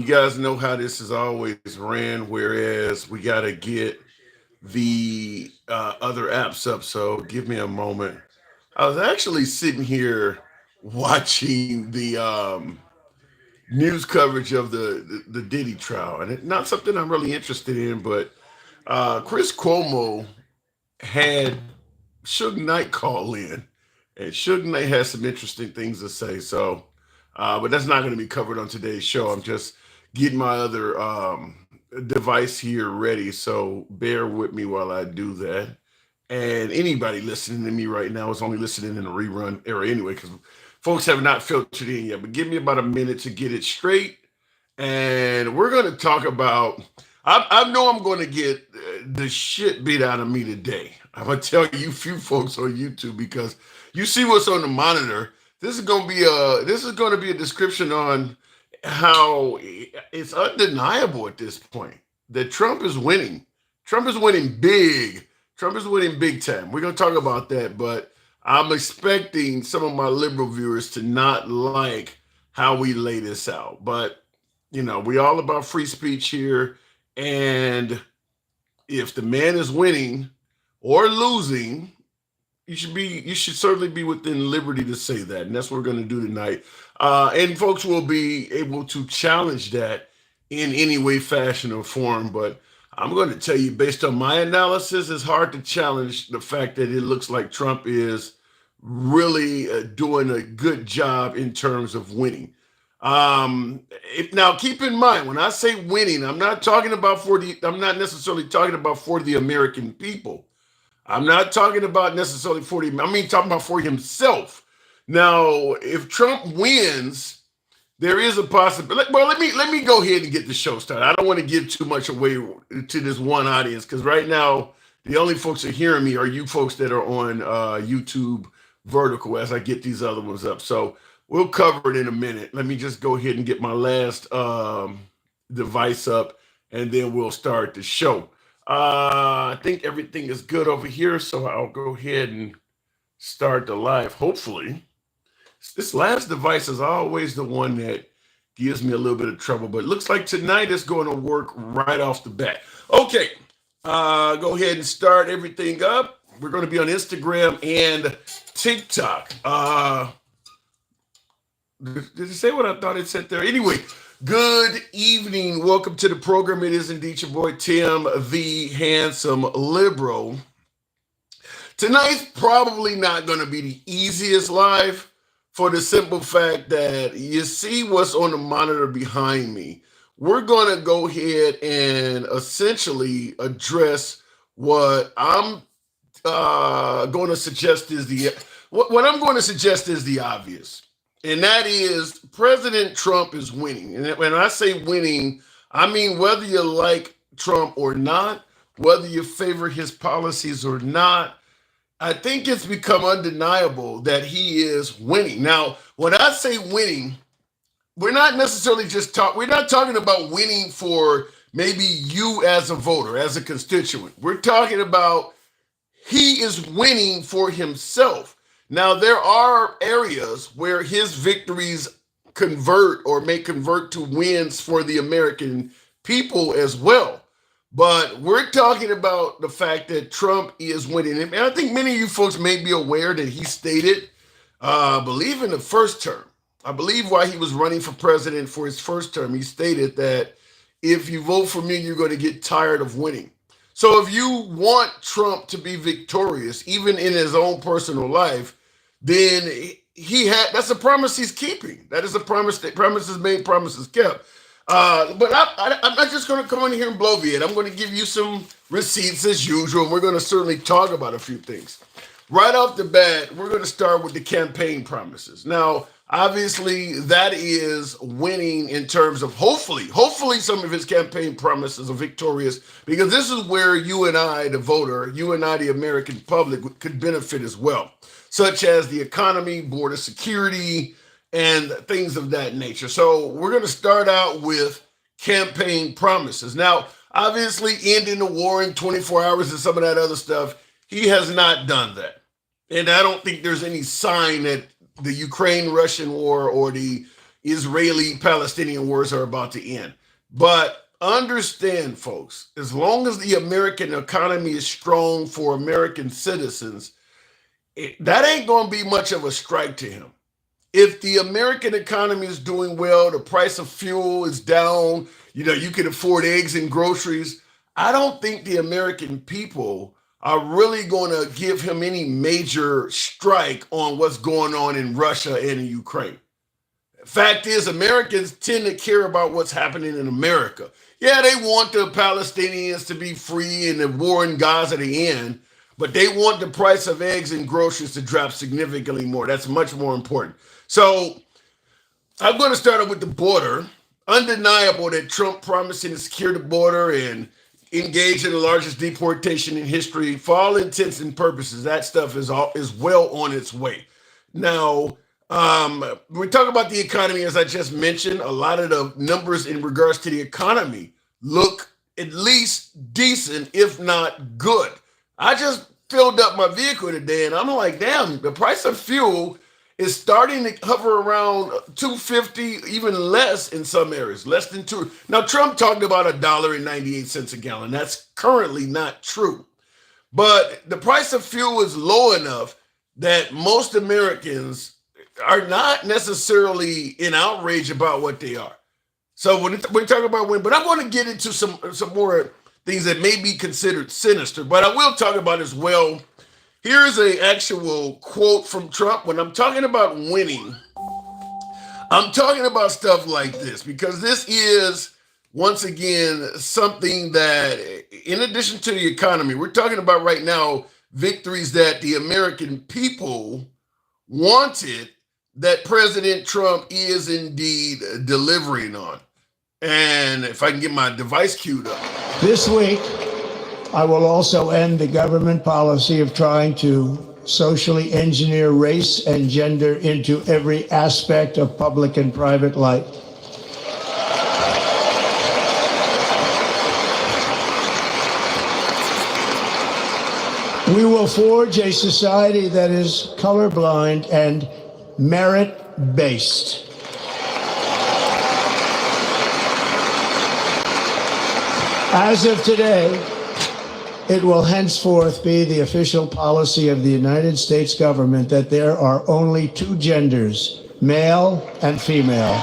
You guys know how this is always ran, whereas we got to get the other apps up. So give me a moment. I was actually sitting here watching the news coverage of the Diddy trial, and it's not something I'm really interested in, but Chris Cuomo had Suge Knight call in, and Suge Knight has some interesting things to say. So, but that's not going to be covered on today's show. I'm just getting my other device here ready. So bear with me while I do that. And anybody listening to me right now is only listening in the rerun era anyway, because folks have not filtered in yet. But give me about a minute to get it straight. And we're going to talk about. I know I'm going to get the shit beat out of me today. I'm going to tell you few folks on YouTube because you see what's on the monitor. This is going to be a description on how it's undeniable at this point that Trump is winning. Trump is winning big. Trump is winning big time. We're going to talk about that, but I'm expecting some of my liberal viewers to not like how we lay this out. But, we all about free speech here. And if the man is winning or losing, you should certainly be within liberty to say that. And that's what we're going to do tonight. And folks will be able to challenge that in any way, fashion, or form. But I'm going to tell you, based on my analysis, it's hard to challenge the fact that it looks like Trump is really doing a good job in terms of winning. Now, keep in mind, when I say winning, I'm not necessarily talking about for the American people. I'm not talking about necessarily talking about for himself. Now, if Trump wins, there is a possibility. Well, let me go ahead and get the show started. I don't want to give too much away to this one audience because right now the only folks that are hearing me are you folks that are on YouTube vertical as I get these other ones up. So we'll cover it in a minute. Let me just go ahead and get my last device up, and then we'll start the show. I think everything is good over here, so I'll go ahead and start the live. Hopefully, this last device is always the one that gives me a little bit of trouble, but it looks like tonight is going to work right off the bat. Okay, go ahead and start everything up. We're going to be on Instagram and TikTok. Did it say what I thought it said there? Anyway, good evening. Welcome to the program. It is indeed your boy Tim, the handsome liberal. Tonight's probably not going to be the easiest live for the simple fact that you see what's on the monitor behind me. We're going to go ahead and essentially address what I'm going to suggest is what I'm going to suggest is the obvious. And that is President Trump is winning. And when I say winning, I mean whether you like Trump or not, whether you favor his policies or not, I think it's become undeniable that he is winning. Now, when I say winning, we're not necessarily we're not talking about winning for maybe you as a voter, as a constituent. We're talking about he is winning for himself. Now, there are areas where his victories convert or may convert to wins for the American people as well. But we're talking about the fact that Trump is winning. And I think many of you folks may be aware that he stated, I believe in the first term, I believe while he was running for president for his first term, he stated that if you vote for me, you're going to get tired of winning. So if you want Trump to be victorious, even in his own personal life, then that's a promise he's keeping. That is a promise. Promises made, promises kept. But I'm not just going to come in here and bloviate. I'm going to give you some receipts as usual. And we're going to certainly talk about a few things. Right off the bat, we're going to start with the campaign promises. Now, obviously, that is winning in terms of hopefully some of his campaign promises are victorious, because this is where you and I, the voter, you and I, the American public, could benefit as well, such as the economy, border security, and things of that nature. So we're going to start out with campaign promises. Now, obviously, ending the war in 24 hours and some of that other stuff, he has not done that. And I don't think there's any sign that the Ukraine-Russian war or the Israeli-Palestinian wars are about to end. But understand, folks, as long as the American economy is strong for American citizens, that ain't going to be much of a strike to him. If the American economy is doing well, the price of fuel is down, you can afford eggs and groceries, I don't think the American people are really going to give him any major strike on what's going on in Russia and in Ukraine. Fact is, Americans tend to care about what's happening in America. Yeah, they want the Palestinians to be free and the war in Gaza to end, but they want the price of eggs and groceries to drop significantly more. That's much more important. So I'm going to start off with the border. Undeniable that Trump promising to secure the border and engage in the largest deportation in history. For all intents and purposes, that stuff is well on its way. Now, we talk about the economy, as I just mentioned. A lot of the numbers in regards to the economy look at least decent, if not good. I just filled up my vehicle today, and I'm like, damn, the price of fuel is starting to hover around 250, even less in some areas, less than two. Now, Trump talked about $1.98 a gallon. That's currently not true. But the price of fuel is low enough that most Americans are not necessarily in outrage about what they are. So when we talk about when, but I want to get into some more things that may be considered sinister, but I will talk about as well. Here's an actual quote from Trump. When I'm talking about winning, I'm talking about stuff like this, because this is, once again, something that, in addition to the economy, we're talking about right now victories that the American people wanted, that President Trump is indeed delivering on. And if I can get my device queued up. This week, I will also end the government policy of trying to socially engineer race and gender into every aspect of public and private life. We will forge a society that is colorblind and merit-based. As of today, it will henceforth be the official policy of the United States government that there are only two genders, male and female.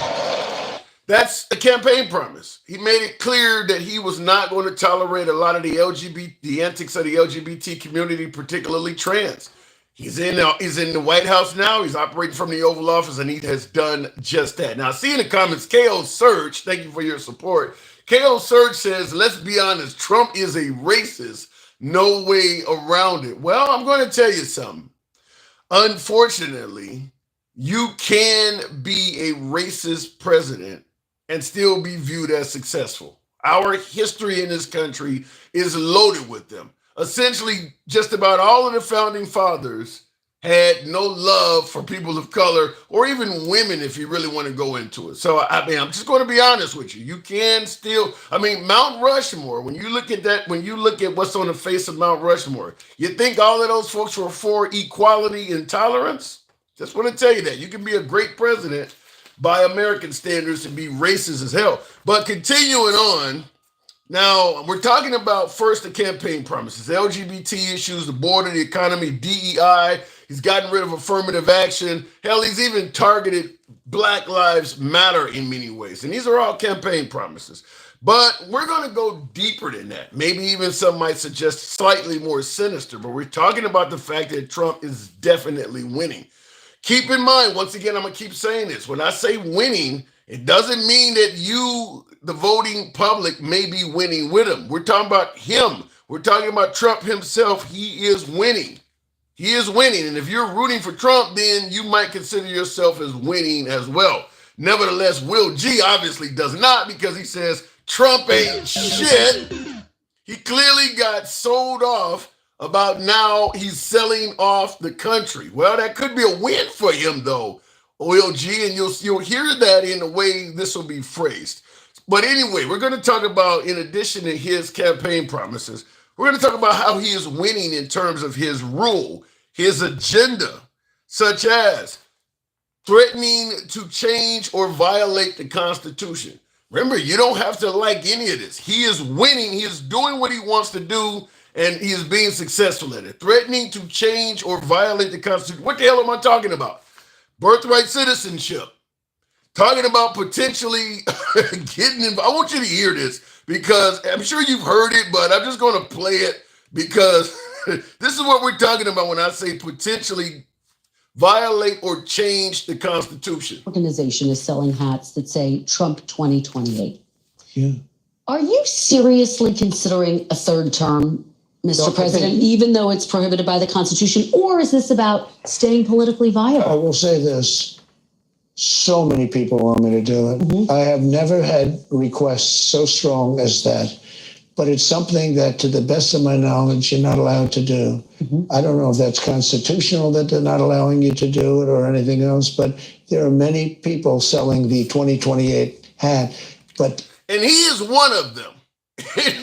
That's a campaign promise. He made it clear that he was not going to tolerate a lot of the antics of the LGBT community, particularly trans. He's in the White House now. He's operating from the Oval Office, and he has done just that. Now, see in the comments, KO Surge, thank you for your support. KO Surge says, let's be honest, Trump is a racist. No way around it. Well, I'm going to tell you something. Unfortunately, you can be a racist president and still be viewed as successful. Our history in this country is loaded with them. Essentially, just about all of the founding fathers had no love for people of color or even women, if you really want to go into it. So, I'm just going to be honest with you. You can still, Mount Rushmore, when you look at that, when you look at what's on the face of Mount Rushmore, you think all of those folks were for equality and tolerance? Just want to tell you that. You can be a great president by American standards and be racist as hell. But continuing on, now, we're talking about first the campaign promises, LGBT issues, the border, the economy, DEI. He's gotten rid of affirmative action. Hell, he's even targeted Black Lives Matter in many ways. And these are all campaign promises. But we're going to go deeper than that. Maybe even some might suggest slightly more sinister. But we're talking about the fact that Trump is definitely winning. Keep in mind, once again, I'm going to keep saying this. When I say winning, it doesn't mean that you, the voting public, may be winning with him. We're talking about him. We're talking about Trump himself. He is winning. He is winning. And if you're rooting for Trump, then you might consider yourself as winning as well. Nevertheless, Will G obviously does not, because he says Trump ain't shit. He clearly got sold off about now he's selling off the country. Well, that could be a win for him, though, OLG, and you'll hear that in the way this will be phrased. But anyway, we're going to talk about, in addition to his campaign promises, we're going to talk about how he is winning in terms of his rule, his agenda, such as threatening to change or violate the Constitution. Remember, you don't have to like any of this. He is winning. He is doing what he wants to do, and he is being successful at it. Threatening to change or violate the Constitution. What the hell am I talking about? Birthright citizenship. Talking about potentially getting involved. I want you to hear this because I'm sure you've heard it, but I'm just going to play it because this is what we're talking about when I say potentially violate or change the Constitution. Organization is selling hats that say Trump 2028. Yeah. Are you seriously considering a third term, Mr. President, even though it's prohibited by the Constitution? Or is this about staying politically viable? I will say this. So many people want me to do it. Mm-hmm. I have never had requests so strong as that. But it's something that, to the best of my knowledge, you're not allowed to do. Mm-hmm. I don't know if that's constitutional that they're not allowing you to do it or anything else, but there are many people selling the 2028 hat. And he is one of them.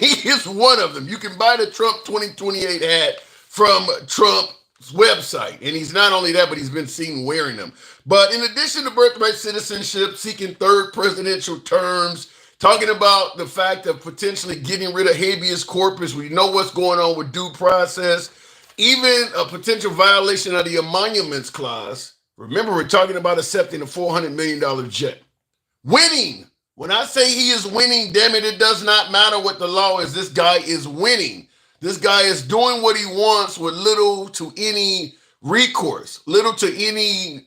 He is one of them. You can buy the Trump 2028 hat from Trump's website. And he's not only that, but he's been seen wearing them. But in addition to birthright citizenship, seeking third presidential terms, talking about the fact of potentially getting rid of habeas corpus, we know what's going on with due process, even a potential violation of the emoluments clause. Remember, we're talking about accepting a $400 million jet. Winning. When I say he is winning, damn it, it does not matter what the law is. This guy is winning. This guy is doing what he wants with little to any recourse, little to any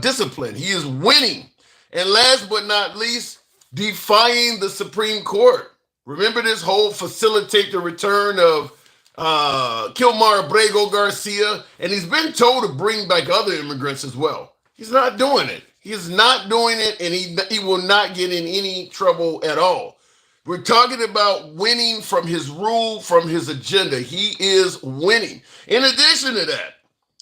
discipline. He is winning. And last but not least, defying the Supreme Court. Remember this whole facilitate the return of Kilmar Abrego Garcia, and he's been told to bring back other immigrants as well. He's not doing it. He's not doing it, and he will not get in any trouble at all. We're talking about winning from his rule, from his agenda. He is winning. In addition to that,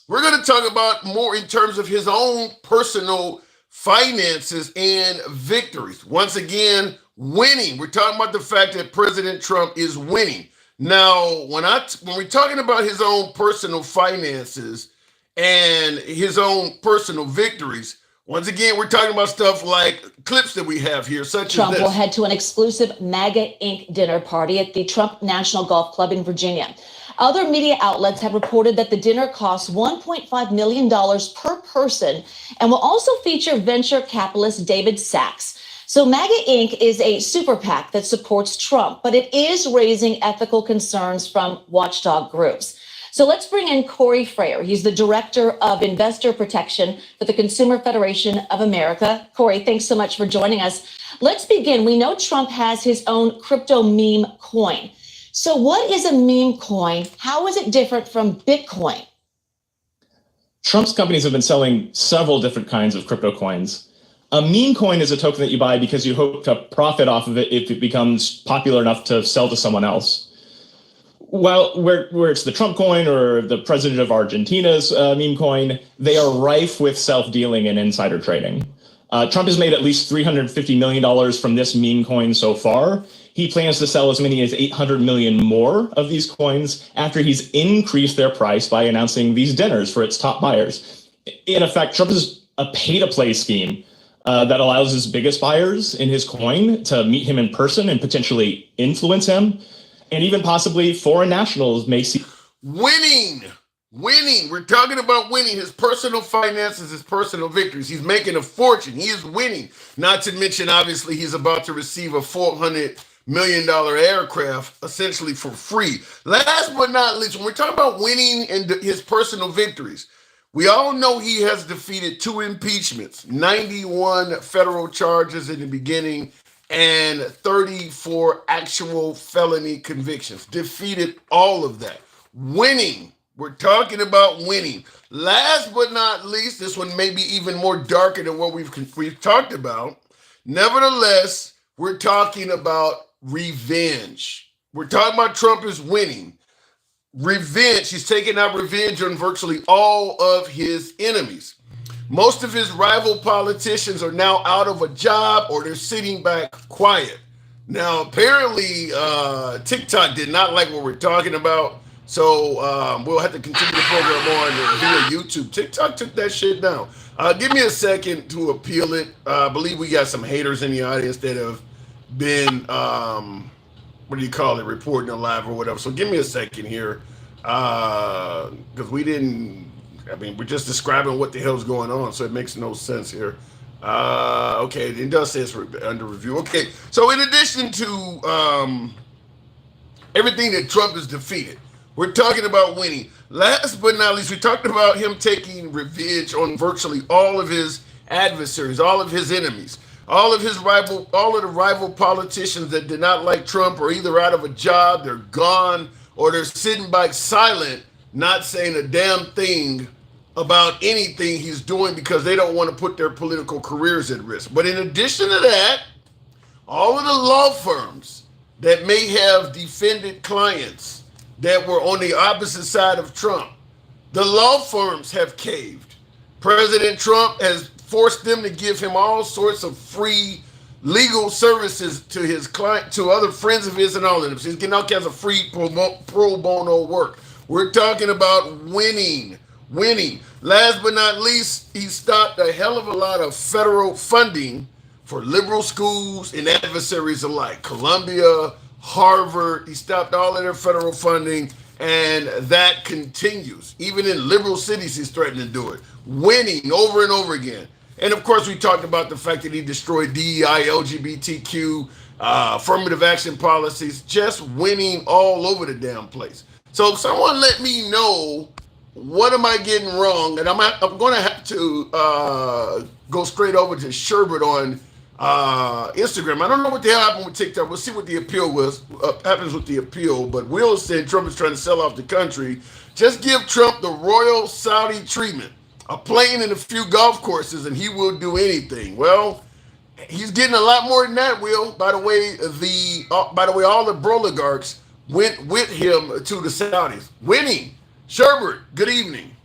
we're going to talk about more in terms of his own personal finances and victories. Once again, winning. We're talking about the fact that President Trump is winning. Now, when we're talking about his own personal finances and his own personal victories, once again, we're talking about stuff like clips that we have here, such Trump as this. will head to an exclusive MAGA Inc. dinner party at the Trump National Golf Club in Virginia. Other media outlets have reported that the dinner costs $1.5 million per person and will also feature venture capitalist David Sachs. So MAGA Inc. is a super PAC that supports Trump, but it is raising ethical concerns from watchdog groups. So let's bring in Corey Frayer. He's the Director of Investor Protection for the Consumer Federation of America. Corey, thanks so much for joining us. Let's begin. We know Trump has his own crypto meme coin. So what is a meme coin? How is it different from Bitcoin? Trump's companies have been selling several different kinds of crypto coins. A meme coin is a token that you buy because you hope to profit off of it if it becomes popular enough to sell to someone else. Well, where it's the Trump coin or the president of Argentina's meme coin, they are rife with self-dealing and insider trading. Trump has made at least $350 million from this meme coin so far. He plans to sell as many as 800 million more of these coins after he's increased their price by announcing these dinners for its top buyers. In effect, Trump is a pay-to-play scheme that allows his biggest buyers in his coin to meet him in person and potentially influence him. And even possibly foreign nationals may see. Winning. We're talking about winning. His personal finances, his personal victories. He's making a fortune. He is winning. Not to mention, obviously, he's about to receive a $400 million aircraft essentially for free. Last but not least, when we're talking about winning and his personal victories, we all know he has defeated 2 impeachments, 91 federal charges in the beginning, and 34 actual felony convictions. Defeated all of that. Winning. We're talking about winning. Last but not least, this one may be even more darker than what we've talked about. Nevertheless, we're talking about revenge. We're talking about Trump is winning. Revenge. He's taking out revenge on virtually all of his enemies. Most of his rival politicians are now out of a job or they're sitting back quiet. Now, apparently, TikTok did not like what we're talking about. So we'll have to continue the program on via YouTube. TikTok took that shit down. Give me a second to appeal it. I believe we got some haters in the audience that have been, what do you call it, reporting live or whatever. So give me a second here. Because we didn't, I mean, we're just describing what the hell's going on. So it makes no sense here. Okay, it does say it's under review. Okay, so in addition to everything that Trump has defeated, we're talking about winning. Last but not least, we talked about him taking revenge on virtually all of his adversaries, all of his enemies, all of the rival politicians that did not like Trump are either out of a job, they're gone, or they're sitting back silent, not saying a damn thing about anything he's doing because they don't want to put their political careers at risk. But in addition to that, all of the law firms that may have defended clients that were on the opposite side of Trump, the law firms have caved. President Trump has forced them to give him all sorts of free legal services to his client, to other friends of his and all of them. So he's getting all kinds of free pro bono work. We're talking about winning. Last but not least, he stopped a hell of a lot of federal funding for liberal schools and adversaries alike. Columbia, Harvard, he stopped all of their federal funding, and that continues. Even in liberal cities, he's threatening to do it. Winning over and over again. And of course, we talked about the fact that he destroyed DEI, LGBTQ, affirmative action policies, just winning all over the damn place. So someone let me know, what am I getting wrong? And I'm going to have to go straight over to Sherbert on Instagram. I don't know what the hell happened with TikTok. We'll see what the appeal happens with the appeal. But Will said Trump is trying to sell off the country. Just give Trump the royal Saudi treatment, a plane and a few golf courses, and he will do anything. Well, he's getting a lot more than that, Will. By the way, all the oligarchs went with him to the Saudis. Winning. Sherbert, good evening.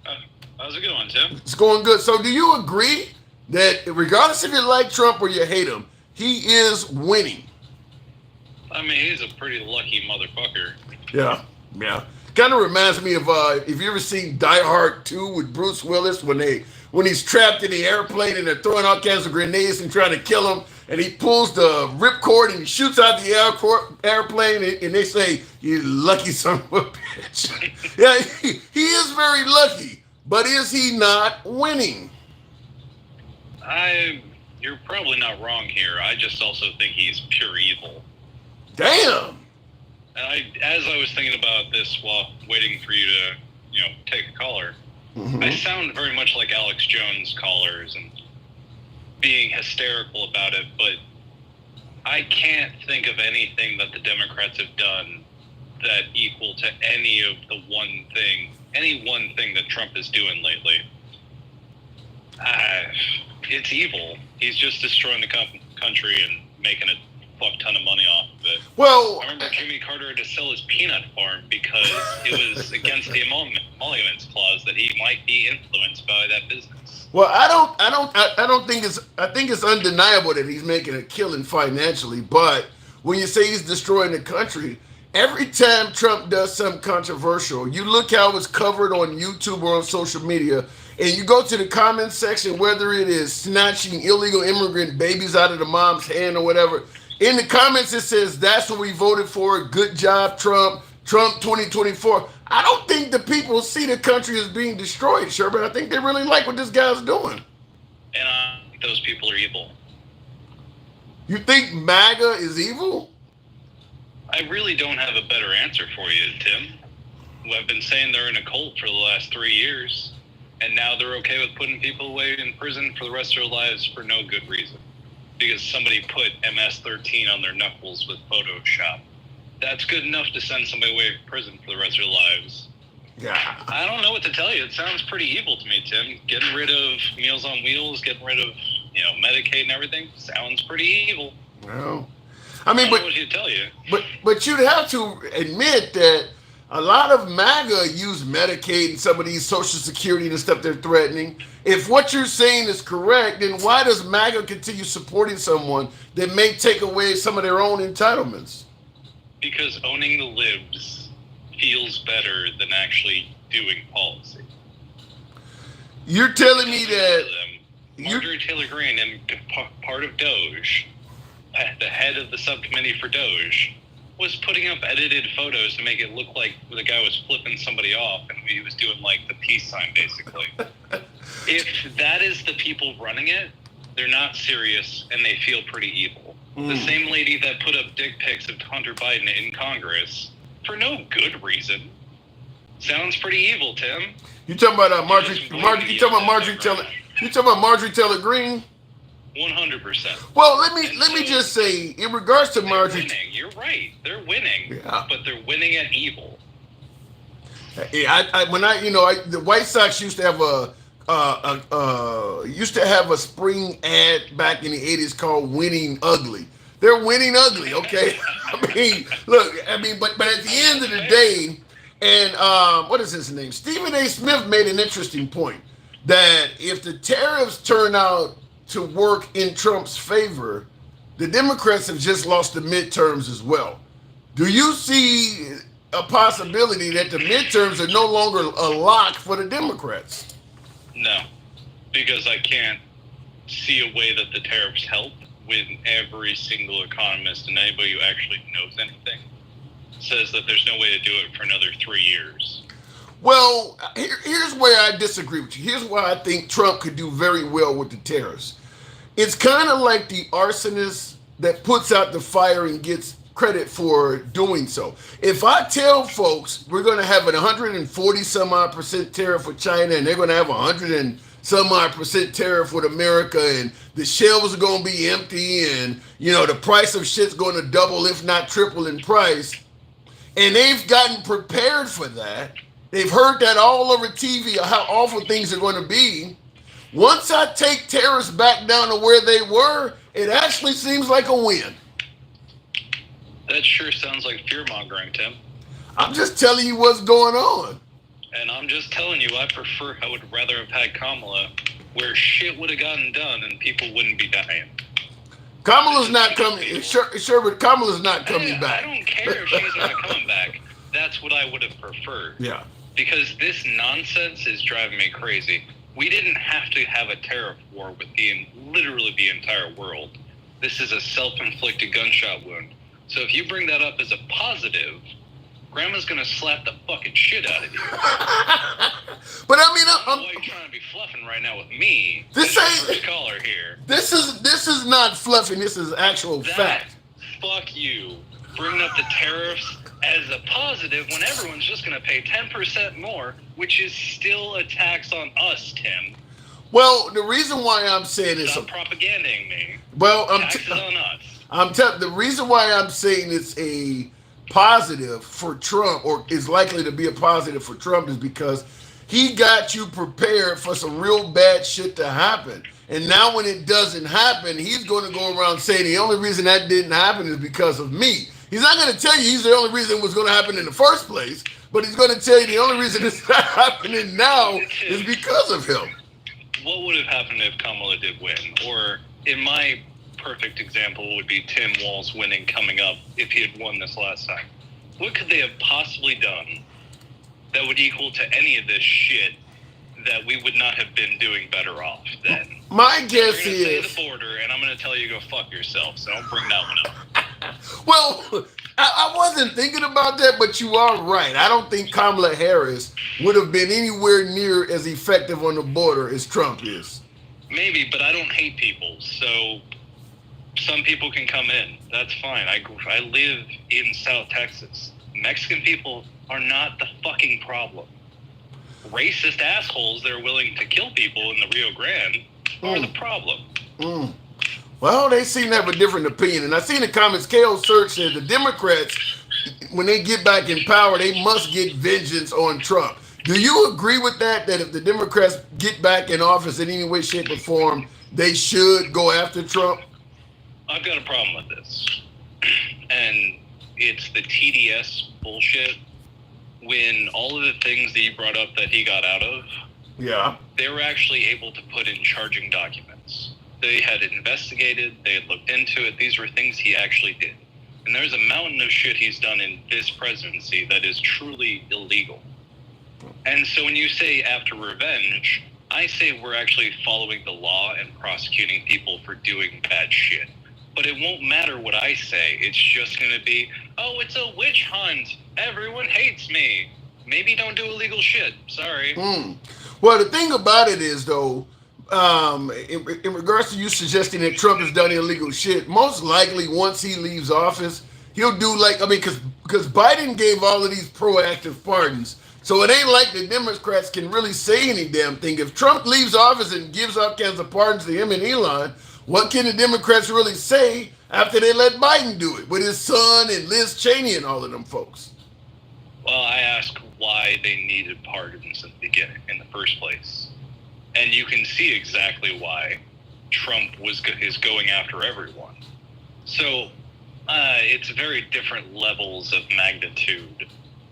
How's it going, Tim? It's going good. So do you agree that regardless if you like Trump or you hate him, he is winning? I mean, he's a pretty lucky motherfucker. Yeah. Kind of reminds me of, if you ever seen Die Hard 2 with Bruce Willis, when he's trapped in the airplane and they're throwing all kinds of grenades and trying to kill him, and he pulls the ripcord and he shoots out the airplane, and they say, "You lucky son of a bitch." Yeah, he is very lucky, but is he not winning? You're probably not wrong here. I just also think he's pure evil. Damn. And as I was thinking about this while waiting for you to, take a caller, I sound very much like Alex Jones callers and being hysterical about it, but I can't think of anything that the Democrats have done that equal to any one thing that Trump is doing lately. It's evil. He's just destroying the country and making a fuck ton of money off of it. Well, I remember Jimmy Carter had to sell his peanut farm because it was against the emoluments clause that he might be influenced by that business. Well, I think it's undeniable that he's making a killing financially, but when you say he's destroying the country, every time Trump does something controversial, you look how it's covered on YouTube or on social media, and you go to the comments section, whether it is snatching illegal immigrant babies out of the mom's hand or whatever. In the comments, it says, "That's what we voted for. Good job, Trump. Trump 2024. I don't think the people see the country as being destroyed, Sherbert. I think they really like what this guy's doing. And I think those people are evil. You think MAGA is evil? I really don't have a better answer for you, Tim. I've been saying they're in a cult for the last 3 years, and now they're okay with putting people away in prison for the rest of their lives for no good reason. Because somebody put MS-13 on their knuckles with Photoshop. That's good enough to send somebody away to prison for the rest of their lives. Yeah. I don't know what to tell you. It sounds pretty evil to me, Tim. Getting rid of Meals on Wheels, getting rid of, Medicaid and everything sounds pretty evil. Well, I mean, I don't know what to tell you. But you'd have to admit that a lot of MAGA use Medicaid and some of these Social Security and stuff they're threatening. If what you're saying is correct, then why does MAGA continue supporting someone that may take away some of their own entitlements? Because owning the libs feels better than actually doing policy. You're telling me that Marjorie Taylor Greene, and part of Doge, the head of the subcommittee for Doge, was putting up edited photos to make it look like the guy was flipping somebody off and he was doing like the peace sign, basically. If that is the people running it, they're not serious and they feel pretty evil. The same lady that put up dick pics of Hunter Biden in Congress for no good reason sounds pretty evil, Tim. You talking about Marjorie? You talking about Marjorie Taylor? You talking about Marjorie Taylor Greene? 100%. Well, let me just say, in regards to Marjorie, winning. You're right. They're winning, but they're winning at evil. Yeah, the White Sox used to have a spring ad back in the 80s called "Winning Ugly." They're winning ugly, okay? But at the end of the day, and what is his name? Stephen A. Smith made an interesting point that if the tariffs turn out to work in Trump's favor, the Democrats have just lost the midterms as well. Do you see a possibility that the midterms are no longer a lock for the Democrats? No, because I can't see a way that the tariffs help when every single economist and anybody who actually knows anything says that there's no way to do it for another 3 years. Well, here's where I disagree with you. Here's why I think Trump could do very well with the tariffs. It's kind of like the arsonist that puts out the fire and gets credit for doing so. If I tell folks we're going to have an 140 some odd percent tariff with China and they're going to have 100 and some odd percent tariff with America and the shelves are going to be empty and, the price of shit's going to double, if not triple in price, and they've gotten prepared for that, they've heard that all over TV how awful things are going to be. Once I take tariffs back down to where they were, it actually seems like a win. That sure sounds like fear-mongering, Tim. I'm just telling you what's going on. And I'm just telling you, I would rather have had Kamala, where shit would have gotten done and people wouldn't be dying. Kamala's not coming. Sure, but Kamala's not coming back. I don't care if she's not coming back. That's what I would have preferred. Yeah. Because this nonsense is driving me crazy. We didn't have to have a tariff war with literally the entire world. This is a self-inflicted gunshot wound. So if you bring that up as a positive, Grandma's gonna slap the fucking shit out of you. But I mean, why are you trying to be fluffing right now with me? This ain't first caller here. This is not fluffing. This is actual fact. Fuck you. Bringing up the tariffs as a positive when everyone's just gonna pay 10% more, which is still a tax on us, Tim. Well, the reason why I'm saying this. Stop propaganding me. Well, taxes on us. The reason why I'm saying it's a positive for Trump, or is likely to be a positive for Trump, is because he got you prepared for some real bad shit to happen. And now when it doesn't happen, he's going to go around saying the only reason that didn't happen is because of me. He's not going to tell you he's the only reason it was going to happen in the first place, but he's going to tell you the only reason it's not happening now is because of him. What would have happened if Kamala did win? Or in my perfect example would be Tim Walz winning coming up if he had won this last time. What could they have possibly done that would equal to any of this shit that we would not have been doing better off then? My guess is say the border, and I'm going to tell you go fuck yourself, so don't bring that one up. Well, I wasn't thinking about that, but you are right. I don't think Kamala Harris would have been anywhere near as effective on the border as Trump is. Maybe, but I don't hate people, so some people can come in. That's fine. I live in South Texas. Mexican people are not the fucking problem. Racist assholes that are willing to kill people in the Rio Grande are the problem. Well, they seem to have a different opinion. And I seen the comments, KO Search said the Democrats, when they get back in power, they must get vengeance on Trump. Do you agree with that if the Democrats get back in office in any way, shape, or form, they should go after Trump? I've got a problem with this. And it's the TDS bullshit. When all of the things that you brought up that he got out of, they were actually able to put in charging documents. They had investigated, they had looked into it. These were things he actually did. And there's a mountain of shit he's done in this presidency that is truly illegal. And so when you say after revenge, I say we're actually following the law and prosecuting people for doing bad shit. But it won't matter what I say. It's just going to be, oh, it's a witch hunt. Everyone hates me. Maybe don't do illegal shit. Sorry. Well, the thing about it is, though, in regards to you suggesting that Trump has done illegal shit, most likely once he leaves office, he'll do because Biden gave all of these proactive pardons. So it ain't like the Democrats can really say any damn thing. If Trump leaves office and gives all kinds of pardons to him and Elon, what can the Democrats really say after they let Biden do it with his son and Liz Cheney and all of them folks? Well, I ask why they needed pardons at the beginning in the first place. And you can see exactly why Trump is going after everyone. So it's very different levels of magnitude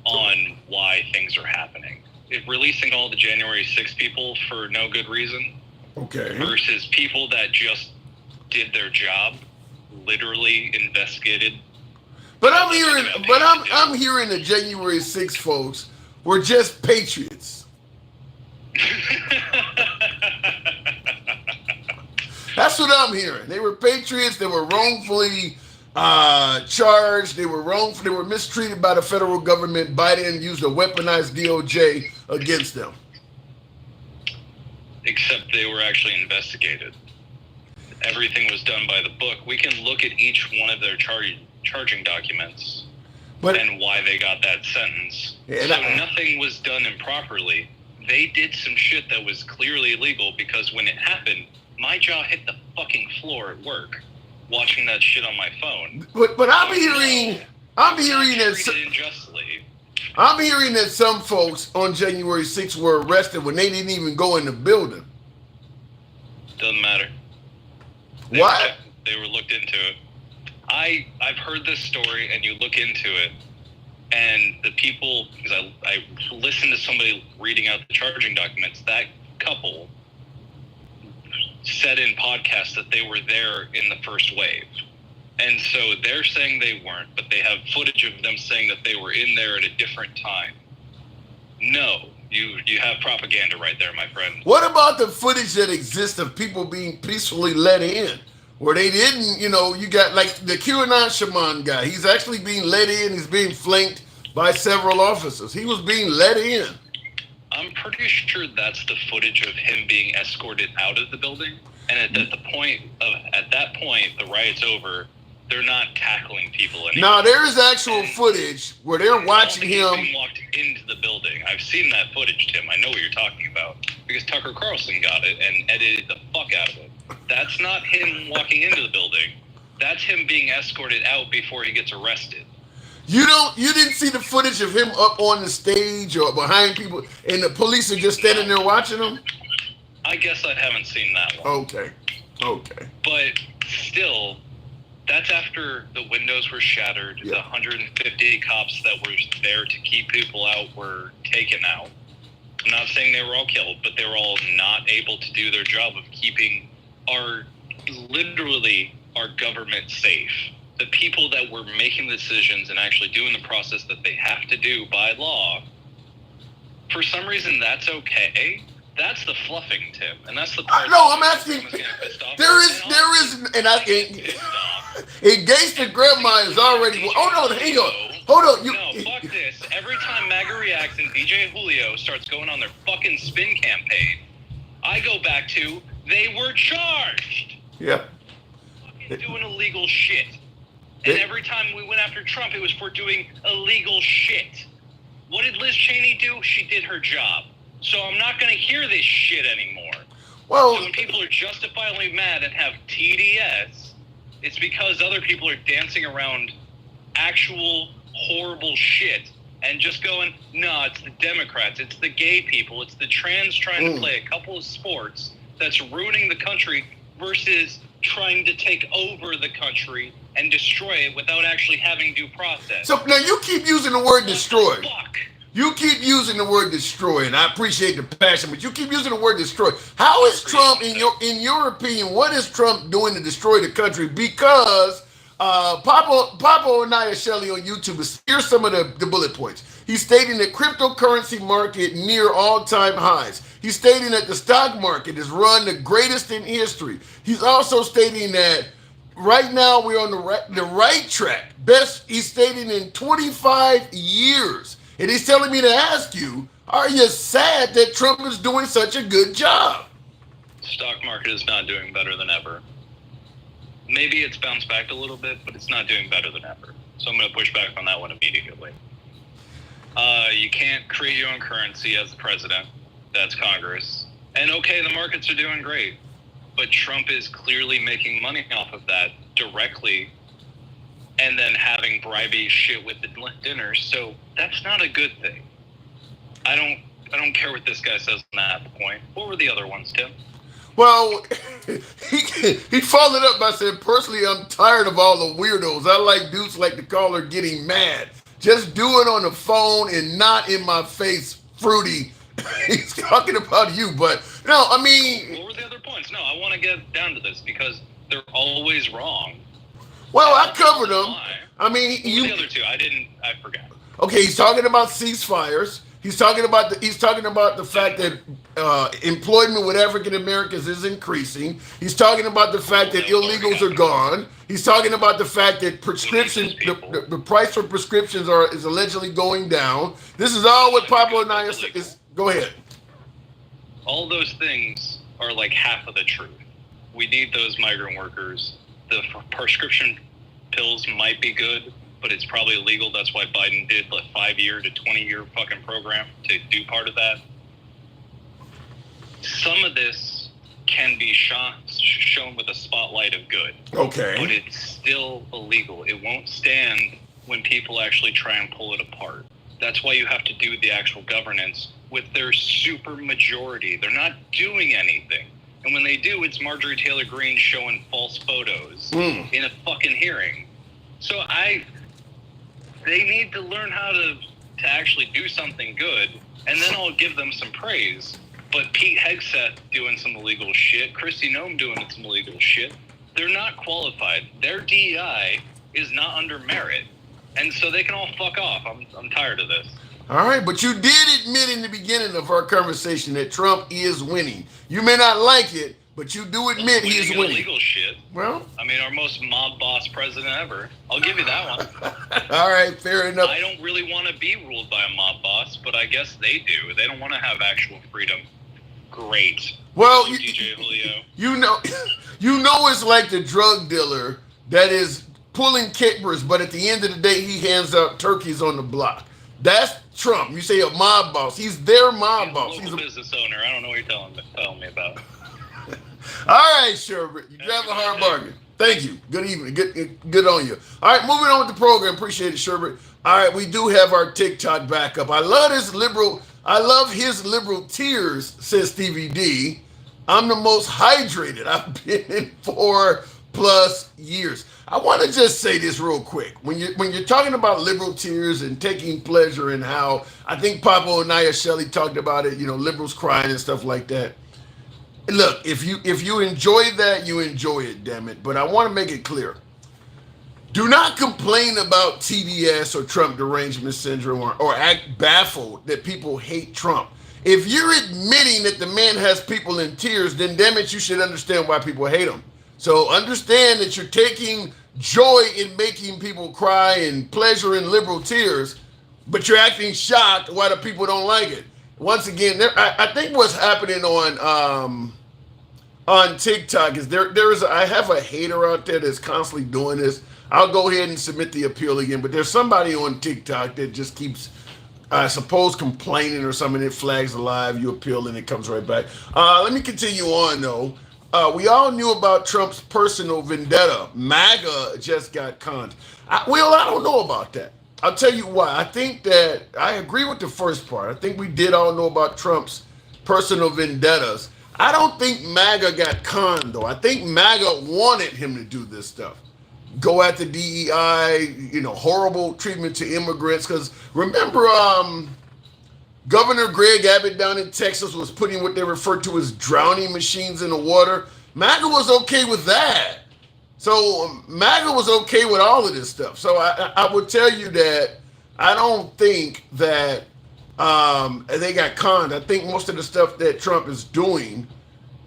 on why things are happening. Releasing all the January 6 people for no good reason, okay, versus people that just did their job, literally investigated. But I'm hearing the January 6 folks were just patriots. That's what I'm hearing. They were patriots. They were wrongfully charged. They were mistreated by the federal government. Biden used a weaponized DOJ against them. Except they were actually investigated. Everything was done by the book. We can look at each one of their charging documents and why they got that sentence. Nothing was done improperly. They did some shit that was clearly illegal because when it happened, my jaw hit the fucking floor at work watching that shit on my phone. But I'm hearing that some folks on January 6th were arrested when they didn't even go in the building. Doesn't matter. Why? They were looked into it. I've heard this story, and you look into it, and the people, because I listened to somebody reading out the charging documents, that couple said in podcasts that they were there in the first wave. And so they're saying they weren't, but they have footage of them saying that they were in there at a different time. No, you have propaganda right there, my friend. What about the footage that exists of people being peacefully let in? Where they didn't, you got like the QAnon shaman guy. He's actually being let in. He's being flanked by several officers. He was being let in. I'm pretty sure that's the footage of him being escorted out of the building. And at that point, the riot's over. They're not tackling people anymore. Now there is actual footage where they're watching him. He's being walked into the building. I've seen that footage, Tim. I know what you're talking about because Tucker Carlson got it and edited the fuck out of it. That's not him walking into the building. That's him being escorted out before he gets arrested. You didn't see the footage of him up on the stage or behind people and the police are just standing there watching him? I guess I haven't seen that one. Okay. But still, that's after the windows were shattered. Yeah. The 150 cops that were there to keep people out were taken out. I'm not saying they were all killed, but they were all not able to do their job of keeping our government safe. The people that were making the decisions and actually doing the process that they have to do by law, for some reason that's okay. That's the fluffing, Tim, and that's the part. No, I'm asking. There is, and I Gangsta Grandma is already. Hold on, hang on. Hold on. No, fuck this. Every time MAGA reacts and DJ Julio starts going on their fucking spin campaign, I go back to they were charged. Yeah. Fucking doing illegal shit. And every time we went after Trump, it was for doing illegal shit. What did Liz Cheney do? She did her job. So I'm not going to hear this shit anymore. Well, so when people are justifiably mad and have TDS, it's because other people are dancing around actual horrible shit and just going, no, it's the Democrats, it's the gay people, it's the trans trying to play a couple of sports that's ruining the country versus trying to take over the country and destroy it without actually having due process. So now you keep using the word destroy. You keep using the word destroy, and I appreciate the passion, but you keep using the word destroy. How is Trump, in your opinion, what is Trump doing to destroy the country? Because Papa Onaya Shelley on YouTube here's some of the bullet points. He's stating that cryptocurrency market near all-time highs. He's stating that the stock market is run the greatest in history. He's also stating that right now we're on the right track. Best he's stating in 25 years. And he's telling me to ask you, are you sad that Trump is doing such a good job? Stock market is not doing better than ever. Maybe it's bounced back a little bit, but it's not doing better than ever. So I'm going to push back on that one immediately. You can't create your own currency as the president. That's Congress. And okay, the markets are doing great. But Trump is clearly making money off of that directly and then having bribey shit with the dinner. So that's not a good thing. I don't care what this guy says on that point. What were the other ones, Tim? Well, he followed up by saying, personally, I'm tired of all the weirdos. I like dudes like the caller getting mad. Just do it on the phone and not in my face, fruity. He's talking about you, but no, I mean... What were the other points? No, I want to get down to this because they're always wrong. Well, I covered them. Why? I mean... What were the other two? I forgot. Okay, he's talking about ceasefires. He's talking about the fact that employment with African Americans is increasing. He's talking about the fact that illegals are gone. He's talking about the fact that the price for prescriptions is allegedly going down. This is all what Pablo Naya is. Go ahead. All those things are like half of the truth. We need those migrant workers. The prescription pills might be good, but it's probably illegal. That's why Biden did the 5-year to 20-year fucking program to do part of that. Some of this can be shown with a spotlight of good. Okay. But it's still illegal. It won't stand when people actually try and pull it apart. That's why you have to do the actual governance with their super majority. They're not doing anything. And when they do, it's Marjorie Taylor Greene showing false photos in a fucking hearing. So they need to learn how to actually do something good, and then I'll give them some praise. But Pete Hegseth doing some illegal shit, Kristi Noem doing some illegal shit, they're not qualified. Their DEI is not under merit. And so they can all fuck off. I'm tired of this. All right, but you did admit in the beginning of our conversation that Trump is winning. You may not like it, but you do admit he is winning. Illegal shit. Well, I mean, our most mob boss president ever. I'll give you that one. All right, fair enough. I don't really want to be ruled by a mob boss, but I guess they do. They don't want to have actual freedom. Great. Well, DJ Julio. you know it's like the drug dealer that is pulling capers, but at the end of the day, he hands out turkeys on the block. That's Trump. You say a mob boss. He's their mob boss. He's a business owner. I don't know what you're telling me about. All right, Sherbert. You drive a hard bargain. Thank you. Good evening. Good on you. All right, moving on with the program. Appreciate it, Sherbert. All right, we do have our TikTok back up. I love his liberal tears, says Stevie D. I'm the most hydrated I've been in 4+ years. I want to just say this real quick. When you're talking about liberal tears and taking pleasure in how, I think Papa Onaya Shelley talked about it, liberals crying and stuff like that. Look, if you enjoy that, you enjoy it, damn it. But I want to make it clear. Do not complain about TDS or Trump derangement syndrome or act baffled that people hate Trump. If you're admitting that the man has people in tears, then damn it, you should understand why people hate him. So understand that you're taking joy in making people cry and pleasure in liberal tears, but you're acting shocked why the people don't like it. Once again, I think what's happening on TikTok is I have a hater out there that's constantly doing this. I'll go ahead and submit the appeal again, but there's somebody on TikTok that just keeps, I suppose, complaining or something. It flags alive, you appeal, and it comes right back. Let me continue on, though. We all knew about Trump's personal vendetta. MAGA just got conned. I don't know about that. I'll tell you why. I think that I agree with the first part. I think we did all know about Trump's personal vendettas. I don't think MAGA got conned, though. I think MAGA wanted him to do this stuff. Go at the DEI, horrible treatment to immigrants. Because remember, Governor Greg Abbott down in Texas was putting what they refer to as drowning machines in the water. MAGA was okay with that. So MAGA was okay with all of this stuff. So I would tell you that I don't think that they got conned. I think most of the stuff that Trump is doing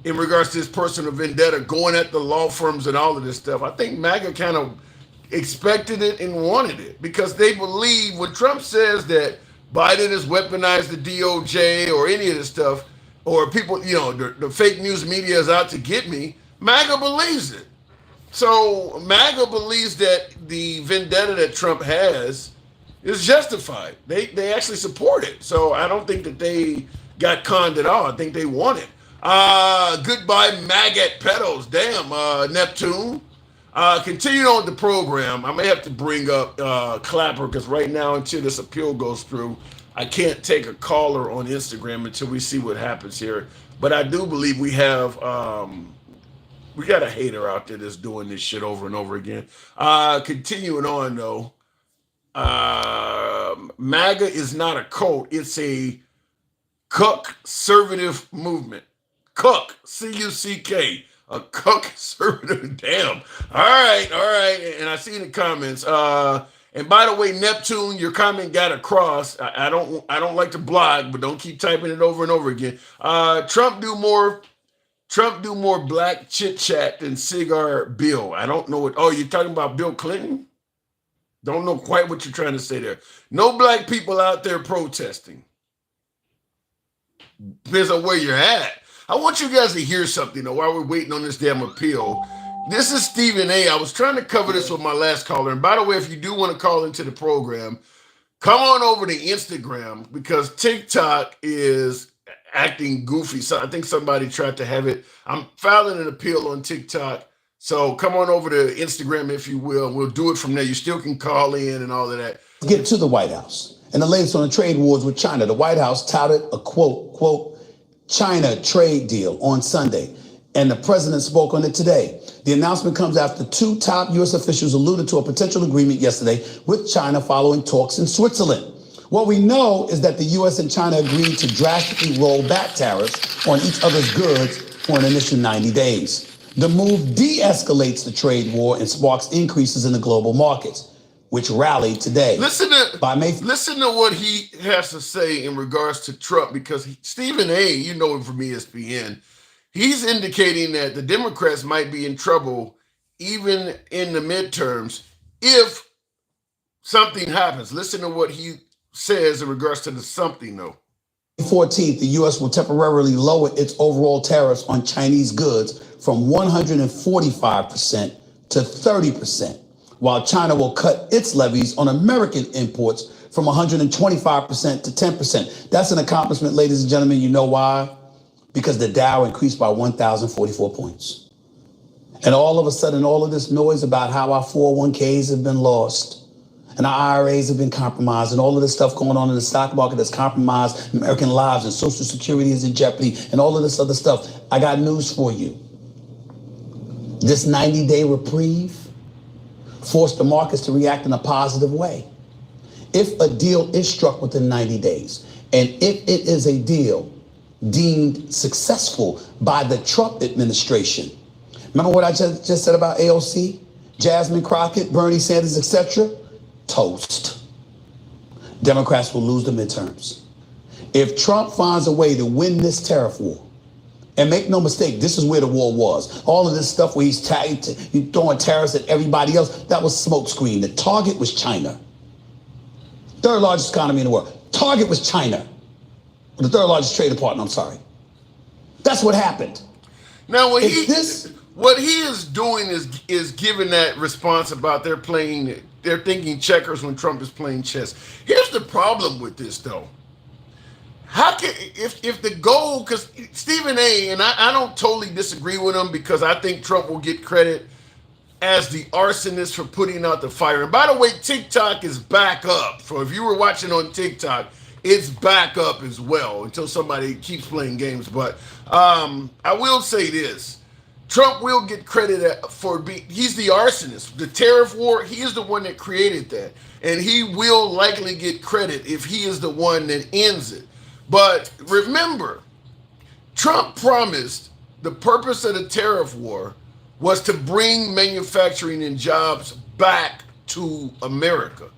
in regards to his personal vendetta, going at the law firms and all of this stuff, I think MAGA kind of expected it and wanted it because they believe when Trump says that Biden has weaponized the DOJ or any of this stuff, or people, the fake news media is out to get me, MAGA believes it. So MAGA believes that the vendetta that Trump has is justified. They actually support it. So I don't think that they got conned at all. I think they want it. Goodbye maggot pedos. Damn, Neptune. Continuing on with the program, I may have to bring up Clapper because right now, until this appeal goes through, I can't take a caller on Instagram until we see what happens here. But I do believe we have we got a hater out there that's doing this shit over and over again. Continuing on though, MAGA is not a cult; it's a conservative movement. Cook, C-U-C-K. A conservative. Damn. All right. And I see in the comments. And by the way, Neptune, your comment got across. I don't like to blog, but don't keep typing it over and over again. Trump do more black chit chat than Cigar Bill. I don't know what. Oh, you're talking about Bill Clinton? Don't know quite what you're trying to say there. No black people out there protesting. Depends on where you're at. I want you guys to hear something though while we're waiting on this damn appeal. This is Stephen A. I was trying to cover this with my last caller. And by the way, if you do want to call into the program, come on over to Instagram because TikTok is acting goofy. So I think somebody tried to have it. I'm filing an appeal on TikTok. So come on over to Instagram if you will. We'll do it from there. You still can call in and all of that. Get to the White House. And the latest on the trade wars with China. The White House touted a quote, China trade deal on Sunday, and the president spoke on it today. The announcement comes after two top U.S. officials alluded to a potential agreement yesterday with China following talks in Switzerland. What we know is that the U.S. and China agreed to drastically roll back tariffs on each other's goods for an initial 90 days. The move de-escalates the trade war and sparks increases in the global markets, which rallied today. Listen to what he has to say in regards to Trump, because Stephen A., you know him from ESPN, he's indicating that the Democrats might be in trouble even in the midterms if something happens. Listen to what he says in regards to the something, though. 14th, the U.S. will temporarily lower its overall tariffs on Chinese goods from 145% to 30%. While China will cut its levies on American imports from 125% to 10%. That's an accomplishment, ladies and gentlemen. You know why? Because the Dow increased by 1,044 points. And all of a sudden, all of this noise about how our 401ks have been lost and our IRAs have been compromised and all of this stuff going on in the stock market that's compromised American lives and Social Security is in jeopardy and all of this other stuff. I got news for you. This 90-day reprieve forced the markets to react in a positive way. If a deal is struck within 90 days, and if it is a deal deemed successful by the Trump administration, remember what I just said about AOC, Jasmine Crockett, Bernie Sanders, etc.? Toast. Democrats will lose the midterms. If Trump finds a way to win this tariff war, and make no mistake, this is where the war was. All of this stuff where he's throwing tariffs at everybody else, that was smokescreen. The target was China. Third largest economy in the world. Target was China. The third largest trading partner, I'm sorry. That's what happened. Now, what he is doing is giving that response about they're thinking checkers when Trump is playing chess. Here's the problem with this, though. How can, if the goal, because Stephen A., and I don't totally disagree with him because I think Trump will get credit as the arsonist for putting out the fire. And by the way, TikTok is back up. So if you were watching on TikTok, it's back up as well until somebody keeps playing games. But I will say this. Trump will get credit for he's the arsonist. The tariff war, he is the one that created that. And he will likely get credit if he is the one that ends it. But remember, Trump promised the purpose of the tariff war was to bring manufacturing and jobs back to America.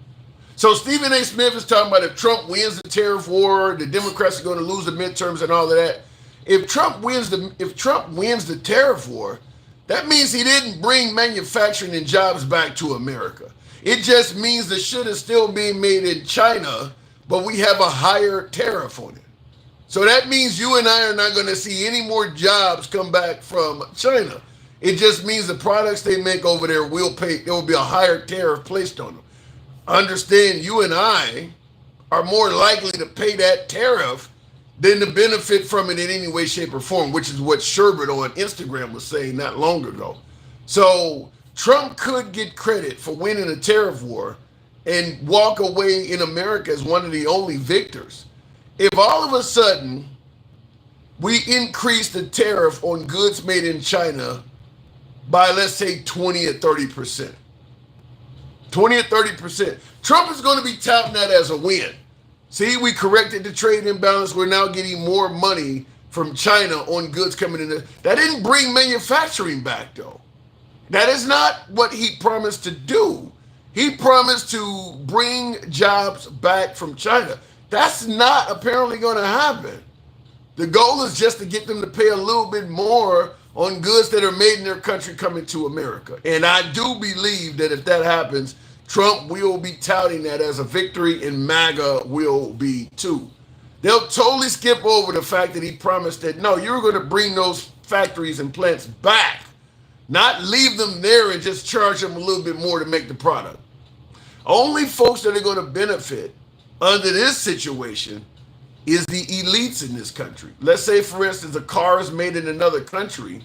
So Stephen A. Smith is talking about if Trump wins the tariff war, the Democrats are going to lose the midterms and all of that. If Trump wins the tariff war, that means he didn't bring manufacturing and jobs back to America. It just means the shit is still being made in China, but we have a higher tariff on it. So that means you and I are not going to see any more jobs come back from China. It just means the products they make over there will pay, there will be a higher tariff placed on them. Understand, you and I are more likely to pay that tariff than to benefit from it in any way, shape, or form, which is what Sherbert on Instagram was saying not long ago. So Trump could get credit for winning a tariff war and walk away in America as one of the only victors. If all of a sudden we increase the tariff on goods made in China by, let's say, 20 or 30%, 20 or 30%, Trump is going to be touting that as a win. See, we corrected the trade imbalance. We're now getting more money from China on goods coming in. That didn't bring manufacturing back, though. That is not what he promised to do. He promised to bring jobs back from China. That's not apparently going to happen. The goal is just to get them to pay a little bit more on goods that are made in their country coming to America. And I do believe that if that happens, Trump will be touting that as a victory, and MAGA will be too. They'll totally skip over the fact that he promised that, no, you're going to bring those factories and plants back, not leave them there and just charge them a little bit more to make the product. Only folks that are going to benefit under this situation is the elites in this country. Let's say, for instance, a car is made in another country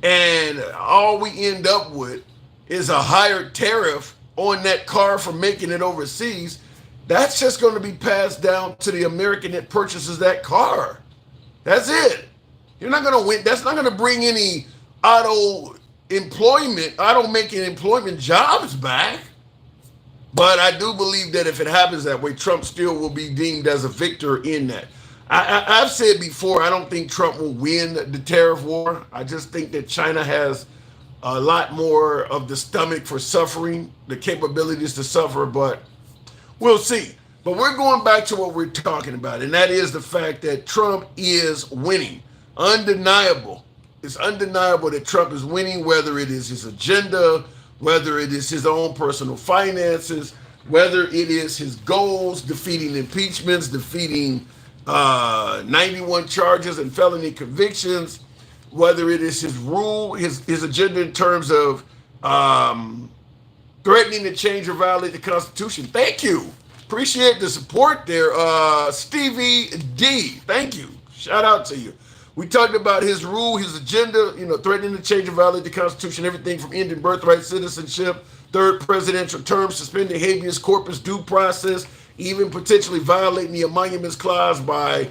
and all we end up with is a higher tariff on that car for making it overseas. That's just going to be passed down to the American that purchases that car. That's it. You're not going to win. That's not going to bring any auto making employment jobs back. But I do believe that if it happens that way, Trump still will be deemed as a victor in that. I've said before, I don't think Trump will win the tariff war. I just think that China has a lot more of the stomach for suffering, the capabilities to suffer, but we'll see. But we're going back to what we're talking about, and that is the fact that Trump is winning. Undeniable. It's undeniable that Trump is winning, whether it is his agenda, whether it is his own personal finances, whether it is his goals, defeating impeachments, defeating 91 charges and felony convictions, whether it is his rule, his agenda in terms of threatening to change or violate the Constitution. Thank you. Appreciate the support there. Stevie D, thank you. Shout out to you. We talked about his rule, his agenda, threatening to change or violate the Constitution, everything from ending birthright citizenship, third presidential term, suspending habeas corpus due process, even potentially violating the emoluments clause by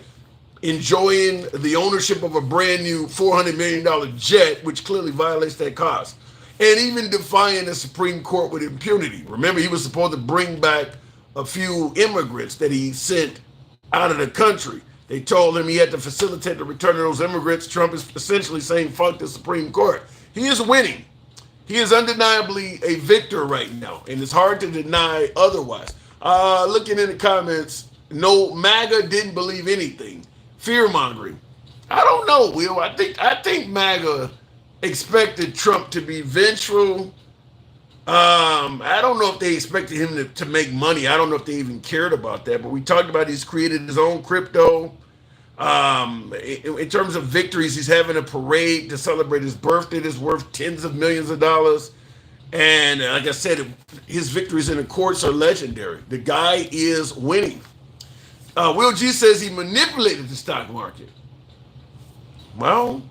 enjoying the ownership of a brand new $400 million jet, which clearly violates that clause, and even defying the Supreme Court with impunity. Remember, he was supposed to bring back a few immigrants that he sent out of the country. They told him he had to facilitate the return of those immigrants. Trump is essentially saying, fuck the Supreme Court. He is winning. He is undeniably a victor right now, and it's hard to deny otherwise. Looking in the comments, no, MAGA didn't believe anything. Fear-mongering. I don't know, Will. I think MAGA expected Trump to be vengeful. I don't know if they expected him to make money. I don't know if they even cared about that. But we talked about he's created his own crypto. In terms of victories, he's having a parade to celebrate his birthday that's worth tens of millions of dollars. And like I said, his victories in the courts are legendary. The guy is winning. Will G says he manipulated the stock market. Well,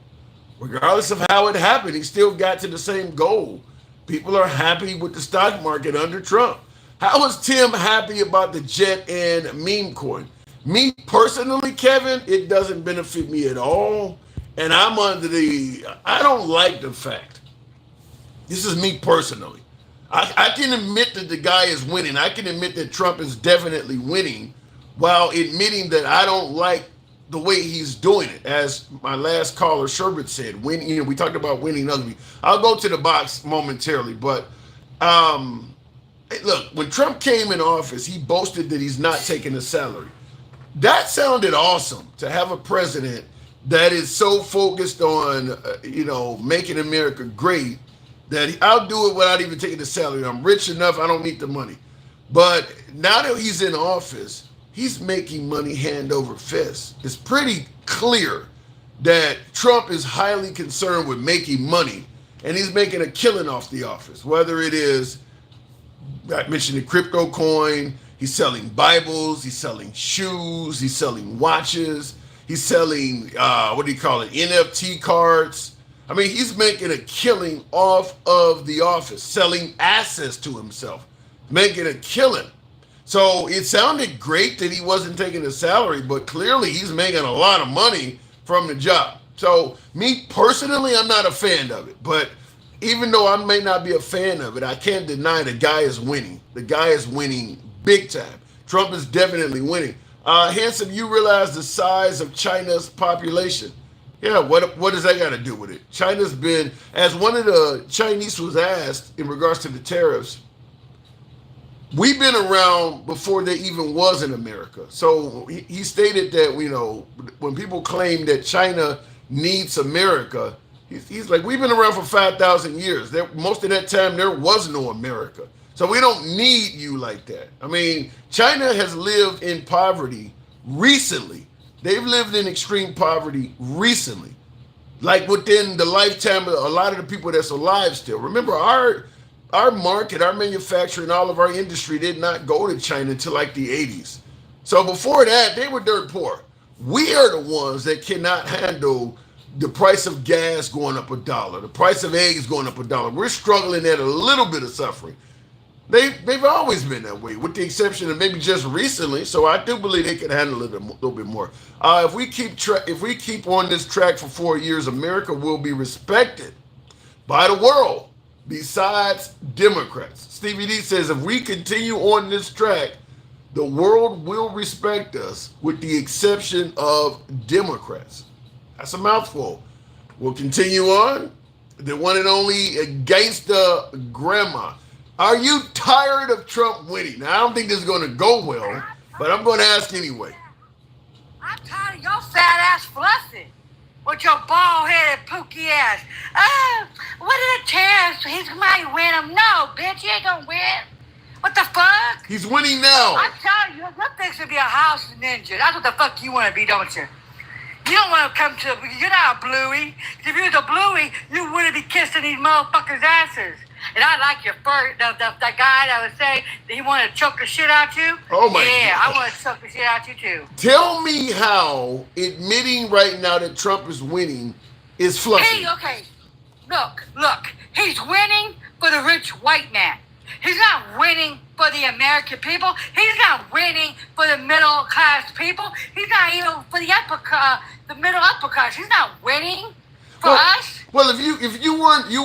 regardless of how it happened, he still got to the same goal. People are happy with the stock market under Trump. How is Tim happy about the jet and meme coin? Me personally, Kevin, it doesn't benefit me at all. And I don't like the fact. This is me personally. I can admit that the guy is winning. I can admit that Trump is definitely winning while admitting that I don't like the way he's doing it. As my last caller, Sherbert, said, we talked about winning ugly. I'll go to the box momentarily, but look, when Trump came in office, he boasted that he's not taking a salary. That sounded awesome, to have a president that is so focused on, making America great, that I'll do it without even taking the salary. I'm rich enough, I don't need the money. But now that he's in office, he's making money hand over fist. It's pretty clear that Trump is highly concerned with making money, and he's making a killing off the office, whether it is, I mentioned the crypto coin, he's selling Bibles, he's selling shoes, he's selling watches, he's selling, NFT cards. I mean, he's making a killing off of the office, selling assets to himself, making a killing. So it sounded great that he wasn't taking a salary, but clearly he's making a lot of money from the job. So me personally, I'm not a fan of it, but even though I may not be a fan of it, I can't deny the guy is winning. The guy is winning big time. Trump is definitely winning. Hanson, you realize the size of China's population? Yeah, what does that got to do with it? China's been, as one of the Chinese was asked in regards to the tariffs, we've been around before there even was in America. So he stated that, when people claim that China needs America, he's like, we've been around for 5,000 years. Most of that time, there was no America. So we don't need you like that. I mean, China has lived in poverty recently. They've lived in extreme poverty recently. Like within the lifetime of a lot of the people that's alive still. Remember, our market, our manufacturing, all of our industry did not go to China until like the 80s. So before that, they were dirt poor. We are the ones that cannot handle the price of gas going up $1, the price of eggs going up $1. We're struggling at a little bit of suffering. They've always been that way, with the exception of maybe just recently. So I do believe they can handle it a little bit more. If we keep on this track for 4 years, America will be respected by the world, besides Democrats. Stevie D says, if we continue on this track, the world will respect us, with the exception of Democrats. That's a mouthful. We'll continue on. The one and only Gangsta Grandma. Are you tired of Trump winning? Now, I don't think this is going to go well, but I'm going to ask anyway. I'm tired of your fat ass fluffing with your bald-headed pookie ass. What are the tariffs? He might win them. No, bitch, he ain't going to win. What the fuck? He's winning now. I'm telling you, your thing should be a house ninja. That's what the fuck you want to be, don't you? You don't want to come to, you're not a bluey. If you was a bluey, you wouldn't be kissing these motherfuckers' asses. And I like your first, the guy that was saying that he wanted to choke the shit out you. Oh my Yeah, God. I want to choke the shit out you too. Tell me how admitting right now that Trump is winning is fluffy. Hey, okay, look, he's winning for the rich white man. He's not winning for the American people. He's not winning for the middle class people. He's not even for the middle upper class. He's not winning for us. Well, if you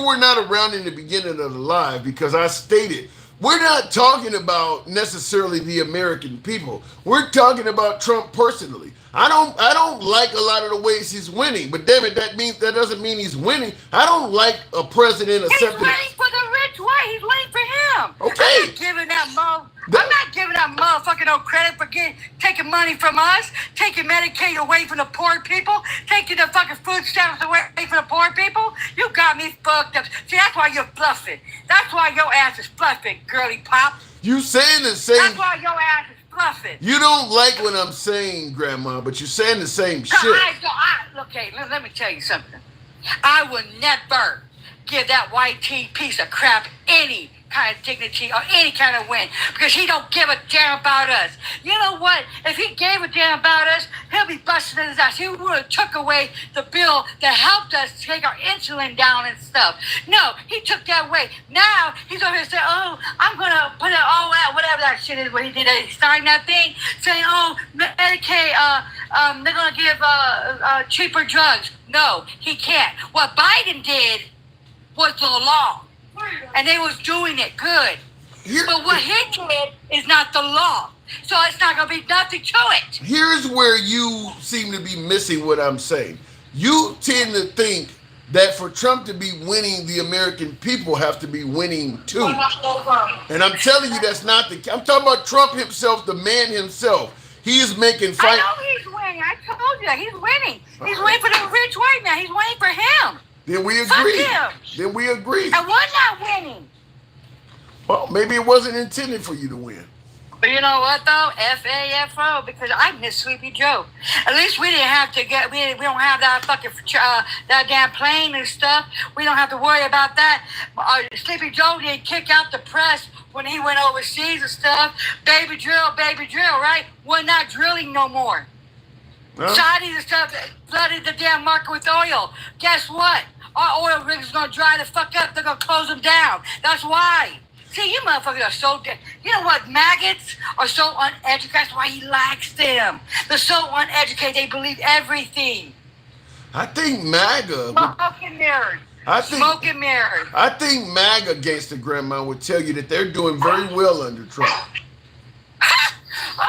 were not around in the beginning of the live, because I stated, we're not talking about necessarily the American people. We're talking about Trump personally. I don't like a lot of the ways he's winning, but damn it, that doesn't mean he's winning. I don't like a president accepting. He's winning for the rich white. He's winning for him. Okay. I'm not giving that motherfucker no credit for taking money from us, taking Medicaid away from the poor people, taking the fucking food stamps away from the poor people. You got me fucked up. See, that's why you're bluffing. That's why your ass is bluffing, girly pop. You saying the same. That's why your ass is bluffing. You don't like what I'm saying, Grandma, but you're saying the same shit. Okay, let me tell you something. I would never give that white tea piece of crap any kind of dignity or any kind of win, because he don't give a damn about us. You know what? If he gave a damn about us, he'll be busting in his ass. He would have took away the bill that helped us take our insulin down and stuff. No, he took that away. Now he's over here saying, oh, I'm going to put it all out, whatever that shit is, what he did. He signed that thing saying, oh, Medicaid, they're going to give cheaper drugs. No, he can't. What Biden did was the law. And they was doing it good. But what he did is not the law. So it's not going to be nothing to it. Here's where you seem to be missing what I'm saying. You tend to think that for Trump to be winning, the American people have to be winning too. And I'm telling you, that's not the. I'm talking about Trump himself, the man himself. He is making fight. I know he's winning. I told you that. He's winning. He's winning for the rich white man. He's winning for him. Then we Fuck agree. him. Then we agree. And we're not winning. Well, maybe it wasn't intended for you to win. But you know what though? FAFO, because I miss Sleepy Joe. At least we didn't have to get. We don't have that fucking that damn plane and stuff. We don't have to worry about that. Sleepy Joe didn't kick out the press when he went overseas and stuff. Baby drill, right? We're not drilling no more. Huh? Saudis and stuff flooded the damn market with oil. Guess what? Our oil rigs are gonna dry the fuck up. They're gonna close them down. That's why. See, you motherfuckers are so dead. You know what? Maggots are so uneducated. That's why he likes them. They're so uneducated. They believe everything. I think MAGA. Smoking mirrors. Smoking mirrors. I think MAGA gangster grandma would tell you that they're doing very well under Trump.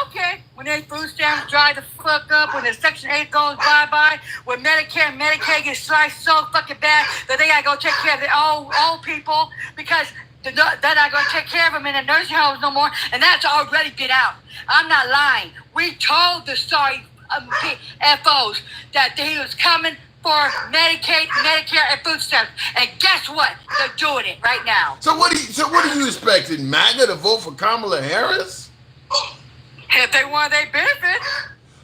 Okay. When they food stamps dry the fuck up, when the Section 8 goes bye-bye, when Medicare and Medicaid get sliced so fucking bad that they gotta go take care of the old people because they're not going to take care of them in the nursing homes no more, and that's already been out. I'm not lying. We told the sorry FOs that he was coming for Medicaid, Medicare, and food stamps, and guess what? They're doing it right now. So what are you expecting? MAGA to vote for Kamala Harris? If they want their benefits.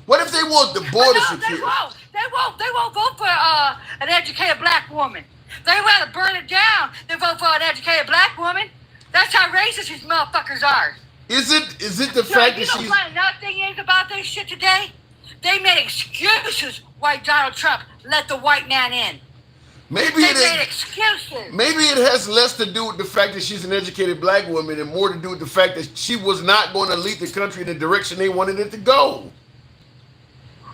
What if they want the border security? They won't vote for an educated black woman. They rather burn it down than vote for an educated black woman. That's how racist these motherfuckers are. Is it the fact that she's... You know what another thing is about this shit today? They made excuses why Donald Trump let the white man in. They made excuses. Maybe it has less to do with the fact that she's an educated black woman and more to do with the fact that she was not going to lead the country in the direction they wanted it to go.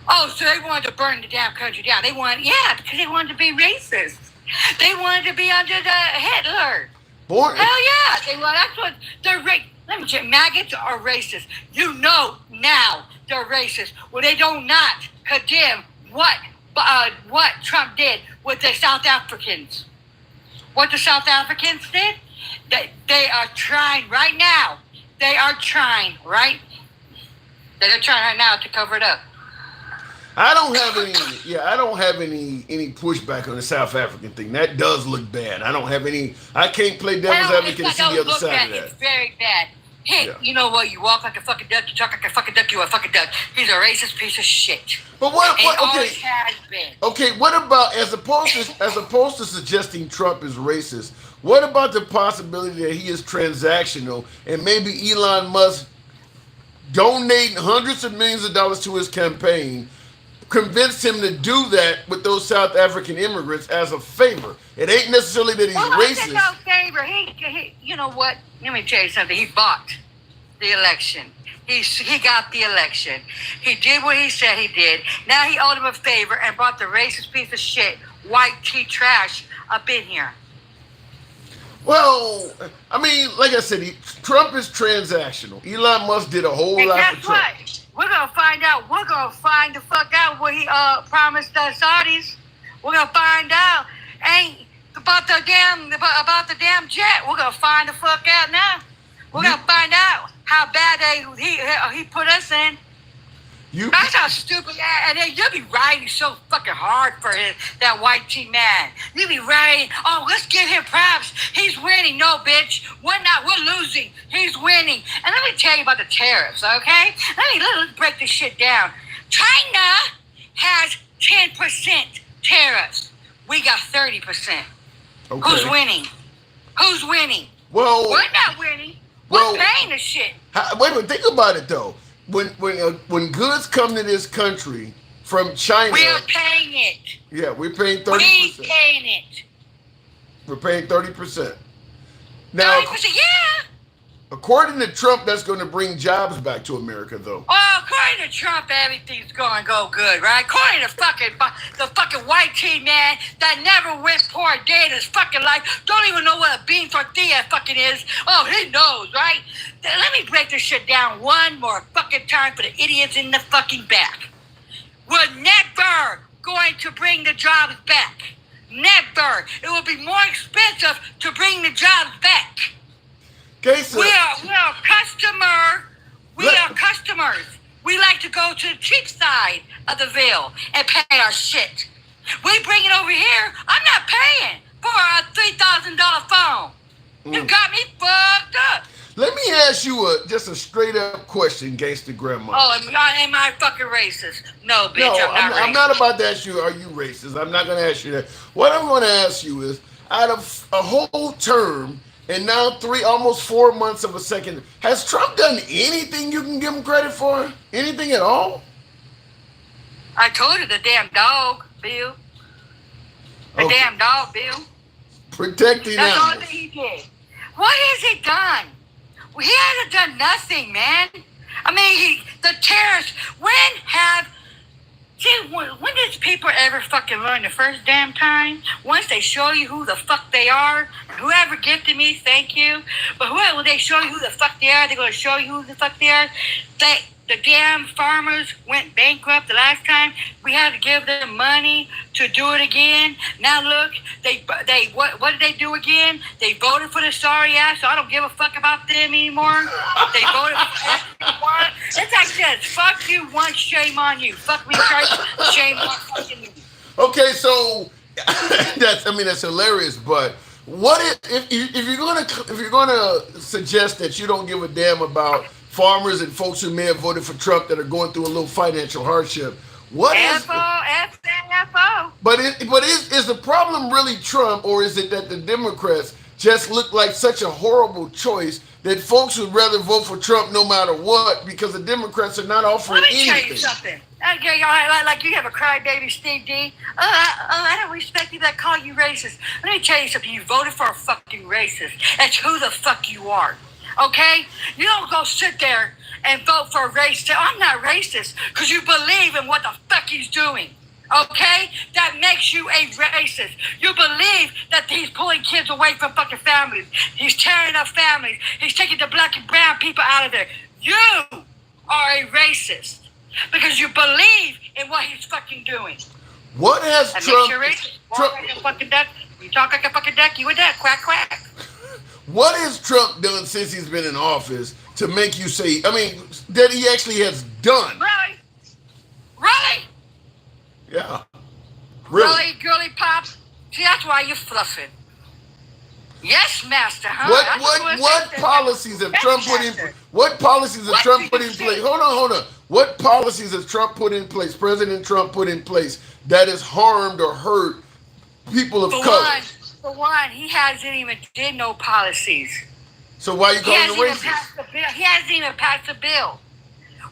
Oh, so they wanted to burn the damn country down. Because they wanted to be racist. They wanted to be under the Hitler. Hell yeah. That's what they're let me check. Maggots are racist. You know now they're racist. Well, they do not condemn what Trump did with the South Africans. What the South Africans did, they are trying right now. They're trying right now to cover it up. I don't have any pushback on the South African thing. That does look bad. I can't play devil's advocate and see the other side of that. It's very bad. Hey, You know what? You walk like a fucking duck, you talk like a fucking duck, you're a fucking duck. He's a racist piece of shit. But what always has been. Okay, what about as opposed to suggesting Trump is racist, what about the possibility that he is transactional and maybe Elon Musk donating hundreds of millions of dollars to his campaign convinced him to do that with those South African immigrants as a favor? It ain't necessarily that he's racist. No favor. He, you know what? Let me tell you something. He bought the election. He got the election. He did what he said he did. Now he owed him a favor and brought the racist piece of shit, white tea trash, up in here. Well, I mean, like I said, Trump is transactional. Elon Musk did a whole lot for Trump. What? We're gonna find out. We're gonna find the fuck out what he promised the Saudis. We're gonna find out. Ain't about the damn jet. We're gonna find the fuck out now. We're gonna find out how bad he put us in. That's how stupid. And then you'll be riding so fucking hard for that white tea man. You'll be riding. Oh, let's give him props. He's winning. No, bitch. We're not. We're losing. He's winning. And let me tell you about the tariffs, okay? Let's break this shit down. China has 10% tariffs. We got 30%. Okay. Who's winning? Who's winning? Well, we're not winning. We're paying the shit. Wait a minute. Think about it though. When goods come to this country from China, we're paying it. Yeah, we're paying 30%. We're paying it. We're paying 30%. Now, 30%, yeah. According to Trump, that's going to bring jobs back to America, though. Oh, according to Trump, everything's going to go good, right? According to the fucking white tea man that never went poor a day in his fucking life, don't even know what a bean tortilla fucking is. Oh, he knows, right? Let me break this shit down one more fucking time for the idiots in the fucking back. We're never going to bring the jobs back. Never. It will be more expensive to bring the jobs back. Okay, so We are customer. We are customers. We like to go to the cheap side of the veil and pay our shit. We bring it over here. I'm not paying for a $3,000 phone. You got me fucked up. let me ask you just a straight up question, Gangsta Grandma. Oh, am I fucking racist? No, bitch, No, I'm not racist. I'm not about to ask you, are you racist? I'm not going to ask you that. What I'm going to ask you is, out of a whole term and now almost 4 months of a second, has Trump done anything you can give him credit for? Anything at all? I told you the damn dog, Bill. The Okay. damn dog, Bill. Protecting That's all animals. that he did. What has he done? Well, he hasn't done nothing, man. I mean, the tariffs. When does people ever fucking learn the first damn time? Once they show you who the fuck they are, whoever gifted me, thank you. But when they show you who the fuck they are, they're going to show you who the fuck they are. The damn farmers went bankrupt the last time. We had to give them money to do it again. Now look, what did they do again? They voted for the sorry ass, so I don't give a fuck about them anymore. They voted for everyone. It's like this. Fuck you once, shame on you. Fuck me twice, shame on fucking you. Okay, so that's hilarious. But what if you're gonna suggest that you don't give a damn about farmers and folks who may have voted for Trump that are going through a little financial hardship? What is? F-O. But is the problem really Trump, or is it that the Democrats just look like such a horrible choice that folks would rather vote for Trump no matter what because the Democrats are not offering Let me tell anything? you something. Okay, like you have a crybaby Steve D. I don't respect you that call you racist. Let me tell you something. You voted for a fucking racist. That's who the fuck you are. Okay? You don't go sit there and vote for a racist. I'm not racist because you believe in what the fuck he's doing. Okay? That makes you a racist. You believe that he's pulling kids away from fucking families. He's tearing up families. He's taking the black and brown people out of there. You are a racist because you believe in what he's fucking doing. What has That Trump? makes you racist. Walk like a fucking duck. You talk like a fucking duck. You a duck. Quack, quack. What has Trump done since he's been in office to make you say? I mean, that he actually has done? Really? Really? Yeah. Really? Really, girly pop? See, that's why you're fluffing. Yes, master, huh? That's What policies have Trump put in? What policies has Trump put in place? Hold on. What policies has Trump put in place? President Trump put in place that has harmed or hurt people of color? For one, he hasn't even did no policies. So why are you He calling hasn't him even racist? passed the bill. He hasn't even passed the bill.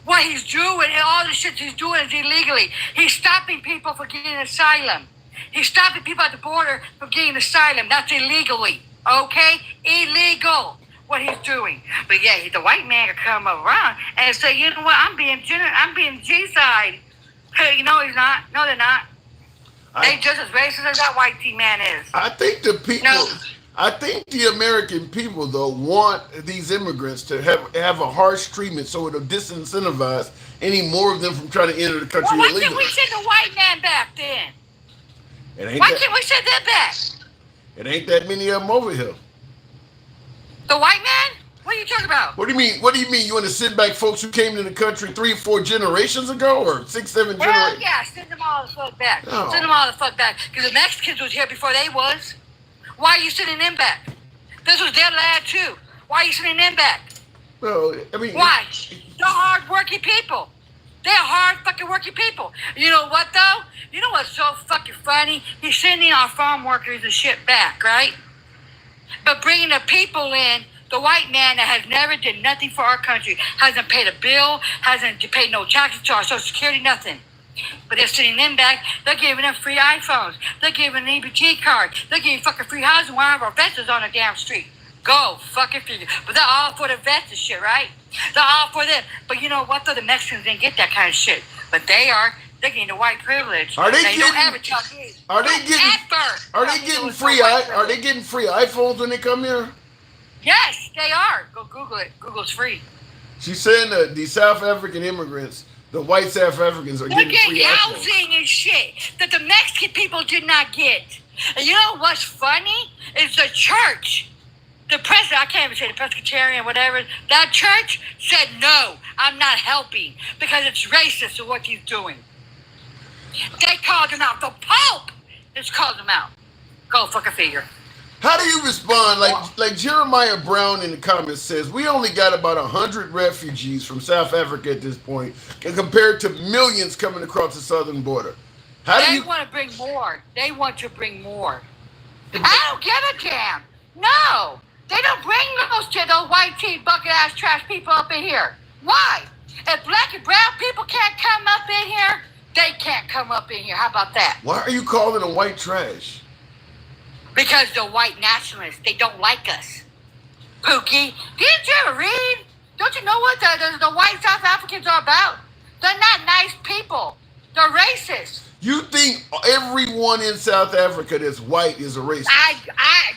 What he's doing and all the shit he's doing is illegally. He's stopping people from getting asylum. He's stopping people at the border from getting asylum. That's illegally. Okay? Illegal. What he's doing. But yeah, the white man could come around and say, you know what, I'm being G-side. Hey, no, he's not. No, they're not. They just as racist as that white T-man is. I think the people, No. I think the American people, though, want these immigrants to have a harsh treatment so it'll disincentivize any more of them from trying to enter the country Well, why illegally. can't we send the white man back then? It Why can't we send that back? ain't that many of them over here. The white man? What are you talking about? What do you mean? What do you mean? You want to send back folks who came to the country 3 or 4 generations ago, or 6, 7 Well, generations? yeah, send them all the fuck back. No. Send them all the fuck back. Because the Mexicans was here before they was. Why are you sending them back? This was their lad too. Why are you sending them back? Well, I mean, Why? They're hard-working people. They're hard fucking working people. You know what though? You know what's so fucking funny? He's sending our farm workers and shit back, right? But bringing the people in, the white man that has never did nothing for our country, hasn't paid a bill, hasn't paid no taxes to our Social Security, nothing. But they're sending them back. They're giving them free iPhones. They're giving an EBT card. They're giving fucking free housing while our fences on the damn street. Go fucking figure. But they're all for the vets and shit, right? They're all for them. But you know what? Though the Mexicans didn't get that kind of shit. But they are. They're getting the white privilege. Are they don't getting? ever tell me. Are they getting free? Are they getting free iPhones when they come here? Yes, they are. Go Google it. Google's free. She's saying that the South African immigrants, the white South Africans, are getting free iPhones. Housing and shit that the Mexican people did not get. And you know what's funny? Is the church. The president, I can't even say the Presbyterian, whatever, that church said, no, I'm not helping because it's racist to what he's doing. They called him out. The Pope has called him out. Go fucking figure. How do you respond? Like Jeremiah Brown in the comments says, we only got about 100 refugees from South Africa at this point, and compared to millions coming across the southern border. They want to bring more. They want to bring more. I don't give a damn. No. They don't bring those white tea bucket ass trash people up in here. Why? If black and brown people can't come up in here, they can't come up in here. How about that? Why are you calling them white trash? Because they're white nationalists. They don't like us. Pookie, didn't you ever read? Don't you know what the white South Africans are about? They're not nice people. They're racist. You think everyone in South Africa that's white is a racist?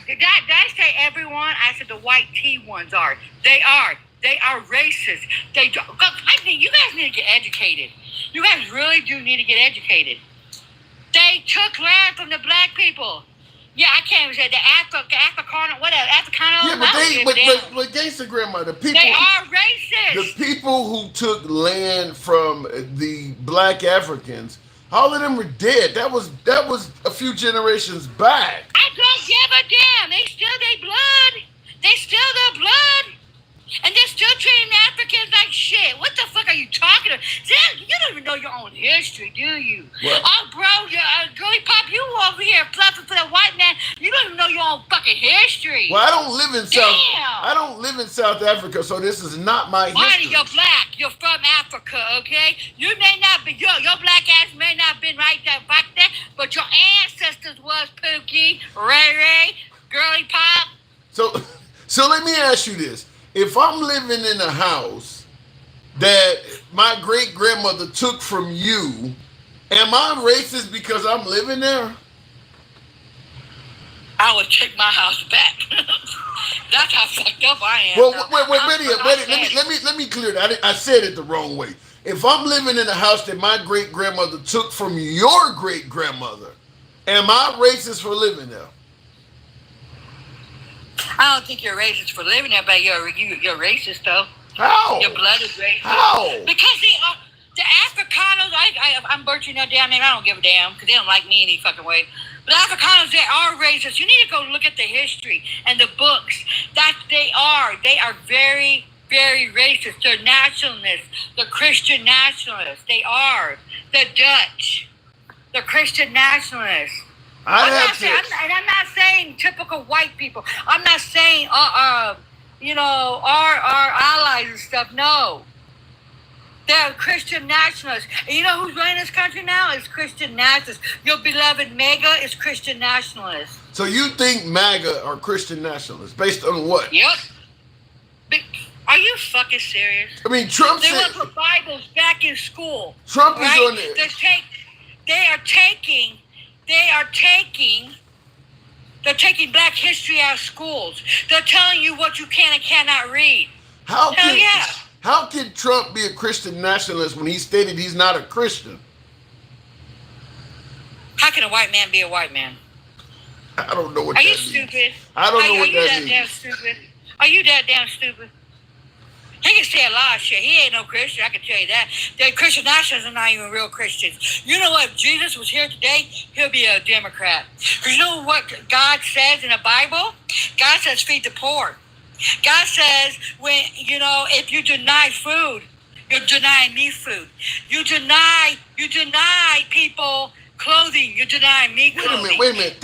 Did I say everyone? I said the white tea ones are. They are. They are racist. They do. I think you guys need to get educated. You guys really do need to get educated. They took land from the black people. Yeah, I can't even say the Africano, whatever, Africano. Yeah, but gangsta grandma, the people. They are racist. The people who took land from the black Africans, all of them were dead. That was a few generations back. I don't give a damn. They steal their blood. They steal their blood. And they're still treating Africans like shit. What the fuck are you talking about? You don't even know your own history, do you? What? Oh, bro, girly pop, you over here fluffing for the white man. You don't even know your own fucking history. Well, I don't live in South Africa, so this is not my history. Marty, you're black. You're from Africa, okay? You may not be, your black ass may not have been right there back there, but your ancestors was Pookie, Ray Ray, girly pop. So let me ask you this. If I'm living in a house that my great grandmother took from you, am I racist because I'm living there? I would take my house back. That's how fucked up I am. Well, let me clear that. I said it the wrong way. If I'm living in a house that my great grandmother took from your great grandmother, am I racist for living there? I don't think you're racist for living there, but you're racist though. How? Your blood is racist. How? Because the Africanos, I'm birching their damn name. I don't give a damn because they don't like me any fucking way. But the Africanos, they are racist. You need to go look at the history and the books. They are very, very racist. They're nationalists. They're Christian nationalists. They are. The Dutch. They're Christian nationalists. I'm not saying typical white people. I'm not saying our allies and stuff. No, they're Christian nationalists. And you know who's running this country now? It's Christian nationalists. Your beloved MAGA is Christian nationalists. So you think MAGA are Christian nationalists based on what? Yep. Are you fucking serious? I mean, Trump they said want to put Bibles back in school. Trump is right? on there. They're taking black history out of schools. They're telling you what you can and cannot read. How can Trump be a Christian nationalist when he stated he's not a Christian? How can a white man be a white man? I don't know what that means. Are you stupid? I don't know what that means. Are you that damn stupid? Are you that damn stupid? He can say a lot of shit. He ain't no Christian, I can tell you that. The Christian nationalists are not even real Christians. You know what? If Jesus was here today, he'll be a Democrat. Because you know what God says in the Bible? God says feed the poor. God says if you deny food, you're denying me food. You deny people clothing, you're denying me clothing. Wait a minute.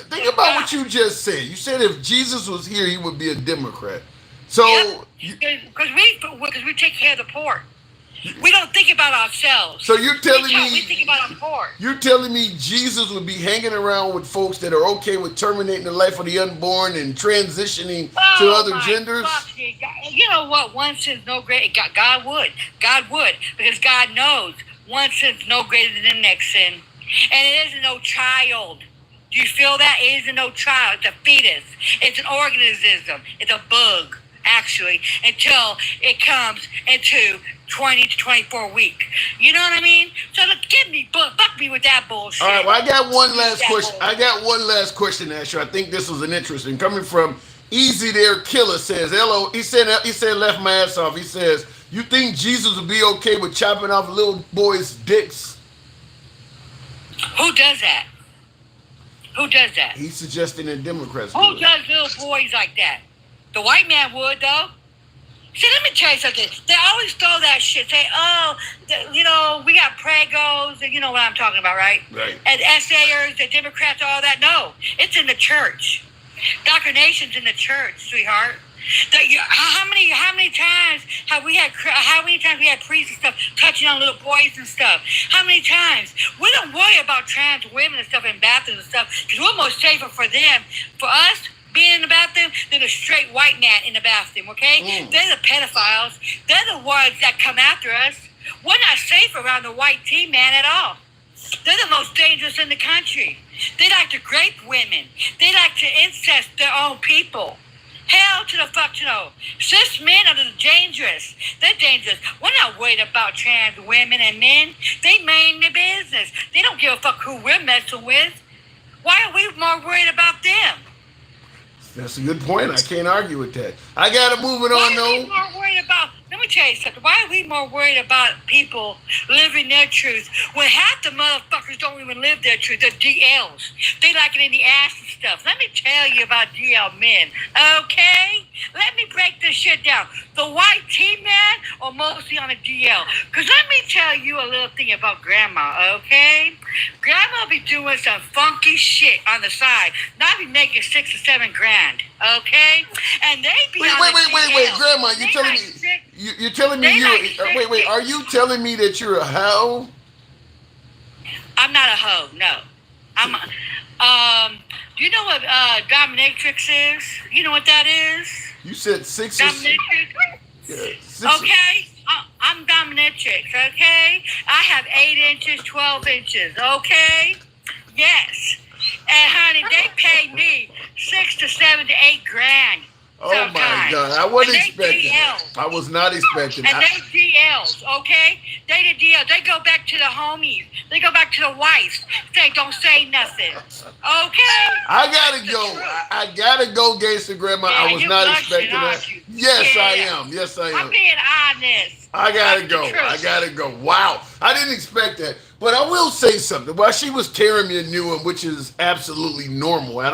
Think about what you just said. You said if Jesus was here, he would be a Democrat. So because we take care of the poor. We don't think about ourselves. So you're telling me we think about our poor. You're telling me Jesus would be hanging around with folks that are okay with terminating the life of the unborn and transitioning to other genders? You know what? One sin's no greater. God would. Because God knows one sin's no greater than the next sin. And it isn't no child. Do you feel that? It isn't no child. It's a fetus. It's an organism. It's a bug, actually, until it comes into 20 to 24 weeks. You know what I mean? So look, fuck me with that bullshit. All right, well, I got one last question. I got one last question to ask you. I think this was an interesting coming from Easy There Killer says, hello, he said left my ass off. He says, you think Jesus would be okay with chopping off little boys' dicks? Who does that? Who does that? He's suggesting that Democrats Who does little boys like that? The white man would, though. See, let me tell you something. They always throw that shit. Say, we got pregos. You know what I'm talking about, right? Right. And SAers, the Democrats, all that. No, it's in the church. Indoctrination's in the church, sweetheart. How many times we had priests and stuff touching on little boys and stuff? How many times? We don't worry about trans women and stuff in bathrooms and stuff because we're more safer for them. For us, being in the bathroom than a straight white man in the bathroom, okay? They're the pedophiles. They're the ones that come after us. We're not safe around the white tea man at all. They're the most dangerous in the country. They like to rape women. They like to incest their own people. Hell to the fuck no. Cis men are dangerous. They're dangerous. We're not worried about trans women and men. They mind their business. They don't give a fuck who we're messing with. Why are we more worried about them? That's a good point. I can't argue with that. I got to move it on, though. Let me tell you something. Why are we more worried about people living their truth when half the motherfuckers don't even live their truth? They're DLs. They like it in the ass and stuff. Let me tell you about DL men, okay? Let me break this shit down. The white T-man or mostly on a DL? Because let me tell you a little thing about grandma, okay? Grandma be doing some funky shit on the side. Not be making $6 or $7 grand, okay? And they be wait, Grandma, you're telling me are you telling me that you're a hoe? I'm not a hoe, no. Do you know what Dominatrix is? You know what that is? You said 6 Dominatrix? Yeah, okay, I'm Dominatrix, okay? I have 8 inches, 12 inches, okay? Yes. And honey, they pay me 6 to 7 to 8 grand. Oh my God, I wasn't expecting that. I was not expecting that. And they DLs, okay? They the DLs. They go back to the homies. They go back to the wives. Say, don't say nothing. Okay? I gotta go, Gangster Grandma. Yeah, I was not expecting that. Yes, I am. Yes, I am. I'm being honest. I gotta go. Wow. I didn't expect that. But I will say something. While she was tearing me a new one, which is absolutely normal. I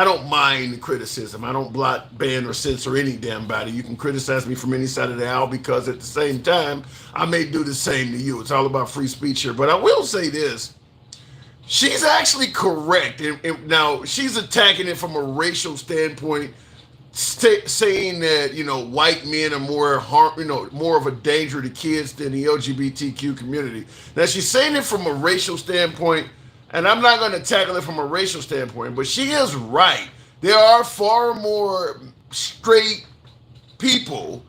don't mind criticism. I don't block, ban, or censor any damn body. You can criticize me from any side of the aisle because at the same time, I may do the same to you. It's all about free speech here. But I will say this. She's actually correct. And now, she's attacking it from a racial standpoint, saying that, white men are more of a danger to kids than the LGBTQ community. Now, she's saying it from a racial standpoint, and I'm not going to tackle it from a racial standpoint, but she is right. There are far more straight people,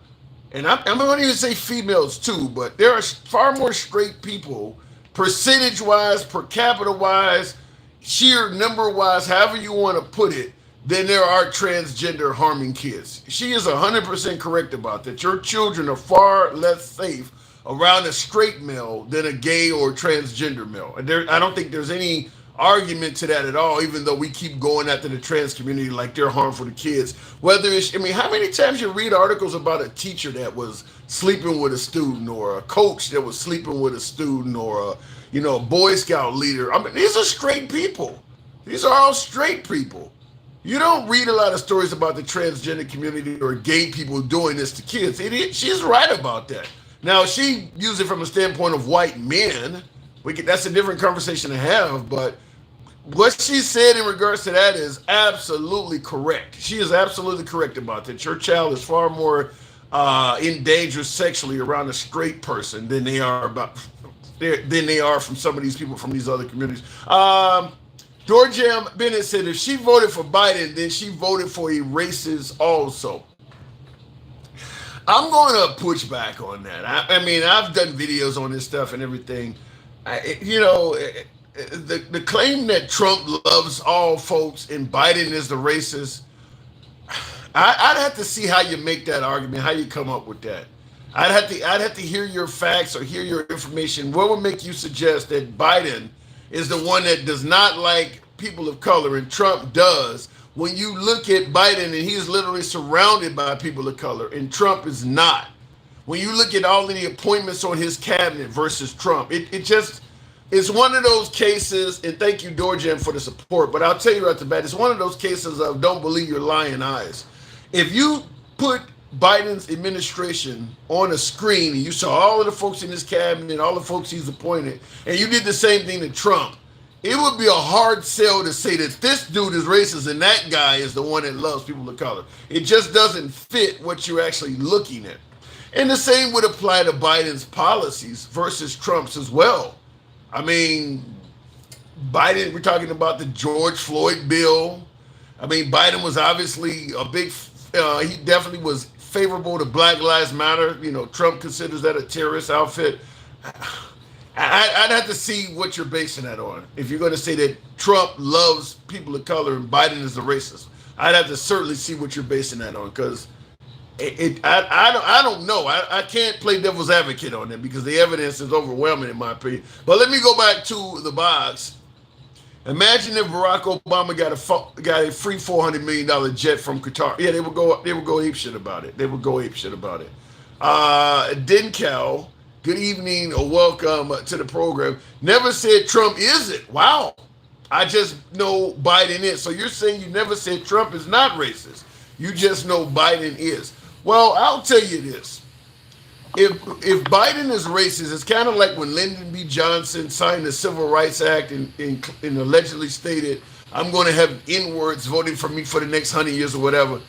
and I'm going to even say females too, but there are far more straight people, percentage-wise, per capita-wise, sheer number-wise, however you want to put it, than there are transgender harming kids. She is 100% correct about that. Your children are far less safe around a straight male than a gay or transgender male. And I don't think there's any argument to that at all, even though we keep going after the trans community like they're harmful to kids. Whether it's, how many times you read articles about a teacher that was sleeping with a student, or a coach that was sleeping with a student, or a Boy Scout leader? These are straight people. These are all straight people. You don't read a lot of stories about the transgender community or gay people doing this to kids. She's right about that. Now, she used it from a standpoint of white men. That's a different conversation to have, but what she said in regards to that is absolutely correct. She is absolutely correct about that. Your child is far more endangered sexually around a straight person than they are from some of these people from these other communities. Dorjam Bennett said if she voted for Biden, then she voted for a racist also. I'm going to push back on that. I mean, I've done videos on this stuff and everything. The claim that Trump loves all folks and Biden is the racist, I'd have to see how you make that argument, how you come up with that. I'd have to hear your facts or hear your information. What would make you suggest that Biden is the one that does not like people of color and Trump does? When you look at Biden and he's literally surrounded by people of color and Trump is not. When you look at all of the appointments on his cabinet versus Trump, it's one of those cases, and thank you, Dorjan, for the support, but I'll tell you right the bat, it's one of those cases of don't believe your lying eyes. If you put Biden's administration on a screen and you saw all of the folks in his cabinet, all the folks he's appointed, and you did the same thing to Trump, it would be a hard sell to say that this dude is racist and that guy is the one that loves people of color. It just doesn't fit what you're actually looking at. And the same would apply to Biden's policies versus Trump's as well. I mean, Biden, we're talking about the George Floyd bill. I mean, Biden was obviously he definitely was favorable to Black Lives Matter. You know, Trump considers that a terrorist outfit. I'd have to see what you're basing that on. If you're going to say that Trump loves people of color and Biden is a racist, I'd have to certainly see what you're basing that on, because I don't know. I can't play devil's advocate on that because the evidence is overwhelming in my opinion. But let me go back to the box. Imagine if Barack Obama got a free $400 million jet from Qatar. Yeah, they would go apeshit about it. Dencal, good evening or welcome to the program. Never said Trump isn't. Wow. I just know Biden is. So you're saying you never said Trump is not racist. You just know Biden is. Well, I'll tell you this. If Biden is racist, it's kind of like when Lyndon B. Johnson signed the Civil Rights Act and allegedly stated, I'm going to have N-words voting for me for the next 100 years or whatever.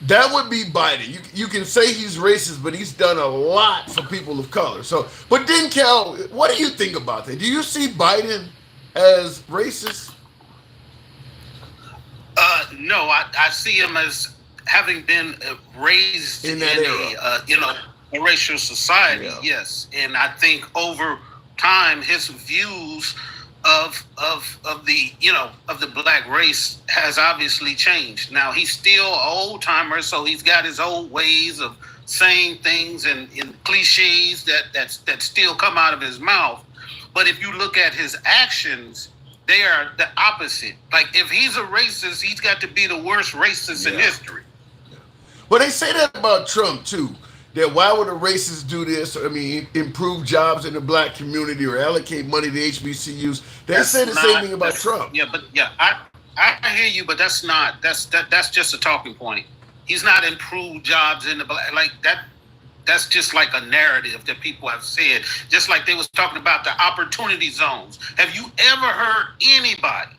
That would be Biden. You can say he's racist, but he's done a lot for people of color. So, but then, Cal, what do you think about that? Do you see Biden as racist? No, I see him as having been raised in a racial society. Yeah. Yes, and I think over time his views of the black race has obviously changed. Now he's still an old timer, so he's got his old ways of saying things and cliches that still come out of his mouth. But if you look at his actions, they are the opposite. Like if he's a racist, he's got to be the worst racist in history. Yeah. Well, they say that about Trump too. That why would a racist do this? I mean, improve jobs in the black community or allocate money to HBCUs. They say the same thing about Trump. Yeah, but I hear you, but that's just a talking point. He's not improved jobs in the black, like that. That's just like a narrative that people have said. Just like they was talking about the opportunity zones. Have you ever heard anybody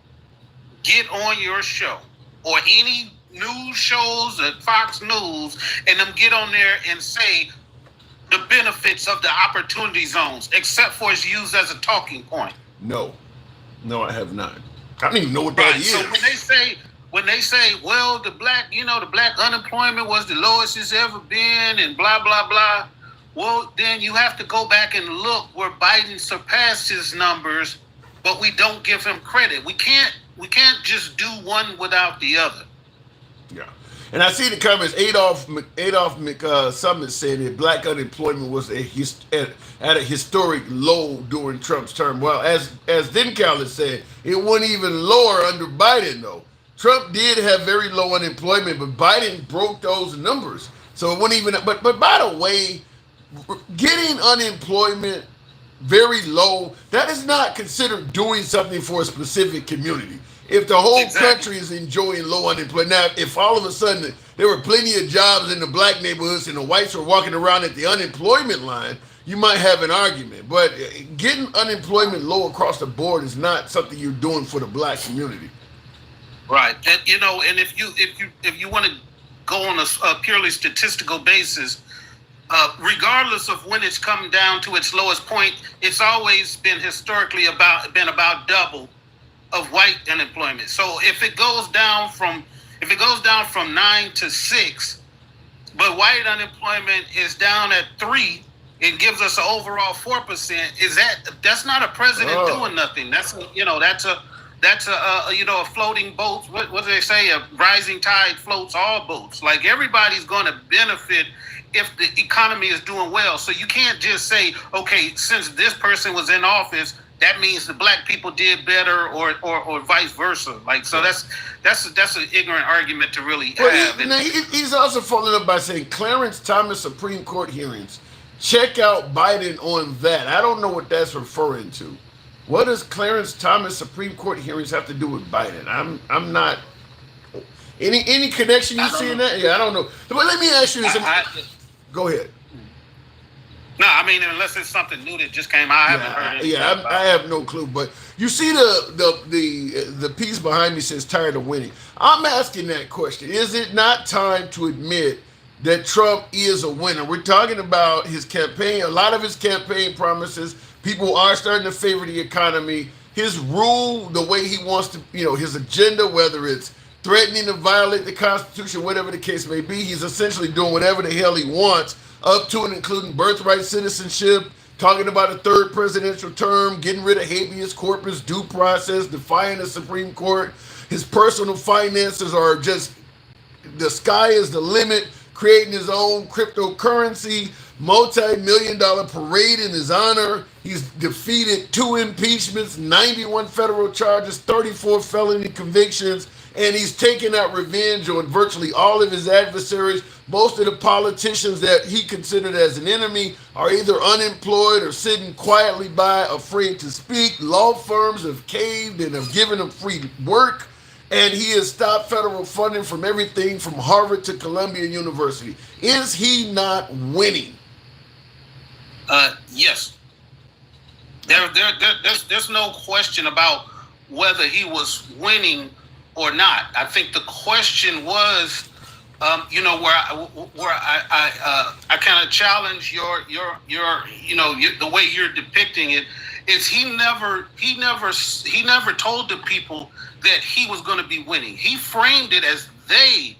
get on your show or any news shows at Fox News and them get on there and say the benefits of the opportunity zones, except for it's used as a talking point? No, I have not. I don't even know what that is. So when they say, well, the black unemployment was the lowest it's ever been and blah, blah, blah. Well, then you have to go back and look where Biden surpassed his numbers, but we don't give him credit. We can't just do one without the other. Yeah. And I see the comments. Adolph Summit said that black unemployment was at a historic low during Trump's term. Well, as Dencal has said, it wasn't even lower under Biden, though. Trump did have very low unemployment, but Biden broke those numbers. So it wasn't even, but by the way, getting unemployment very low, that is not considered doing something for a specific community. If the whole country is enjoying low unemployment, now if all of a sudden there were plenty of jobs in the black neighborhoods and the whites were walking around at the unemployment line, you might have an argument. But getting unemployment low across the board is not something you're doing for the black community. Right, and and if you want to go on a purely statistical basis, regardless of when it's come down to its lowest point, it's always been historically about double of white unemployment. So if it goes down from 9 to 6, but white unemployment is down at 3, it gives us an overall 4%. That's not a president doing nothing. That's a floating boat. What do they say? A rising tide floats all boats. Like, everybody's going to benefit if the economy is doing well. So you can't just say, okay, since this person was in office, that means the black people did better, or vice versa. Like, so that's an ignorant argument to really have. He's also following up by saying Clarence Thomas Supreme Court hearings. Check out Biden on that. I don't know what that's referring to. What does Clarence Thomas Supreme Court hearings have to do with Biden? I'm not. Any connection you see in that? Yeah, I don't know. But let me ask you this. Go ahead. No, I mean, unless it's something new that just came out, I haven't heard it. Yeah, I have no clue. But you see the piece behind me says tired of winning. I'm asking that question. Is it not time to admit that Trump is a winner? We're talking about his campaign, a lot of his campaign promises. People are starting to favor the economy. His rule, the way he wants to, his agenda, whether it's threatening to violate the Constitution, whatever the case may be, he's essentially doing whatever the hell he wants, up to and including birthright citizenship, talking about a third presidential term, getting rid of habeas corpus, due process, defying the Supreme Court. His personal finances are just, the sky is the limit, creating his own cryptocurrency, multi-million-dollar parade in his honor. He's defeated 2 impeachments, 91 federal charges, 34 felony convictions, and he's taken out revenge on virtually all of his adversaries. Most of the politicians that he considered as an enemy are either unemployed or sitting quietly by, afraid to speak. Law firms have caved and have given him free work, and he has stopped federal funding from everything from Harvard to Columbia University. Is he not winning? Yes. There's no question about whether he was winning or not. I think the question was, where I kind of challenge the way you're depicting it, is he never told the people that he was going to be winning. He framed it as they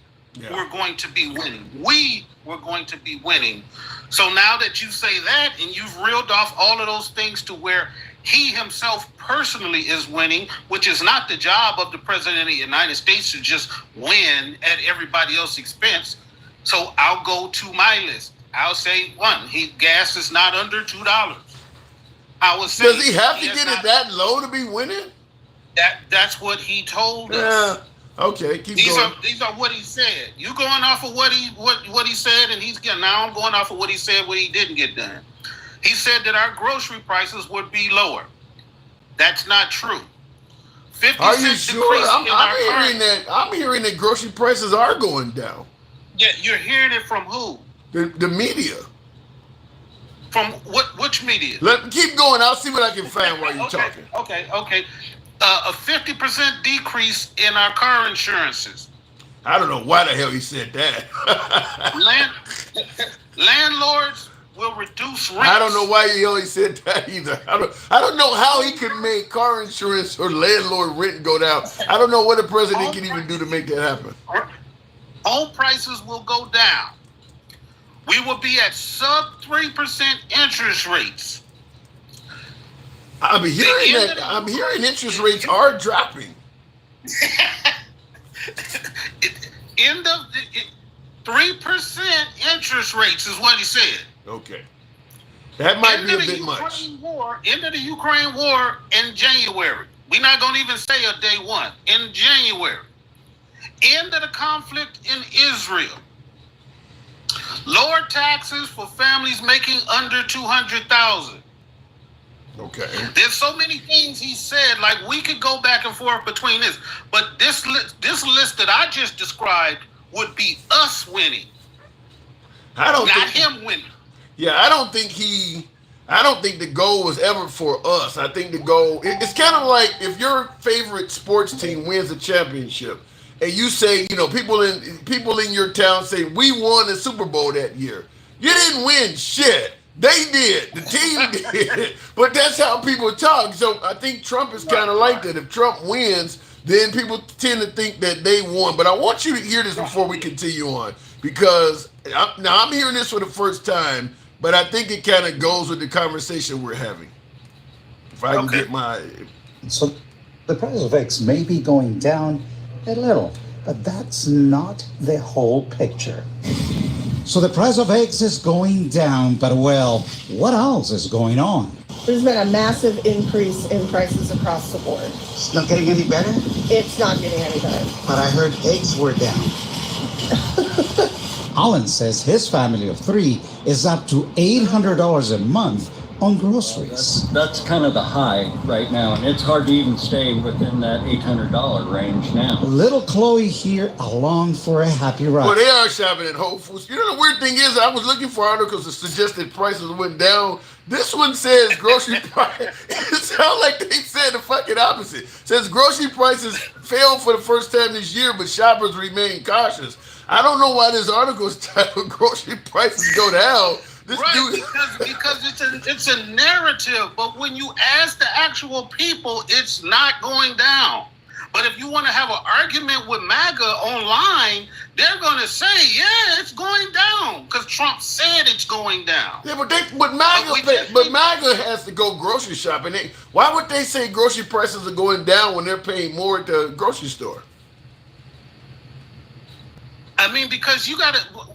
were going to be winning. We were going to be winning. So now that you say that, and you've reeled off all of those things to where he himself personally is winning, which is not the job of the president of the United States to just win at everybody else's expense. So I'll go to my list. I'll say 1, gas is not under $2. I would say, does he have to get it that low to be winning? That's what he told us. Okay, keep going. These are what he said. You going off of what he said, and he's getting. Now I'm going off of what he said, what he didn't get done. He said that our grocery prices would be lower. That's not true. 50 are you cent sure? I'm hearing that grocery prices are going down. Yeah, you're hearing it from who? The media. From which media? Keep going. I'll see what I can find while you're talking. Okay. A 50% decrease in our car insurances. I don't know why the hell he said that. Landlords will reduce rents. I don't know why he only said that either. I don't know how he could make car insurance or landlord rent go down. I don't know what a president can even do to make that happen. Home prices will go down. We will be at sub 3% interest rates. I'm hearing interest rates are dropping. 3% interest rates is what he said. Okay. That might be a bit much. End of the Ukraine war in January. We're not going to even say a day 1. In January. End of the conflict in Israel. Lower taxes for families making under $200,000. Okay. There's so many things he said, like we could go back and forth between this. But this list that I just described would be us winning. Not him winning. Yeah, I don't think the goal was ever for us. I think the goal, it's kind of like if your favorite sports team wins a championship and you say, people in your town say, we won the Super Bowl that year. You didn't win shit. They did. The team did. But that's how people talk. So I think Trump is kind of like that. If Trump wins, then people tend to think that they won. But I want you to hear this before we continue on, because I'm hearing this for the first time, but I think it kind of goes with the conversation we're having. If I can get my... So the price of eggs may be going down a little, but that's not the whole picture. So the price of eggs is going down, but well, what else is going on? There's been a massive increase in prices across the board. It's not getting any better? It's not getting any better. But I heard eggs were down. Alan says his family of 3 is up to $800 a month on groceries. That's kind of the high right now, and it's hard to even stay within that $800 range now. Little Chloe here along for a happy ride. Well, they are shopping at Whole Foods. You know, the weird thing is, I was looking for articles that suggested prices went down. This one says grocery price. It sounds like they said the fucking opposite. It says grocery prices fell for the first time this year, but shoppers remain cautious. I don't know why this article is titled "Grocery Prices Go Down." Because it's a narrative, but when you ask the actual people, it's not going down. But if you want to have an argument with MAGA online, they're going to say, yeah, it's going down because Trump said it's going down. Yeah, but MAGA has to go grocery shopping. Why would they say grocery prices are going down when they're paying more at the grocery store? I mean, because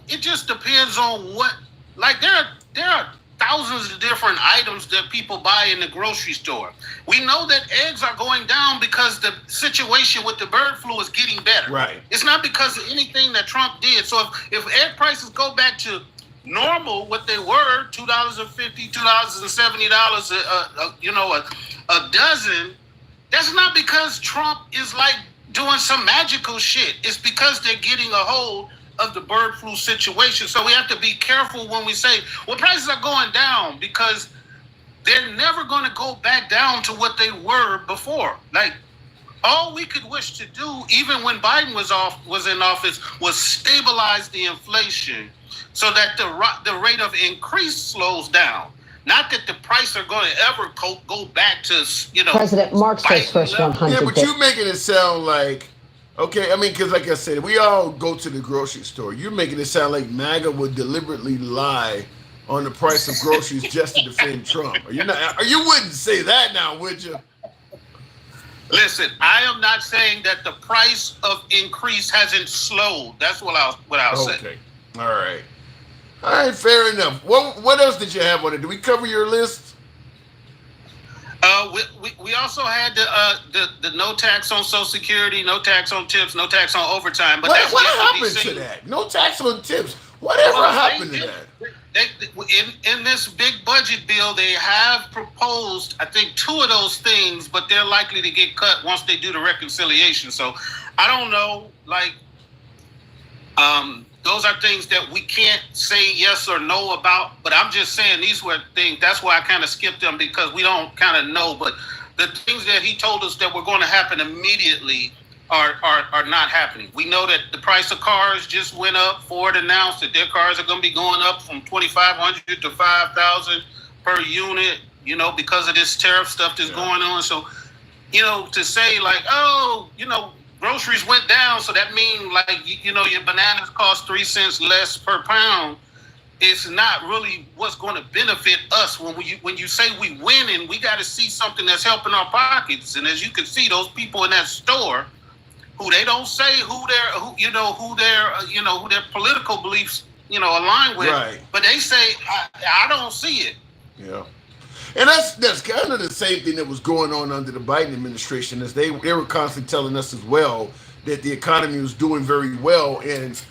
it just depends on what. Like there are thousands of different items that people buy in the grocery store. We know that eggs are going down because the situation with the bird flu is getting better. Right. It's not because of anything that Trump did. So if egg prices go back to normal, what they were, $2.50, $2.70 a dozen, that's not because Trump is like doing some magical shit. It's because they're getting a hold of the bird flu situation. So we have to be careful when we say, well, prices are going down, because they're never going to go back down to what they were before. Like, all we could wish to do, even when Biden was in office, was stabilize the inflation so that the rate of increase slows down. Not that the price are going to ever go back to, President Mark's first 100. Yeah, but you're making it sound like, okay, I mean, because like I said, we all go to the grocery store. You're making it sound like MAGA would deliberately lie on the price of groceries just to defend Trump. You wouldn't say that now, would you? Listen, I am not saying that the price of increase hasn't slowed. That's what I'll say. Okay, all right, fair enough. What else did you have on it? Did we cover your list? We also had the no tax on Social Security, no tax on tips, no tax on overtime. But what happened to that? No tax on tips. Whatever happened to that? In this big budget bill, they have proposed, I think, 2 of those things, but they're likely to get cut once they do the reconciliation. So I don't know, those are things that we can't say yes or no about, but I'm just saying these were things. That's why I kind of skipped them, because we don't kind of know. But the things that he told us that were going to happen immediately are not happening. We know that the price of cars just went up. Ford announced that their cars are going to be going up from $2,500 to $5,000 per unit, because of this tariff stuff that's going on. So, to say like, groceries went down, so that means your bananas cost 3 cents less per pound. It's not really what's going to benefit us. When you say we winning, we got to see something that's helping our pockets. And as you can see, those people in that store, who they don't say who their political beliefs align with, right. But they say I don't see it. Yeah. And that's kind of the same thing that was going on under the Biden administration, as they were constantly telling us as well that the economy was doing very well. And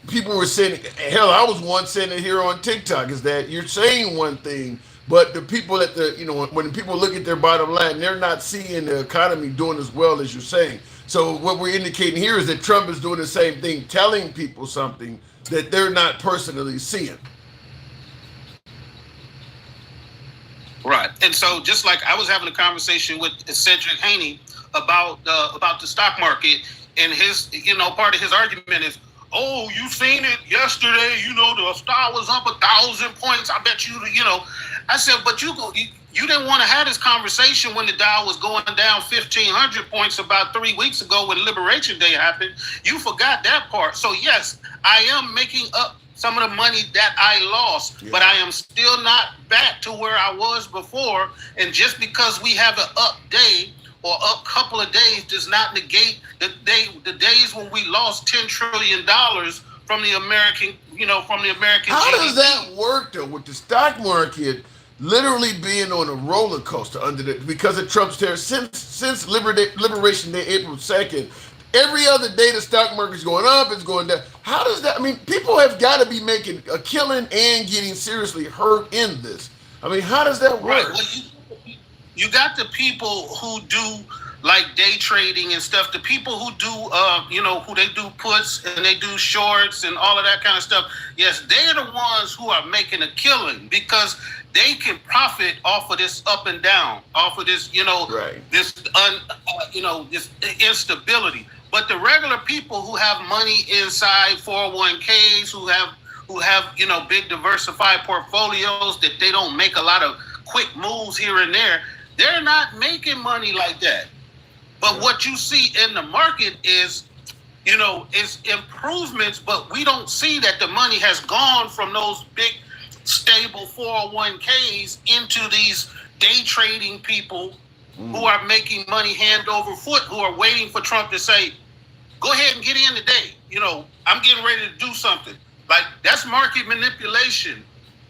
people were saying, hell, I was once saying it here on TikTok, is that you're saying one thing, but the people at when people look at their bottom line, they're not seeing the economy doing as well as you're saying. So what we're indicating here is that Trump is doing the same thing, telling people something that they're not personally seeing. Right. And so just like I was having a conversation with Cedric Haney about the stock market, and his, part of his argument is, oh, you seen it yesterday, the stock was up 1,000 points. I bet you. I said, but you didn't want to have this conversation when the Dow was going down 1,500 points about 3 weeks ago when Liberation Day happened. You forgot that part. So yes, I am making up some of the money that I lost, but I am still not back to where I was before. And just because we have an up day or up couple of days does not negate the days when we lost $10 trillion from the American, How GDP. does that work though, with the stock market literally being on a roller coaster because of Trump's tariffs since Liberation Day, April 2nd? Every other day the stock market's going up, it's going down. How does that? I mean, people have got to be making a killing and getting seriously hurt in this. I mean, how does that work? Right. Well, you got the people who do like day trading and stuff. The people who do, who they do puts and they do shorts and all of that kind of stuff. Yes, they're the ones who are making a killing because they can profit off of this up and down, off of this, this instability. But the regular people who have money inside 401ks, who have big diversified portfolios that they don't make a lot of quick moves here and there, they're not making money like that. But what you see in the market is, is improvements, but we don't see that the money has gone from those big stable 401ks into these day trading people who are making money hand over foot, who are waiting for Trump to say, go ahead and get in today. I'm getting ready to do something. Like, that's market manipulation.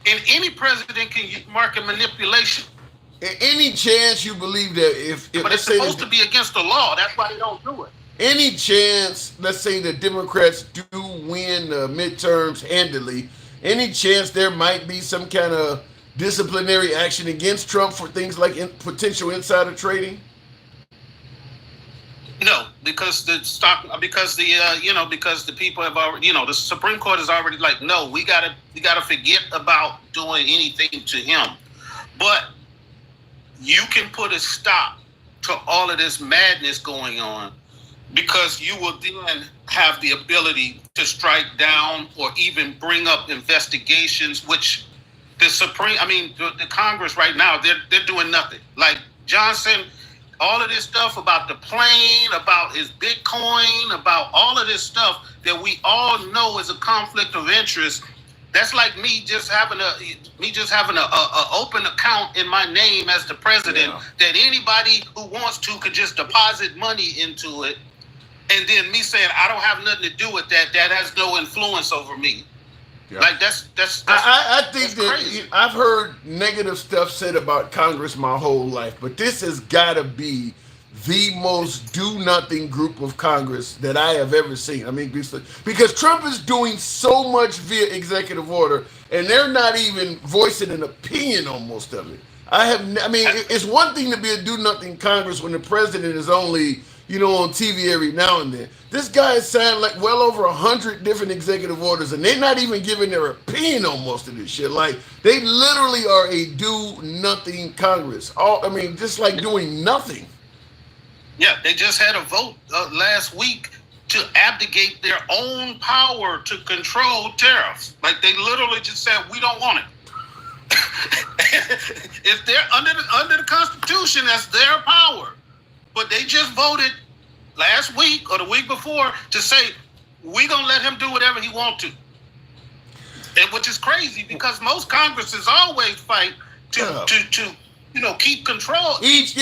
And any president can use market manipulation. Any chance you believe that if but it's supposed to be against the law, that's why they don't do it. Any chance, let's say the Democrats do win the midterms handily, any chance there might be some kind of disciplinary action against Trump for things like potential insider trading? No, because the people have already, the Supreme Court is already like, no, we gotta forget about doing anything to him. But you can put a stop to all of this madness going on because you will then have the ability to strike down or even bring up investigations, which the Congress right now, they're doing nothing. Like Johnson, all of this stuff about the plane, about his Bitcoin, about all of this stuff that we all know is a conflict of interest. That's like me just having a open account in my name as the president that anybody who wants to could just deposit money into it, and then me saying I don't have nothing to do with that. That has no influence over me. Yeah. Like that's I think that crazy. I've heard negative stuff said about Congress my whole life, but this has got to be the most do-nothing group of Congress that I have ever seen. I mean, because Trump is doing so much via executive order, and they're not even voicing an opinion on most of it. It's one thing to be a do-nothing Congress when the president is only, on TV every now and then. This guy has signed like well over 100 different executive orders, and they're not even giving their opinion on most of this shit. Like, they literally are a do-nothing Congress. Just like doing nothing. Yeah, they just had a vote last week to abdicate their own power to control tariffs. Like, they literally just said, we don't want it. If they're under the Constitution, that's their power. But they just voted last week or the week before to say, we're going to let him do whatever he wants to. And which is crazy because most Congresses always fight to keep control. Each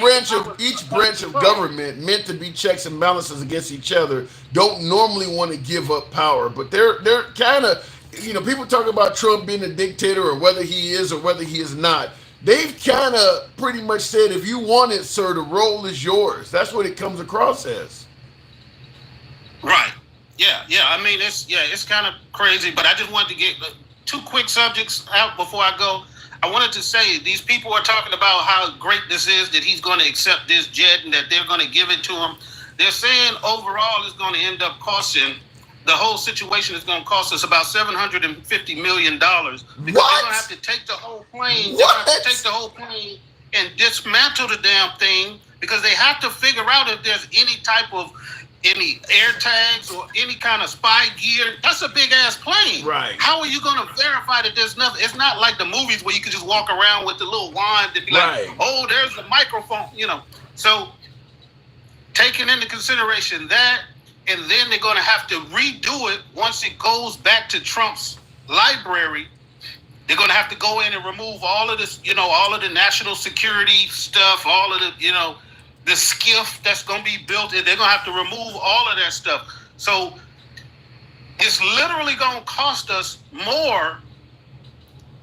branch of government meant to be checks and balances against each other don't normally want to give up power, but they're kind of, people talk about Trump being a dictator or whether he is or whether he is not. They've kind of pretty much said, if you want it, sir, the role is yours. That's what it comes across as. Right. Yeah. It's kind of crazy, but I just wanted to get two quick subjects out before I go. I wanted to say these people are talking about how great this is, that he's going to accept this jet and that they're going to give it to him. They're saying overall it's going to end up costing, the whole situation is going to cost us about $750 million because they're going to have to take the whole plane. They're going to have to take the whole plane and dismantle the damn thing because they have to figure out if there's any type of any air tags or any kind of spy gear. That's a big ass plane. Right. How are you going to verify that there's nothing? It's not like the movies where you can just walk around with the little wand and be like, oh, there's the microphone, you know. So taking into consideration that, and then they're going to have to redo it once it goes back to Trump's library. They're going to have to go in and remove all of this, you know, all of the national security stuff, all of the, you know, the skiff that's going to be built. They're going to have to remove all of that stuff. So it's literally going to cost us more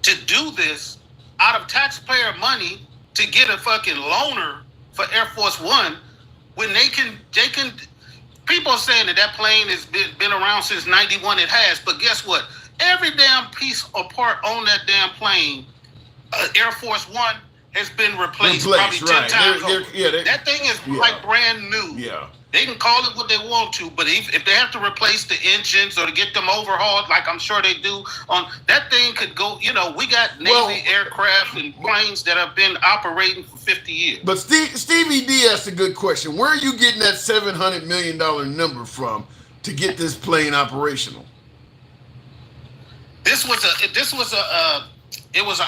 to do this out of taxpayer money to get a fucking loaner for Air Force One when they can, people are saying that plane has been around since 91. It has, but guess what? Every damn piece or part on that damn plane, Air Force One, has been replaced probably 10 times over. That thing is like brand new. Yeah. They can call it what they want to, but if they have to replace the engines or to get them overhauled, like I'm sure they do, on that thing could go, you know, we got Navy aircraft and planes that have been operating for 50 years. But Stevie D asked a good question. Where are you getting that $700 million number from to get this plane operational? It was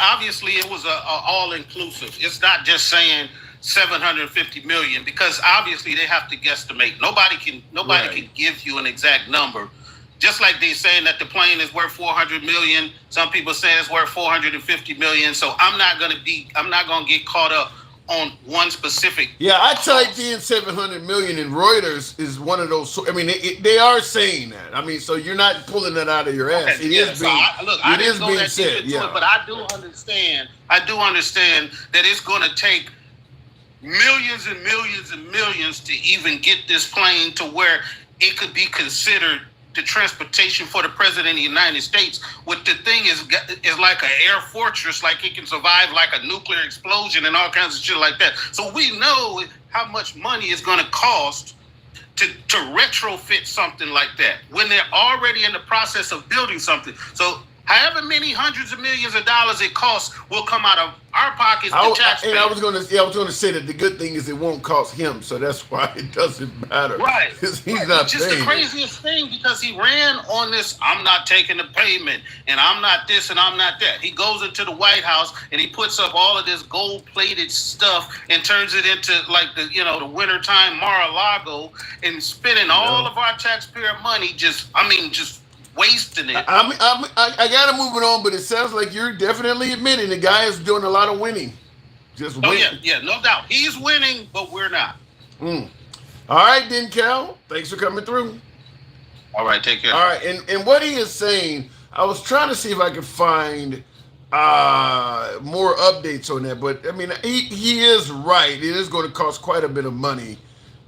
a all inclusive. It's not just saying 750 million, because obviously they have to guesstimate. Nobody can give you an exact number. Just like they're saying that the plane is worth 400 million. Some people say it's worth 450 million. So I'm not gonna get caught up on one specific. Yeah, I typed in 700 million, and Reuters is one of those. I mean, they are saying that. I mean, so you're not pulling it out of your ass. Okay, I didn't go that deep into it, but I do understand that it's going to take millions and millions and millions to even get this plane to where it could be considered the transportation for the president of the United States. What the thing is like an air fortress, like it can survive like a nuclear explosion and all kinds of shit like that. So we know how much money it's going to cost to retrofit something like that when they're already in the process of building something. So however many hundreds of millions of dollars it costs will come out of our pockets, the taxpayers. And I was going to say that the good thing is it won't cost him, so that's why it doesn't matter. Right. He's not just paying the craziest thing, because he ran on this, I'm not taking the payment, and I'm not this, and I'm not that. He goes into the White House, and he puts up all of this gold-plated stuff and turns it into, like, the wintertime Mar-a-Lago, and spending all of our taxpayer money just wasting it. I gotta move it on, but it sounds like you're definitely admitting the guy is doing a lot of winning. Yeah, no doubt. He's winning, but we're not. All right, then, Cal. Thanks for coming through. All right, take care. All right, and what he is saying, I was trying to see if I could find more updates on that, but I mean, he is right. It is going to cost quite a bit of money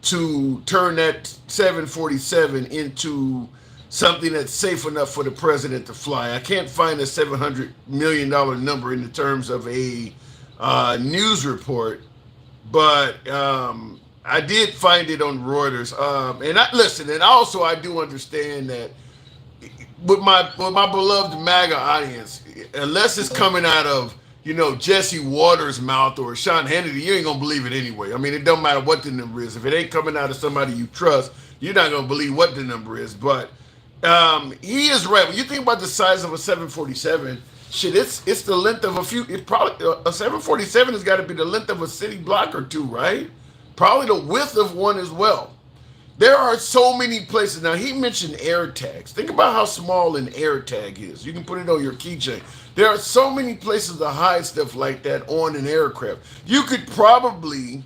to turn that 747 into something that's safe enough for the president to fly. I can't find a $700 million number in the terms of a news report, but I did find it on Reuters. And also I do understand that with my beloved MAGA audience, unless it's coming out of Jesse Waters' mouth or Sean Hannity, you ain't gonna believe it anyway. I mean, it don't matter what the number is. If it ain't coming out of somebody you trust, you're not gonna believe what the number is. But he is right. When you think about the size of a 747, shit, it's the length of a 747 has got to be the length of a city block or two, right? Probably the width of one as well. There are so many places. Now, he mentioned air tags. Think about how small an air tag is. You can put it on your keychain. There are so many places to hide stuff like that on an aircraft. You could probably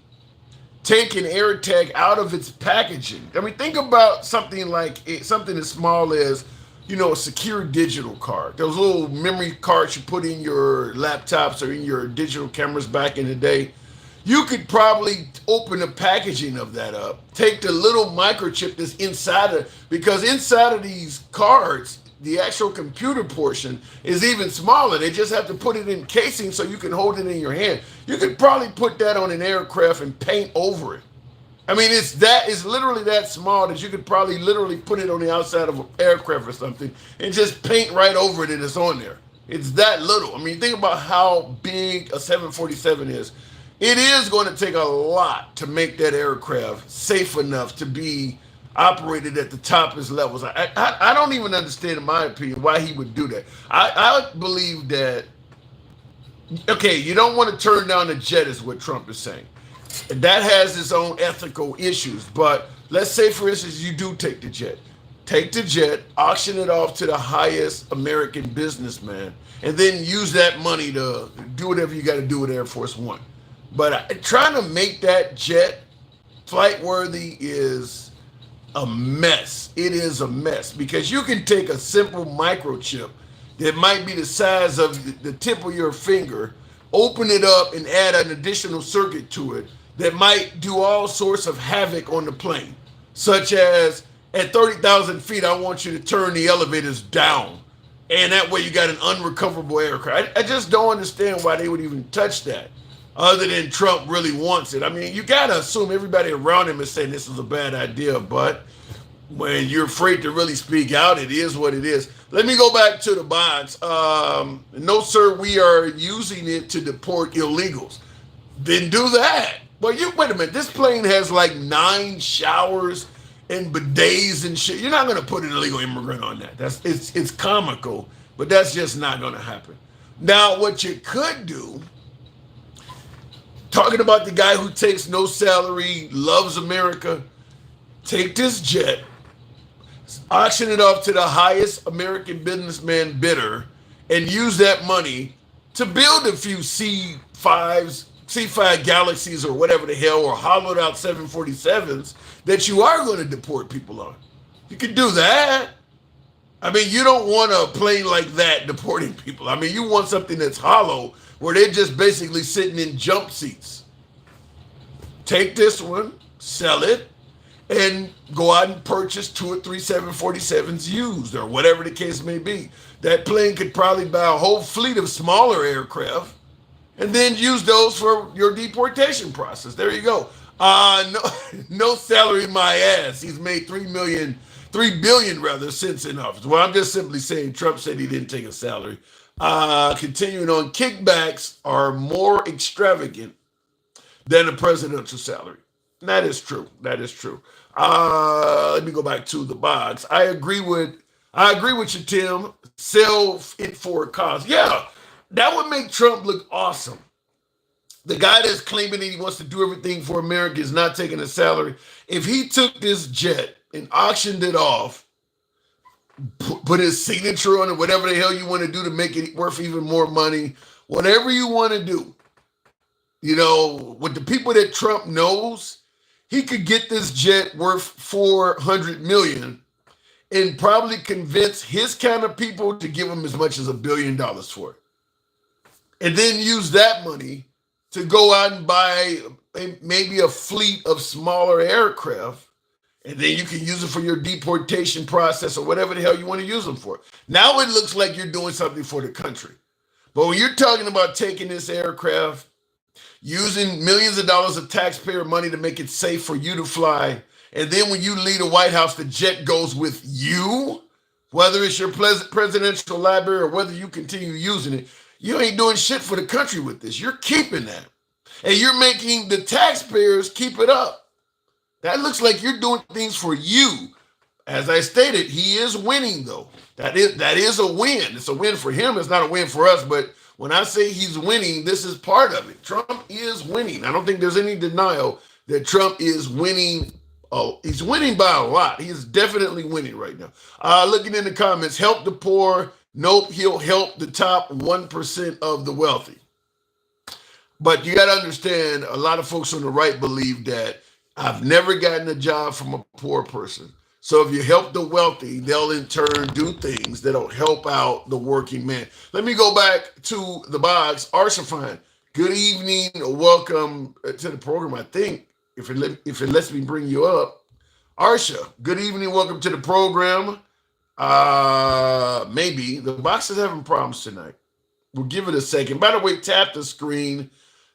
take an air tag out of its packaging. I mean, think about something as small as, a secure digital card. Those little memory cards you put in your laptops or in your digital cameras back in the day. You could probably open the packaging of that up, take the little microchip that's inside because inside of these cards, the actual computer portion is even smaller. They just have to put it in casing so you can hold it in your hand. You could probably put that on an aircraft and paint over it. I mean, it's literally that small that you could probably literally put it on the outside of an aircraft or something and just paint right over it and it's on there. It's that little. I mean, think about how big a 747 is. It is going to take a lot to make that aircraft safe enough to be operated at the toppest levels. I don't even understand, in my opinion, why he would do that. I believe that, okay, you don't want to turn down the jet is what Trump is saying. And that has its own ethical issues. But let's say, for instance, you do take the jet. Take the jet, auction it off to the highest American businessman, and then use that money to do whatever you got to do with Air Force One. But trying to make that jet flight worthy is a mess. It is a mess because you can take a simple microchip that might be the size of the tip of your finger, open it up and add an additional circuit to it that might do all sorts of havoc on the plane, such as at 30,000 feet, I want you to turn the elevators down. And that way you got an unrecoverable aircraft. I just don't understand why they would even touch that, other than Trump really wants it. I mean, you got to assume everybody around him is saying this is a bad idea, but when you're afraid to really speak out, it is what it is. Let me go back to the bonds. No, sir, we are using it to deport illegals. Then do that. Well, wait a minute. This plane has like 9 showers and bidets and shit. You're not going to put an illegal immigrant on that. It's comical, but that's just not going to happen. Now, what you could do, talking about the guy who takes no salary, loves America, take this jet, auction it off to the highest American businessman bidder, and use that money to build a few C5 Galaxies or whatever the hell, or hollowed out 747s that you are going to deport people on. You can do that. I mean, you don't want a plane like that deporting people. I mean, you want something that's hollow where they're just basically sitting in jump seats. Take this one, sell it, and go out and purchase 2 or 3 747s used, or whatever the case may be. That plane could probably buy a whole fleet of smaller aircraft and then use those for your deportation process. There you go. No salary, my ass. He's made $3 billion rather since in office. Well, I'm just simply saying Trump said he didn't take a salary. Continuing on, kickbacks are more extravagant than a presidential salary. That is true. That is true. Let me go back to the box. I agree with you, Tim. Sell it for a cause. Yeah, that would make Trump look awesome. The guy that's claiming that he wants to do everything for America is not taking a salary. If he took this jet and auctioned it off, put his signature on it, whatever the hell you want to do to make it worth even more money, whatever you want to do, you know, with the people that Trump knows, he could get this jet worth $400 million and probably convince his kind of people to give him as much as $1 billion for it. And then use that money to go out and buy maybe a fleet of smaller aircraft, and then you can use it for your deportation process or whatever the hell you want to use them for. Now it looks like you're doing something for the country. But when you're talking about taking this aircraft, using millions of dollars of taxpayer money to make it safe for you to fly, and then when you leave the White House, the jet goes with you, whether it's your presidential library or whether you continue using it, you ain't doing shit for the country with this. You're keeping that. And you're making the taxpayers keep it up. That looks like you're doing things for you. As I stated, he is winning, though. That is a win. It's a win for him. It's not a win for us. But when I say he's winning, this is part of it. Trump is winning. I don't think there's any denial that Trump is winning. Oh, he's winning by a lot. He is definitely winning right now. Looking in the comments, help the poor. Nope, he'll help the top 1% of the wealthy. But you got to understand, a lot of folks on the right believe that I've never gotten a job from a poor person. So if you help the wealthy, they'll in turn do things that'll help out the working man. Let me go back to the box. Arshafine, good evening. Welcome to the program. I think if it lets me bring you up. Arsha, good evening. Welcome to the program. Maybe the box is having problems tonight. We'll give it a second. By the way, tap the screen.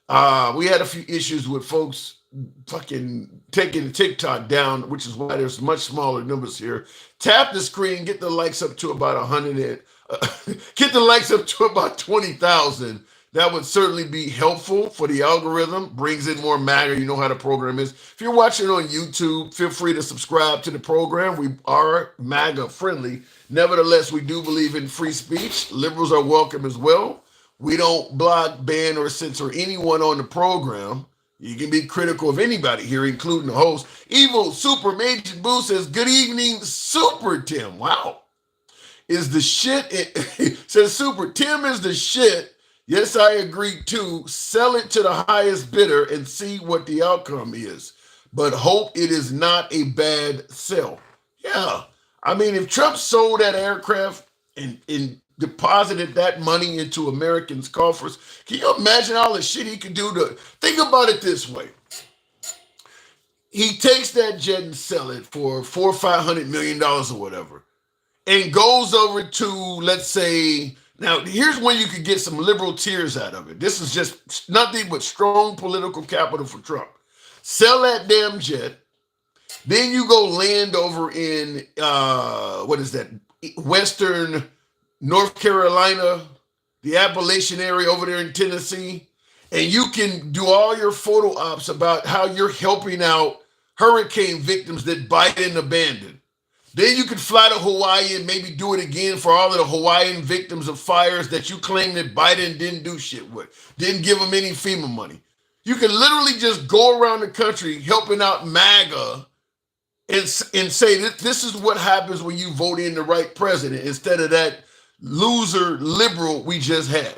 We had a few issues with folks fucking taking TikTok down, which is why there's much smaller numbers here. Tap the screen, get the likes up to about 100. Get the likes up to about 20,000. That would certainly be helpful for the algorithm, brings in more MAGA. You know how the program is. If you're watching on YouTube, feel free to subscribe to the program. We are MAGA friendly. Nevertheless, we do believe in free speech. Liberals are welcome as well. We don't block, ban, or censor anyone on the program. You can be critical of anybody here, including the host. Evil Super Major Boo says, good evening, Super Tim. Wow. Is the shit, says Super, Tim is the shit. Yes, I agree too. Sell it to the highest bidder and see what the outcome is. But hope it is not a bad sell. Yeah. I mean, if Trump sold that aircraft and deposited that money into Americans' coffers, can you imagine all the shit he could do to think about it this way? He takes that jet and sell it for $400 or $500 million or whatever, and goes over to, let's say, now here's when you could get some liberal tears out of it. This is just nothing but strong political capital for Trump. Sell that damn jet. Then you go land over in, what is that? Western North Carolina, the Appalachian area over there in Tennessee. And you can do all your photo ops about how you're helping out hurricane victims that Biden abandoned. Then you could fly to Hawaii and maybe do it again for all of the Hawaiian victims of fires that you claim that Biden didn't do shit with, didn't give them any FEMA money. You can literally just go around the country helping out MAGA and say that this is what happens when you vote in the right president instead of that loser liberal we just had.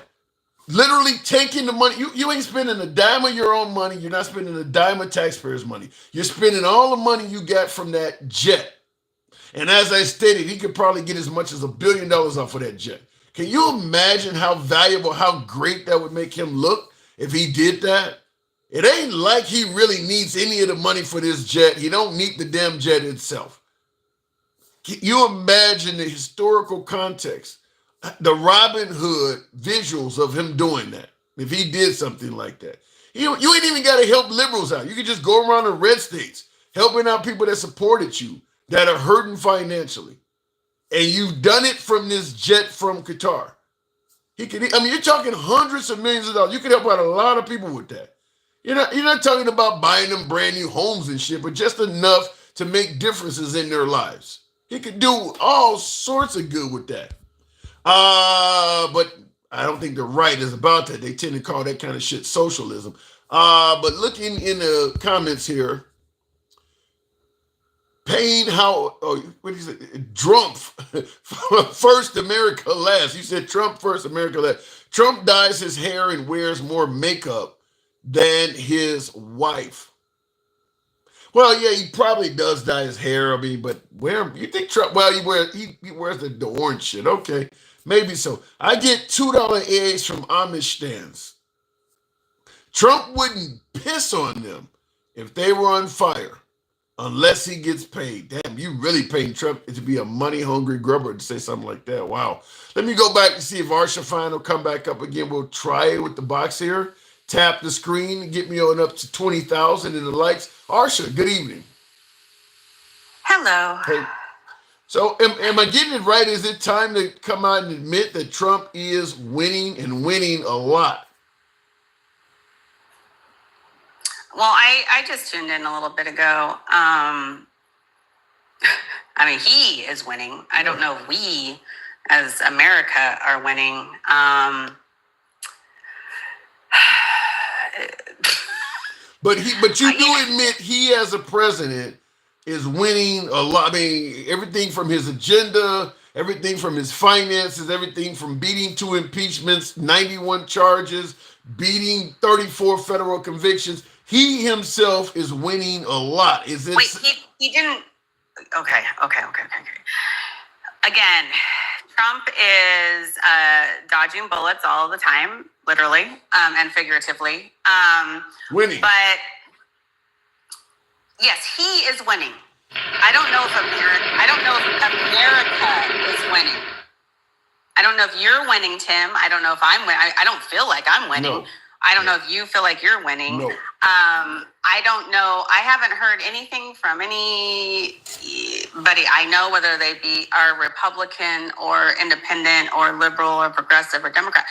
Literally taking the money. You ain't spending a dime of your own money. You're not spending a dime of taxpayers' money. You're spending all the money you got from that jet. And as I stated, he could probably get as much as $1 billion off of that jet. Can you imagine how valuable, how great that would make him look if he did that? It ain't like he really needs any of the money for this jet. He don't need the damn jet itself. Can you imagine the historical context, the Robin Hood visuals of him doing that if he did something like that? You ain't even got to help liberals out. You can just go around the red states helping out people that supported you, that are hurting financially. And you've done it from this jet from Qatar. You're talking hundreds of millions of dollars. You could help out a lot of people with that. You're not talking about buying them brand new homes and shit, but just enough to make differences in their lives. He could do all sorts of good with that. But I don't think the right is about that. They tend to call that kind of shit socialism. But looking in the comments here, Payne, what did you say? Trump first, America last. You said Trump first, America last. Trump dyes his hair and wears more makeup than his wife. Well, yeah, he probably does dye his hair. But you think Trump? Well, he wears the orange shit. Okay, maybe so. I get $2 eggs from Amish stands. Trump wouldn't piss on them if they were on fire. Unless he gets paid. Damn, you really paying Trump to be a money-hungry grubber to say something like that. Wow. Let me go back and see if Arsha Fine will come back up again. We'll try it with the box here. Tap the screen. Get me on up to 20,000 in the likes. Arsha, good evening. Hello. Hey. So am I getting it right? Is it time to come out and admit that Trump is winning and winning a lot? Well, I just tuned in a little bit ago. He is winning. I don't know if we as America are winning. But you do admit he as a president is winning a lot. Everything from his agenda, everything from his finances, everything from beating 2 impeachments, 91 charges, beating 34 federal convictions. He himself is winning a lot. Is it? Wait, he didn't. Okay. Again, Trump is dodging bullets all the time, literally and figuratively. Winning. But yes, he is winning. I don't know if America is winning. I don't know if you're winning, Tim. I don't know if I'm winning. I don't feel like I'm winning. No. I don't know if you feel like you're winning. No. I don't know. I haven't heard anything from anybody I know, whether they are Republican or independent or liberal or progressive or Democrat.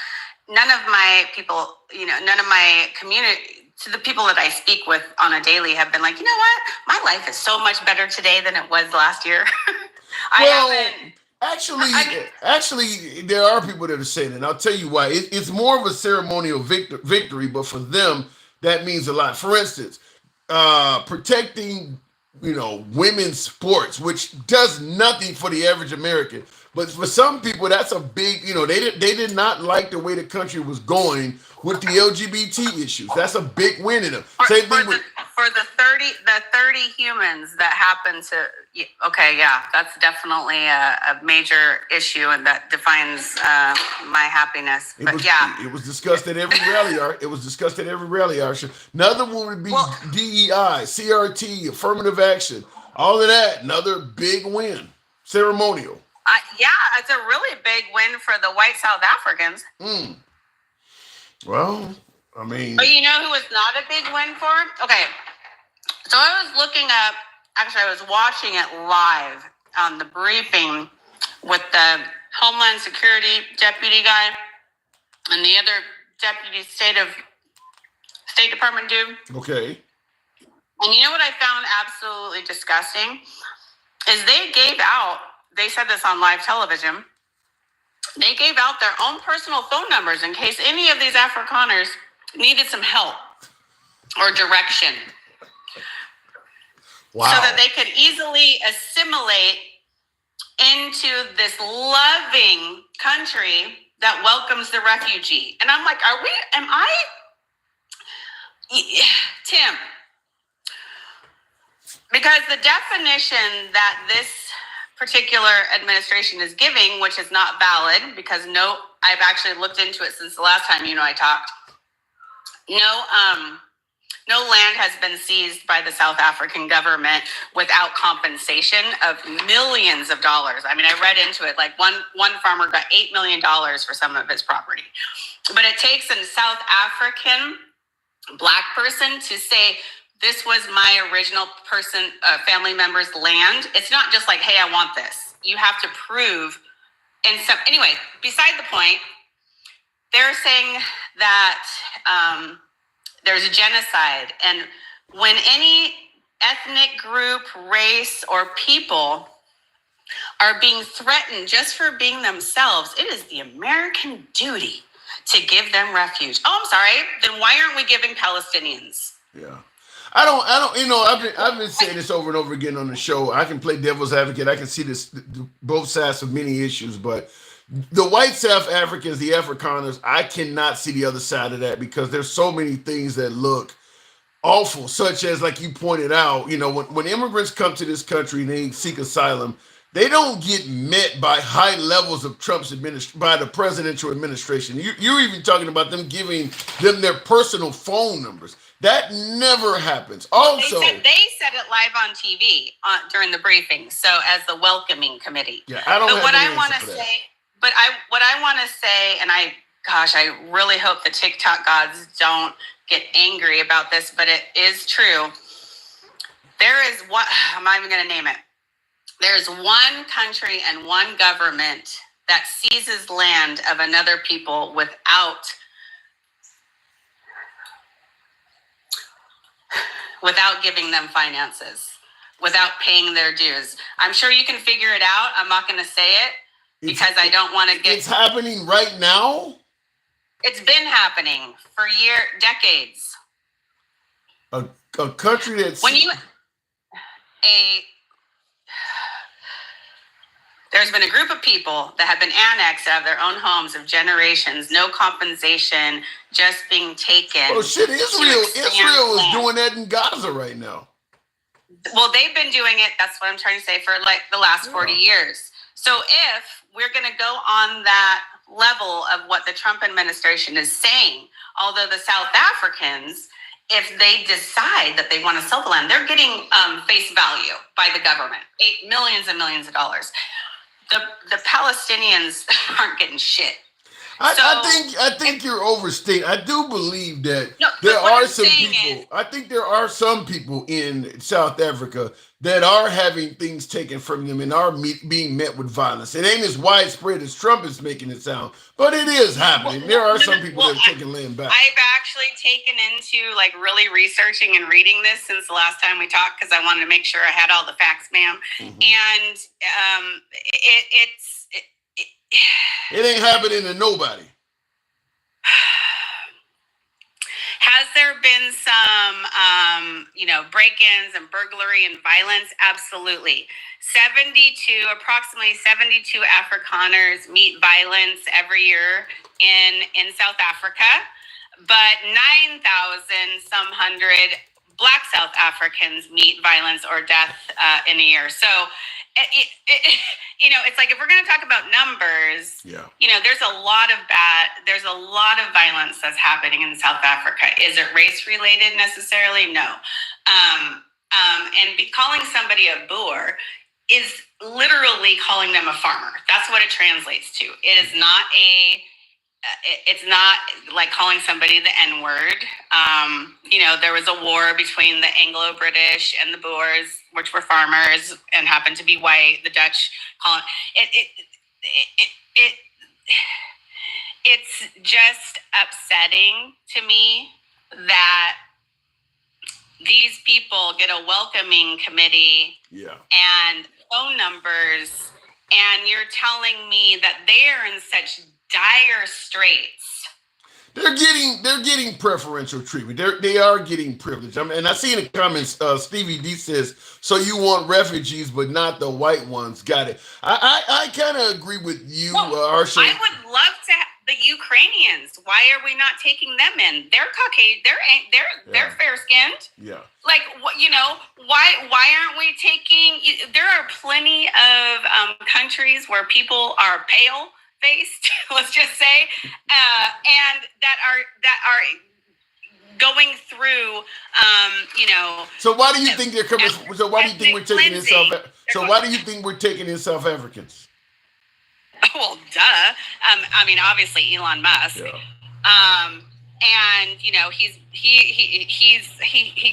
none of my people, none of my community, to the people that I speak with on a daily have been like, you know what? My life is so much better today than it was last year. Actually, there are people that are saying it. And I'll tell you why. It's more of a ceremonial victory, but for them, that means a lot. For instance, protecting, women's sports, which does nothing for the average American. But for some people, that's a big, they did not like the way the country was going with the LGBT issues. That's a big win in them. Same thing with for the 30 humans that happen to. Okay, yeah, that's definitely a major issue, and that defines my happiness. It was discussed at every rally. It was discussed at every rally. Another one would be DEI, CRT, affirmative action, all of that. Another big win, ceremonial. It's a really big win for the white South Africans. Well, I mean... But you know who it's not a big win for? Okay, so I was looking up, actually I was watching it live on the briefing with the Homeland Security deputy guy and the other deputy State Department dude. Okay. And you know what I found absolutely disgusting? Is they said this on live television, they gave out their own personal phone numbers in case any of these Afrikaners needed some help or direction. Wow. So that they could easily assimilate into this loving country that welcomes the refugee. And I'm like, Tim, because the definition that this particular administration is giving, which is not valid, because I've actually looked into it since the last time I talked. No land has been seized by the South African government without compensation of millions of dollars. I mean, I read into it, like one farmer got $8 million for some of his property. But it takes a South African Black person to say, this was my original family member's land. It's not just like, hey, I want this. You have to prove. Anyway, beside the point, they're saying that there's a genocide. And when any ethnic group, race, or people are being threatened just for being themselves, it is the American duty to give them refuge. Oh, I'm sorry. Then why aren't we giving Palestinians? Yeah. I don't, I've been saying this over and over again on the show. I can play devil's advocate. I can see this, both sides of many issues, but the white South Africans, the Afrikaners, I cannot see the other side of that because there's so many things that look awful, such as, like you pointed out, when immigrants come to this country and they seek asylum, they don't get met by high levels of by the presidential administration. You're even talking about them giving them their personal phone numbers. That never happens. Also, they said it live on TV during the briefing. So as the welcoming committee. Yeah, I don't. But have what any I want to answer for say, what I want to say, and I really hope the TikTok gods don't get angry about this, but it is true. There is one. I'm not even going to name it. There's one country and one government that seizes land of another people without giving them finances, without paying their dues. I'm sure you can figure it out. I'm not going to say it because I don't want to get... It's happening right now? It's been happening for decades. A country that's... There's been a group of people that have been annexed out of their own homes of generations, no compensation, just being taken. Oh shit, Israel is doing that in Gaza right now. Well, they've been doing it, that's what I'm trying to say, for like the last 40 years. So if we're going to go on that level of what the Trump administration is saying, although the South Africans, if they decide that they want to sell the land, they're getting face value by the government, millions and millions of dollars. The Palestinians aren't getting shit. I think you're overstating. I do believe that No, there but what are I'm some saying people. is- I think there are some people in South Africa that are having things taken from them and are being met with violence. It ain't as widespread as Trump is making it sound, but it is happening. There are some people that are taking land back. I've actually taken into like really researching and reading this since the last time we talked because I wanted to make sure I had all the facts, ma'am. And it ain't happening to nobody. Has there been some, break-ins and burglary and violence? Absolutely. Approximately 72 Afrikaners meet violence every year in South Africa, but 9,000 some hundred Black South Africans meet violence or death in a year. So, it's like if we're going to talk about numbers, there's a lot of violence that's happening in South Africa. Is it race related necessarily? No. Calling somebody a boer is literally calling them a farmer. That's what it translates to. It is not it's not like calling somebody the N-word. There was a war between the Anglo-British and the Boers, which were farmers and happened to be white. The Dutch call it. It's just upsetting to me that these people get a welcoming committee and phone numbers, and you're telling me that they are in such dire straits. They're getting preferential treatment. They are getting privilege. And I see in the comments, Stevie D says, "So you want refugees, but not the white ones?" Got it. I kind of agree with you, Arsha. I would love to have the Ukrainians. Why are we not taking them in? They're Caucasian. They're fair skinned. Yeah. Like why aren't we taking? There are plenty of countries where people are pale faced, let's just say, and that are going through, So why do you think they're coming? So why do you think we're taking in South? So why do you think we're taking in South Africans? Well, duh. Obviously Elon Musk. Yeah. And he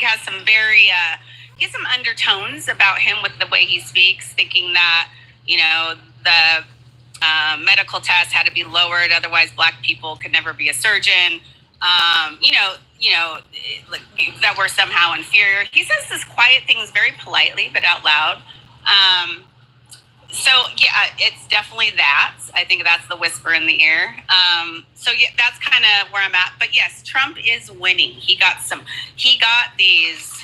has some he has some undertones about him with the way he speaks, thinking that the medical test had to be lowered, otherwise Black people could never be a surgeon. That we're somehow inferior. He says these quiet things very politely, but out loud. It's definitely that. I think that's the whisper in the ear. That's kind of where I'm at. But yes, Trump is winning. He got these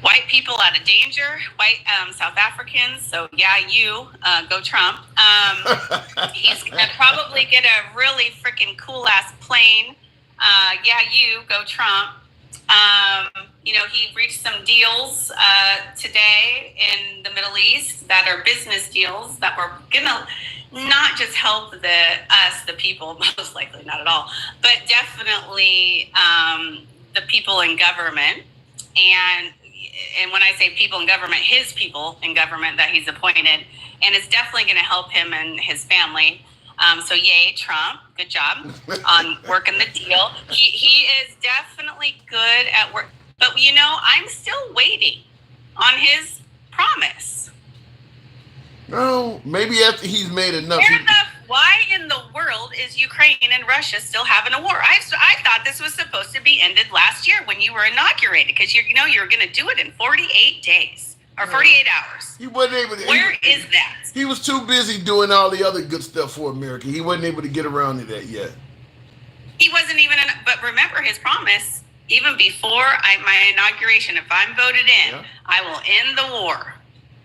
white people out of danger, white South Africans. So go Trump. He's gonna probably get a really freaking cool ass plane. Go Trump. He reached some deals today in the Middle East that are business deals that were gonna not just help the people, most likely not at all, but definitely the people in government. And when I say people in government, his people in government that he's appointed, and it's definitely going to help him and his family. Yay, Trump. Good job on working the deal. He is definitely good at work. But, I'm still waiting on his promise. No, maybe after he's made enough. Why in the world is Ukraine and Russia still having a war? I thought this was supposed to be ended last year when you were inaugurated, because you were going to do it in 48 days or 48 hours. He wasn't able to. Where is that? He was too busy doing all the other good stuff for America. He wasn't able to get around to that yet. He wasn't even. But remember his promise, even before my inauguration, if I'm voted in, I will end the war.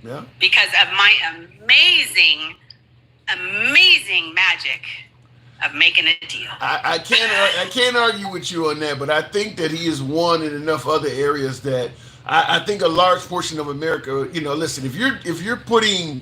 Yeah. Because of my amazing magic of making a deal. I can't argue with you on that, but I think that he has won in enough other areas that I think a large portion of America, listen, if you're putting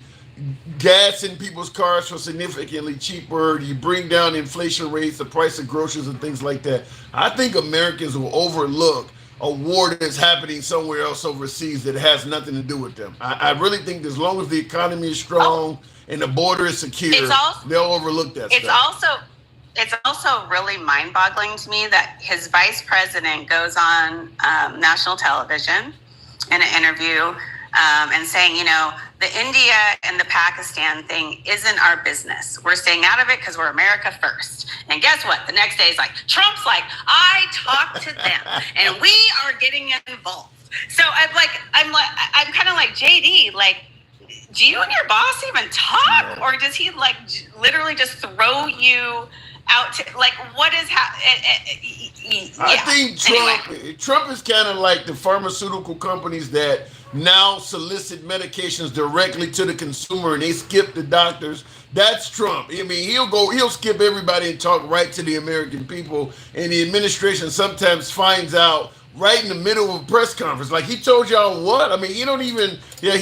gas in people's cars for significantly cheaper, you bring down inflation rates, the price of groceries and things like that, I think Americans will overlook a war that's happening somewhere else overseas that has nothing to do with them. I really think as long as the economy is strong and the border is secure, they'll overlook that stuff. It's also really mind-boggling to me that his vice president goes on national television in an interview and saying, you know, the India and the Pakistan thing isn't our business. We're staying out of it because we're America first. And guess what? The next day is like, Trump's like, I talked to them and we are getting involved. So I'm kind of like, JD, like, do you and your boss even talk? Or does he like literally just throw you out to, like, what is I think Trump is kind of like the pharmaceutical companies that now solicit medications directly to the consumer and they skip the doctors. That's Trump. I mean, he'll skip everybody and talk right to the American people. And the administration sometimes finds out right in the middle of a press conference. Like, he told y'all what? I mean, he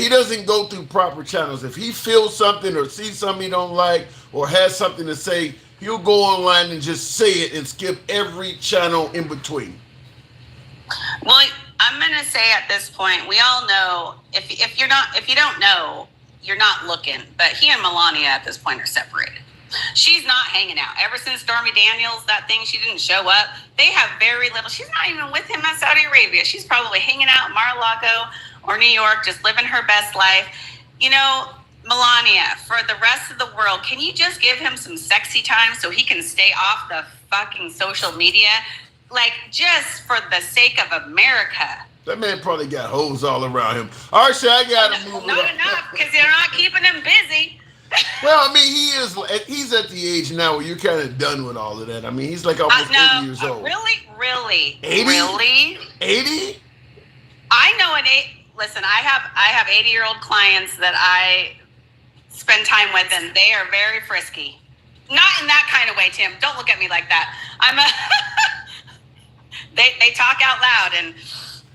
doesn't go through proper channels. If he feels something or sees something he don't like or has something to say, he'll go online and just say it and skip every channel in between. Well, I'm going to say at this point, we all know, if you don't know, you're not looking. But he and Melania at this point are separated. She's not hanging out. Ever since Stormy Daniels, that thing, she didn't show up. They have very little. She's not even with him at Saudi Arabia. She's probably hanging out in Mar-a-Lago or New York, just living her best life. You know, Melania, for the rest of the world, can you just give him some sexy time so he can stay off the fucking social media? Like, just for the sake of America. That man probably got hoes all around him. All right, so I got to move it Not enough, because they're not keeping him busy. Well, I mean, he's at the age now where you're kind of done with all of that. I mean, he's like almost 80 years old. Really? 80? Really? 80? I know listen, I have 80-year-old clients that I spend time with, and they are very frisky. Not in that kind of way, Tim. Don't look at me like that. They talk out loud, and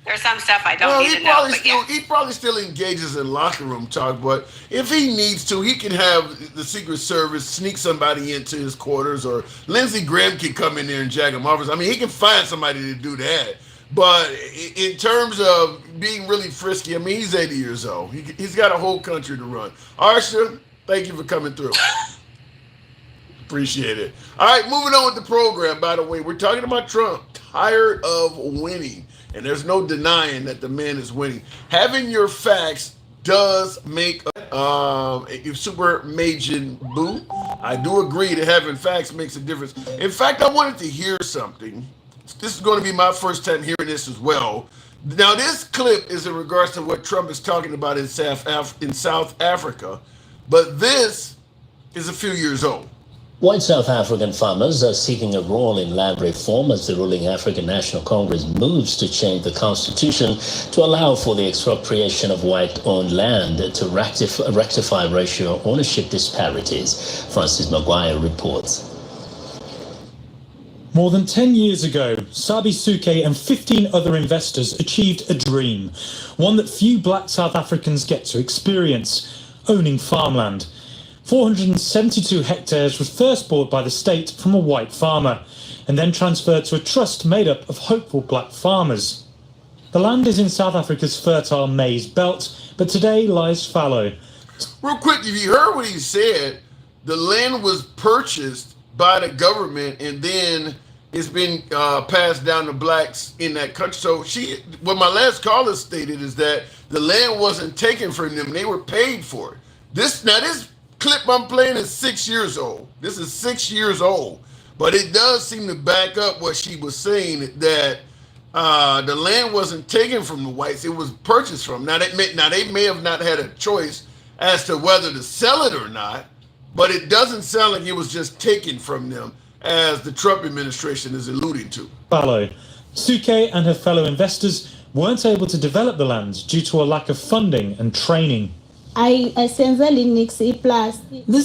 there's some stuff I don't need to know. He probably still engages in locker room talk, but if he needs to, he can have the Secret Service sneak somebody into his quarters, or Lindsey Graham can come in there and jack him off. I mean, he can find somebody to do that. But in terms of being really frisky, I mean, he's 80 years old. He's got a whole country to run. Arsha, thank you for coming through. Appreciate it. All right, moving on with the program, by the way. We're talking about Trump, tired of winning. And there's no denying that the man is winning. Having your facts does make a super major boo. I do agree that having facts makes a difference. In fact, I wanted to hear something. This is going to be my first time hearing this as well. Now, this clip is in regards to what Trump is talking about in South Africa, but this is a few years old. White South African farmers are seeking a role in land reform as the ruling African National Congress moves to change the constitution to allow for the expropriation of white-owned land to rectify racial ownership disparities. Francis Maguire reports. More than 10 years ago, Sabi Suke and 15 other investors achieved a dream, one that few black South Africans get to experience, owning farmland. 472 hectares was first bought by the state from a white farmer and then transferred to a trust made up of hopeful black farmers. The land is in South Africa's fertile maize belt, but today lies fallow. Real quick, if you heard what he said, the land was purchased by the government and then it's been passed down to blacks in that country. So what my last caller stated is that the land wasn't taken from them. They were paid for it. This clip I'm playing is 6 years old. This is 6 years old, but it does seem to back up what she was saying, that the land wasn't taken from the whites; it was purchased from. Now they may have not had a choice as to whether to sell it or not, but it doesn't sound like it was just taken from them, as the Trump administration is alluding to. Fallow. Suke and her fellow investors weren't able to develop the land due to a lack of funding and training. This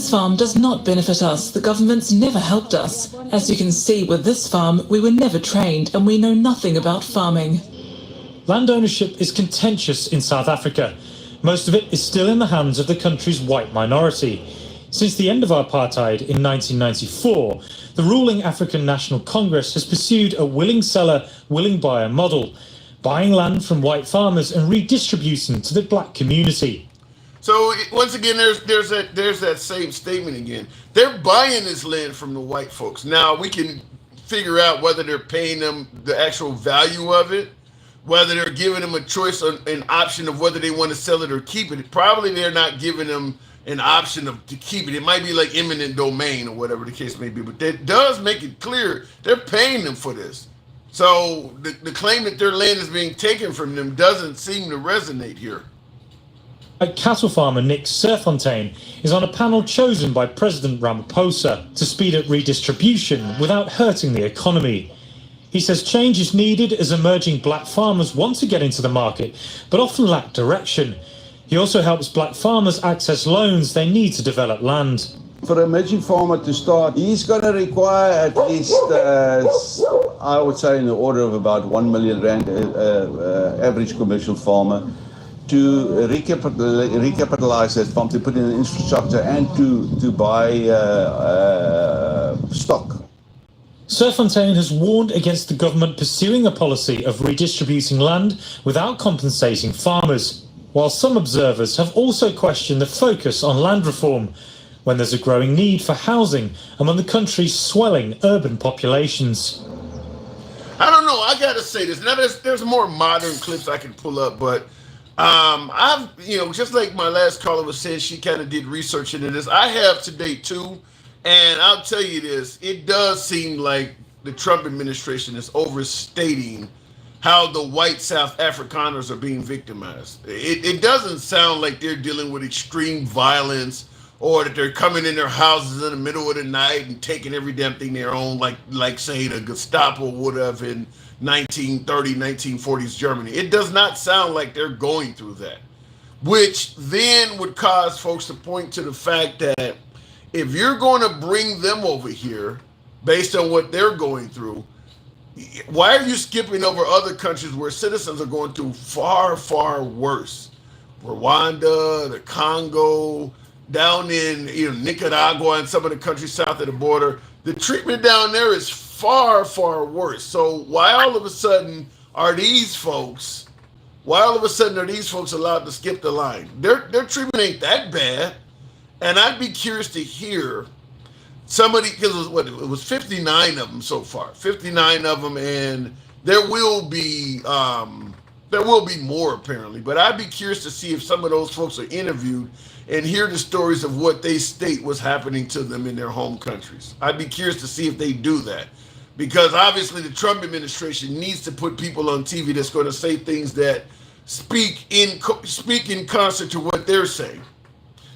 farm does not benefit us. The government's never helped us. As you can see with this farm, we were never trained and we know nothing about farming. Land ownership is contentious in South Africa. Most of it is still in the hands of the country's white minority. Since the end of apartheid in 1994, the ruling African National Congress has pursued a willing seller, willing buyer model. buying land from white farmers and redistributing to the black community. So once again, there's that same statement again. They're buying this land from the white folks. Now we can figure out whether they're paying them the actual value of it, whether they're giving them a choice, an option of whether they want to sell it or keep it. Probably they're not giving them an option to keep it. It might be like eminent domain or whatever the case may be, but that does make it clear they're paying them for this. So the claim that their land is being taken from them doesn't seem to resonate here. Cattle farmer Nick Serfontaine is on a panel chosen by President Ramaphosa to speed up redistribution without hurting the economy. He says change is needed as emerging black farmers want to get into the market, but often lack direction. He also helps black farmers access loans they need to develop land. For an emerging farmer to start, he's going to require at least, I would say, in the order of about 1 million rand, average commercial farmer, to recapitalize that farm, to put in infrastructure and to buy stock. Serfontaine has warned against the government pursuing a policy of redistributing land without compensating farmers, while some observers have also questioned the focus on land reform when there's a growing need for housing among the country's swelling urban populations. I don't know. I gotta say this. Now there's more modern clips I can pull up, but I've, just like my last caller was saying, she kind of did research into this. I have today too, and I'll tell you this: it does seem like the Trump administration is overstating how the white South Afrikaners are being victimized. It doesn't sound like they're dealing with extreme violence, or that they're coming in their houses in the middle of the night and taking every damn thing their own, like say the Gestapo would have in 1930, 1940s Germany. It does not sound like they're going through that, which then would cause folks to point to the fact that if you're going to bring them over here based on what they're going through, why are you skipping over other countries where citizens are going through far, far worse? Rwanda, the Congo, down in Nicaragua and some of the countries south of the border, the treatment down there is far, far worse. So why all of a sudden are these folks allowed to skip the line? Their treatment ain't that bad. And I'd be curious to hear somebody, because it was 59 of them so far, 59 of them, and there will be more apparently, but I'd be curious to see if some of those folks are interviewed and hear the stories of what they state was happening to them in their home countries. I'd be curious to see if they do that, because obviously the Trump administration needs to put people on TV that's going to say things that speak in concert to what they're saying.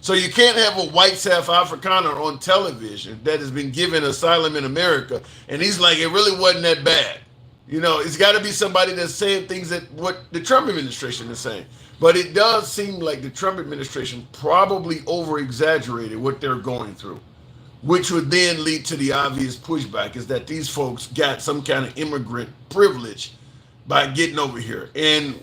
So you can't have a white South Afrikaner on television that has been given asylum in America, and he's like, it really wasn't that bad. It's got to be somebody that's saying things that what the Trump administration is saying. But it does seem like the Trump administration probably over-exaggerated what they're going through, which would then lead to the obvious pushback, is that these folks got some kind of immigrant privilege by getting over here. And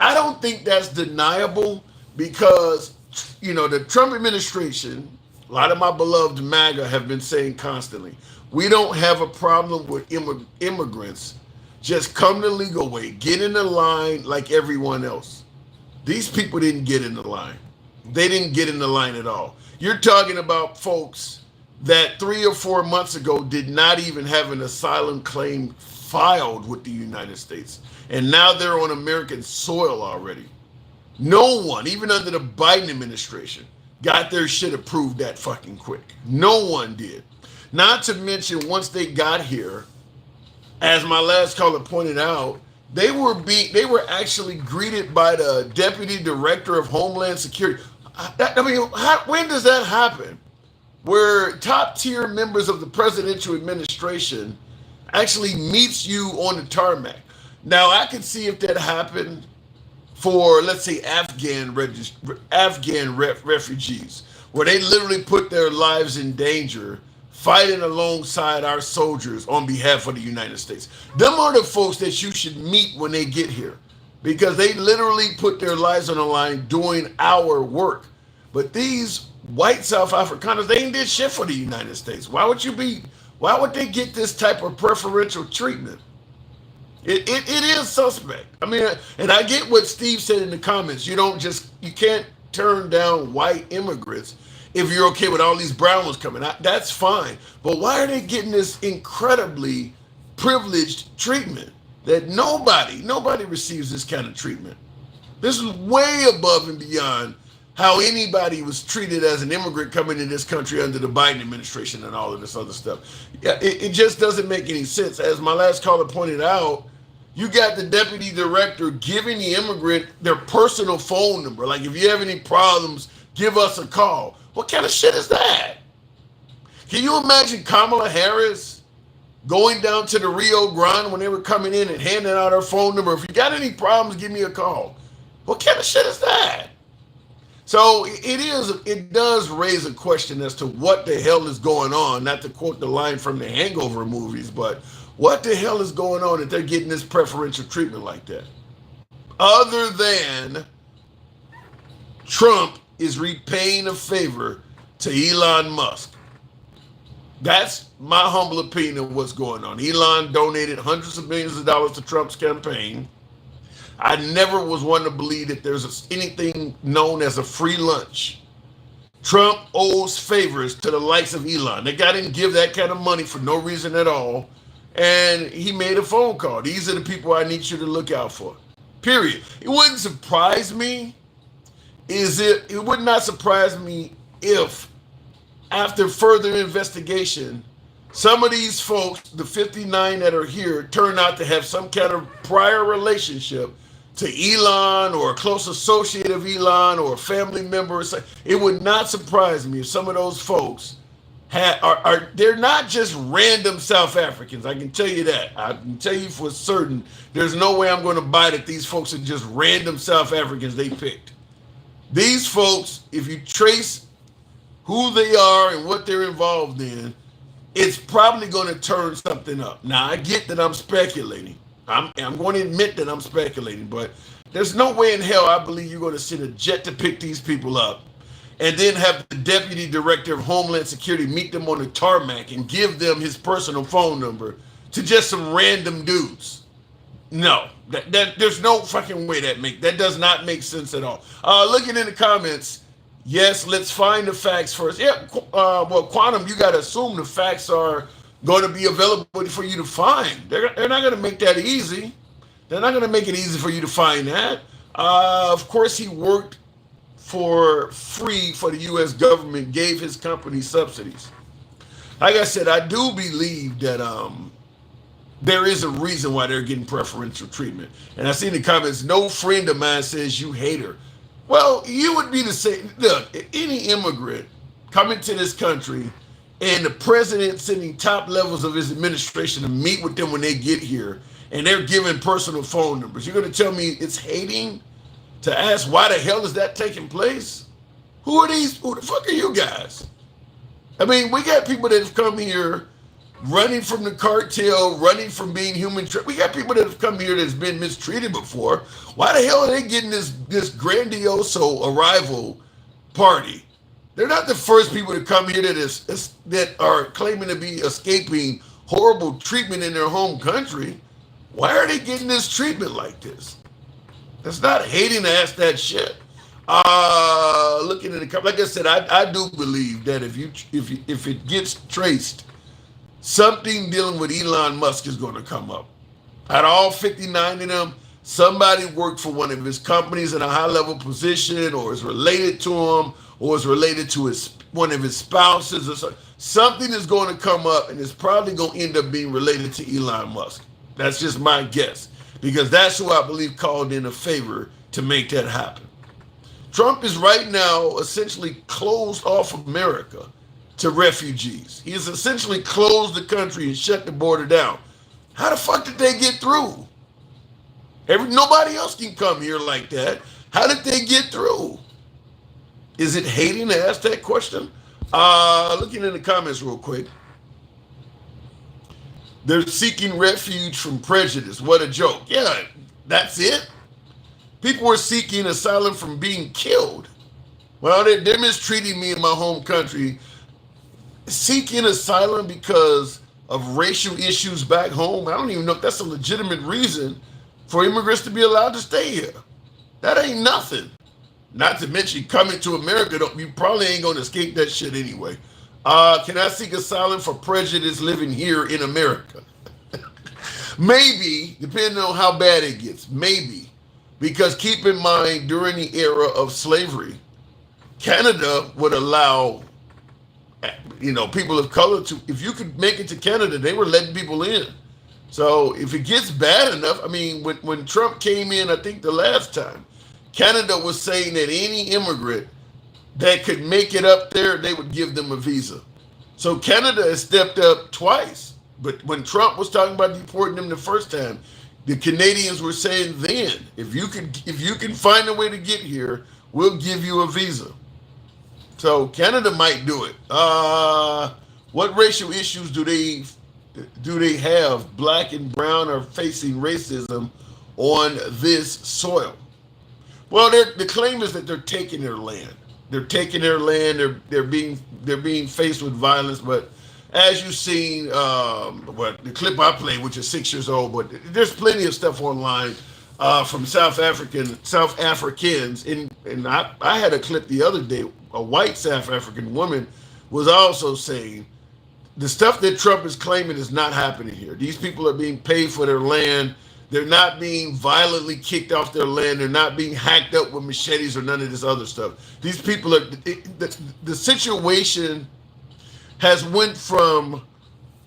I don't think that's deniable, because the Trump administration, a lot of my beloved MAGA have been saying constantly, we don't have a problem with immigrants. Just come the legal way. Get in the line like everyone else. These people didn't get in the line. They didn't get in the line at all. You're talking about folks that 3 or 4 months ago did not even have an asylum claim filed with the United States. And now they're on American soil already. No one, even under the Biden administration, got their shit approved that fucking quick. No one did. Not to mention, once they got here, as my last caller pointed out, they were actually greeted by the Deputy Director of Homeland Security. When does that happen? Where top tier members of the presidential administration actually meets you on the tarmac. Now, I could see if that happened for, let's say, Afghan refugees, where they literally put their lives in danger fighting alongside our soldiers on behalf of the United States. Them are the folks that you should meet when they get here, because they literally put their lives on the line doing our work. But these white South Afrikaners, they ain't did shit for the United States. Why would they get this type of preferential treatment? It is suspect. I mean, and I get what Steve said in the comments. You can't turn down white immigrants if you're okay with all these brown ones coming out. That's fine. But why are they getting this incredibly privileged treatment that nobody receives this kind of treatment? This is way above and beyond how anybody was treated as an immigrant coming in this country under the Biden administration and all of this other stuff. Yeah, it just doesn't make any sense. As my last caller pointed out, you got the deputy director giving the immigrant their personal phone number. Like, if you have any problems, give us a call. What kind of shit is that? Can you imagine Kamala Harris going down to the Rio Grande when they were coming in and handing out her phone number? If you got any problems, give me a call. What kind of shit is that? So it does raise a question as to what the hell is going on. Not to quote the line from the Hangover movies, but what the hell is going on that they're getting this preferential treatment like that? Other than Trump is repaying a favor to Elon Musk. That's my humble opinion of what's going on. Elon donated hundreds of millions of dollars to Trump's campaign. I never was one to believe that there's anything known as a free lunch. Trump owes favors to the likes of Elon. The guy didn't give that kind of money for no reason at all. And he made a phone call. These are the people I need you to look out for. Period. It wouldn't surprise me. It would not surprise me if, after further investigation, some of these folks, the 59 that are here, turn out to have some kind of prior relationship to Elon or a close associate of Elon or a family member. It would not surprise me if some of those folks they're not just random South Africans. I can tell you that. I can tell you for certain, there's no way I'm going to buy that these folks are just random South Africans they picked. These folks, if you trace who they are and what they're involved in, it's probably going to turn something up. Now, I get that I'm speculating. I'm going to admit that I'm speculating, but there's no way in hell I believe you're going to send a jet to pick these people up and then have the deputy director of Homeland Security meet them on the tarmac and give them his personal phone number to just some random dudes. No, there's no fucking way that does not make sense at all. Looking in the comments, yes, let's find the facts first. Yeah, well, Quantum, you got to assume the facts are going to be available for you to find. They're not going to make that easy. They're not going to make it easy for you to find that. Of course, he worked for free for the U.S. government, gave his company subsidies. Like I said, I do believe that there is a reason why they're getting preferential treatment. And I see in the comments, no friend of mine says you hate her. Well, you would be the same. Look, any immigrant coming to this country and the president sending top levels of his administration to meet with them when they get here, and they're giving personal phone numbers, you're going to tell me it's hating to ask why the hell is that taking place? Who are these? Who the fuck are you guys? I mean, we got people that have come here running from the cartel, running from being human. We got people that have come here that's been mistreated before. Why the hell are they getting this grandiose arrival party? They're not the first people to come here that are claiming to be escaping horrible treatment in their home country. Why are they getting this treatment like this? That's not hating to ask that shit. Looking at the, like I said, I do believe that if it gets traced, something dealing with Elon Musk is going to come up. Out of all 59 of them, somebody worked for one of his companies in a high-level position, or is related to him, or is related to one of his spouses, or something is going to come up, and it's probably going to end up being related to Elon Musk. That's just my guess, because that's who I believe called in a favor to make that happen. Trump is right now essentially closed off America to refugees. He has essentially closed the country and shut the border down. How the fuck did they get through? Nobody else can come here like that. How did they get through? Is it hating to ask that question? Looking in the comments real quick. They're seeking refuge from prejudice. What a joke. Yeah, that's it. People are seeking asylum from being killed. Well, they're mistreating me in my home country. Seeking asylum because of racial issues back home. I don't even know if that's a legitimate reason for immigrants to be allowed to stay here. That ain't nothing. Not to mention coming to America, you probably ain't gonna escape that shit anyway. Can I seek asylum for prejudice living here in America? Maybe, depending on how bad it gets, maybe. Because keep in mind, during the era of slavery, Canada would allow, people of color to, if you could make it to Canada, they were letting people in. So if it gets bad enough, when Trump came in, I think the last time, Canada was saying that any immigrant that could make it up there, they would give them a visa. So Canada has stepped up twice. But when Trump was talking about deporting them the first time, the Canadians were saying then, if you can find a way to get here, we'll give you a visa. So Canada might do it. What racial issues do they have? Black and brown are facing racism on this soil. Well, the claim is that they're taking their land. They're taking their land. They're being faced with violence. But as you've seen, the clip I played, which is 6 years old, but there's plenty of stuff online from South Africans. And I had a clip the other day. A white South African woman was also saying the stuff that Trump is claiming is not happening here. These people are being paid for their land. They're not being violently kicked off their land. They're not being hacked up with machetes or none of this other stuff. These people are, the situation has went from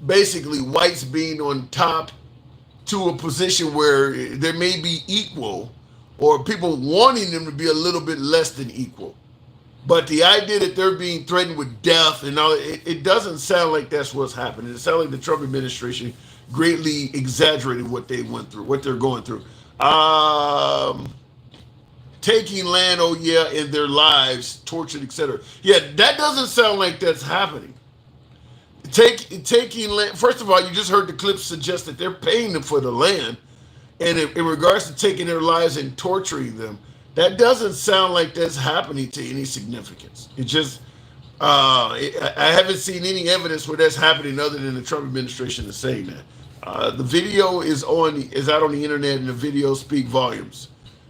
basically whites being on top to a position where there may be equal or people wanting them to be a little bit less than equal. But the idea that they're being threatened with death and all, it doesn't sound like that's what's happening. It sounds like the Trump administration greatly exaggerated what they went through, what they're going through. Taking land, oh yeah, in their lives, tortured, etc. Yeah, that doesn't sound like that's happening. Taking land, first of all, you just heard the clip suggest that they're paying them for the land. And in regards to taking their lives and torturing them, that doesn't sound like that's happening to any significance. It just, I haven't seen any evidence where that's happening other than the Trump administration is saying that. The video is out on the internet, and the video speak volumes.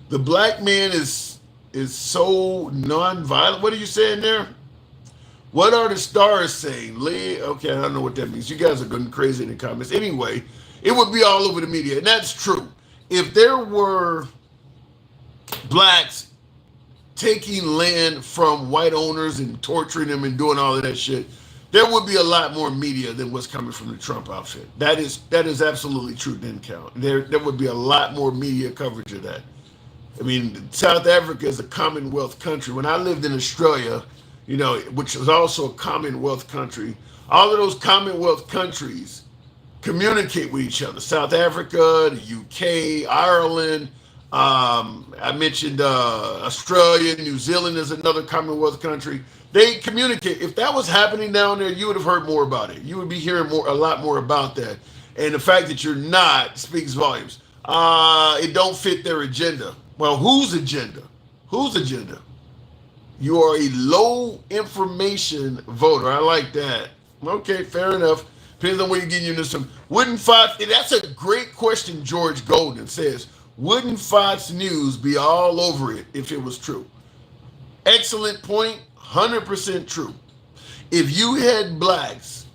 The black man is so non-violent. What are you saying there? What are the stars saying? Okay, I don't know what that means. You guys are going crazy in the comments. Anyway, it would be all over the media, and that's true. If there were blacks taking land from white owners and torturing them and doing all of that shit, there would be a lot more media than what's coming from the Trump outfit. That is absolutely true. Didn't count. There would be a lot more media coverage of that. I mean, South Africa is a Commonwealth country. When I lived in Australia, which was also a Commonwealth country, all of those Commonwealth countries communicate with each other. South Africa, the UK, Ireland. I mentioned Australia, New Zealand is another Commonwealth country. They communicate. If that was happening down there, you would have heard more about it. You would be hearing a lot more about that. And the fact that you're not speaks volumes. It don't fit their agenda. Well, whose agenda? Whose agenda? You are a low information voter. I like that. Okay, fair enough. Depends on where you're getting into some. That's a great question, George Golden says. Wouldn't Fox News be all over it if it was true? Excellent point, 100% true. If you had blacks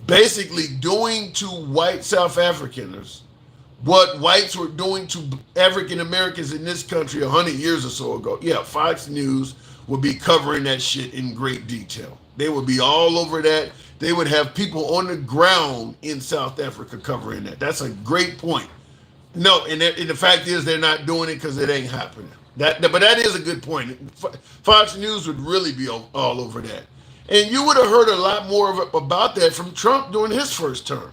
basically doing to white South Africans what whites were doing to African Americans in this country 100 years or so ago, yeah, Fox News would be covering that shit in great detail. They would be all over that. They would have people on the ground in South Africa covering that. That's a great point. No, and the fact is they're not doing it because it ain't happening. But that is a good point. Fox News would really be all over that. And you would have heard a lot more about that from Trump during his first term.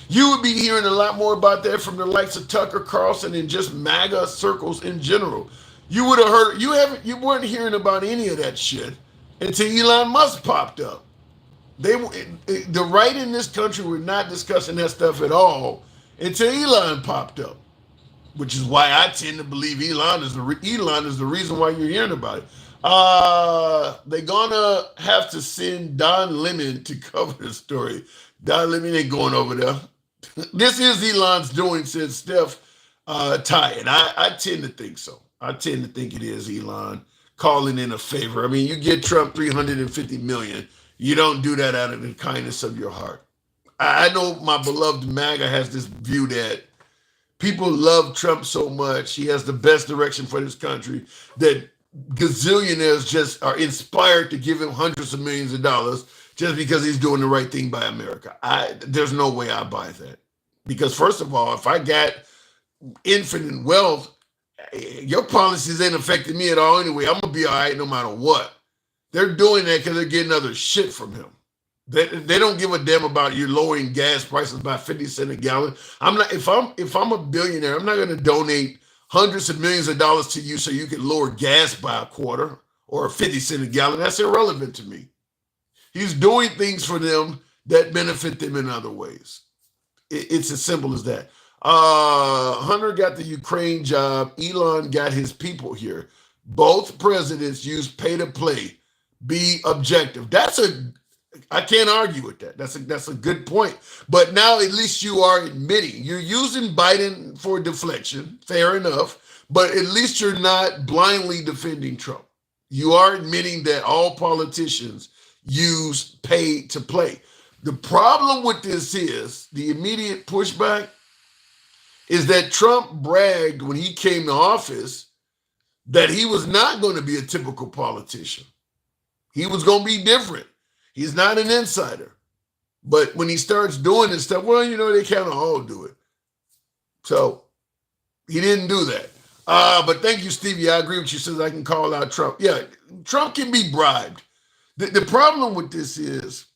You would be hearing a lot more about that from the likes of Tucker Carlson and just MAGA circles in general. You would have heard, you weren't hearing about any of that shit until Elon Musk popped up. The right in this country were not discussing that stuff at all until Elon popped up, which is why I tend to believe Elon is the reason why you're hearing about it. They're gonna have to send Don Lemon to cover the story. Let me ain't going over there. This is Elon's doing, said Steph Ty, and I tend to think so. I tend to think it is Elon calling in a favor. I mean, you get Trump $350 million. You don't do that out of the kindness of your heart. I know my beloved MAGA has this view that people love Trump so much, he has the best direction for this country, that gazillionaires just are inspired to give him hundreds of millions of dollars just because he's doing the right thing by America. There's no way I buy that. Because first of all, if I got infinite wealth, your policies ain't affecting me at all anyway. I'm going to be all right no matter what. They're doing that because they're getting other shit from him. They don't give a damn about you lowering gas prices by 50 cents a gallon. I'm not. If I'm a billionaire, I'm not going to donate hundreds of millions of dollars to you so you can lower gas by a quarter or 50 cents a gallon. That's irrelevant to me. He's doing things for them that benefit them in other ways. It's as simple as that. Hunter got the Ukraine job. Elon got his people here. Both presidents used pay to play. Be objective. I can't argue with that. That's a good point. But now at least you are admitting you're using Biden for deflection. Fair enough. But at least you're not blindly defending Trump. You are admitting that all politicians use pay to play. The problem with this is the immediate pushback is that Trump bragged when he came to office that he was not going to be a typical politician. He was going to be different. He's not an insider. But when he starts doing this stuff, well, they kind of all do it. So he didn't do that. But thank you, Stevie. I agree with you. Says I can call out Trump. Yeah, Trump can be bribed. The problem with this is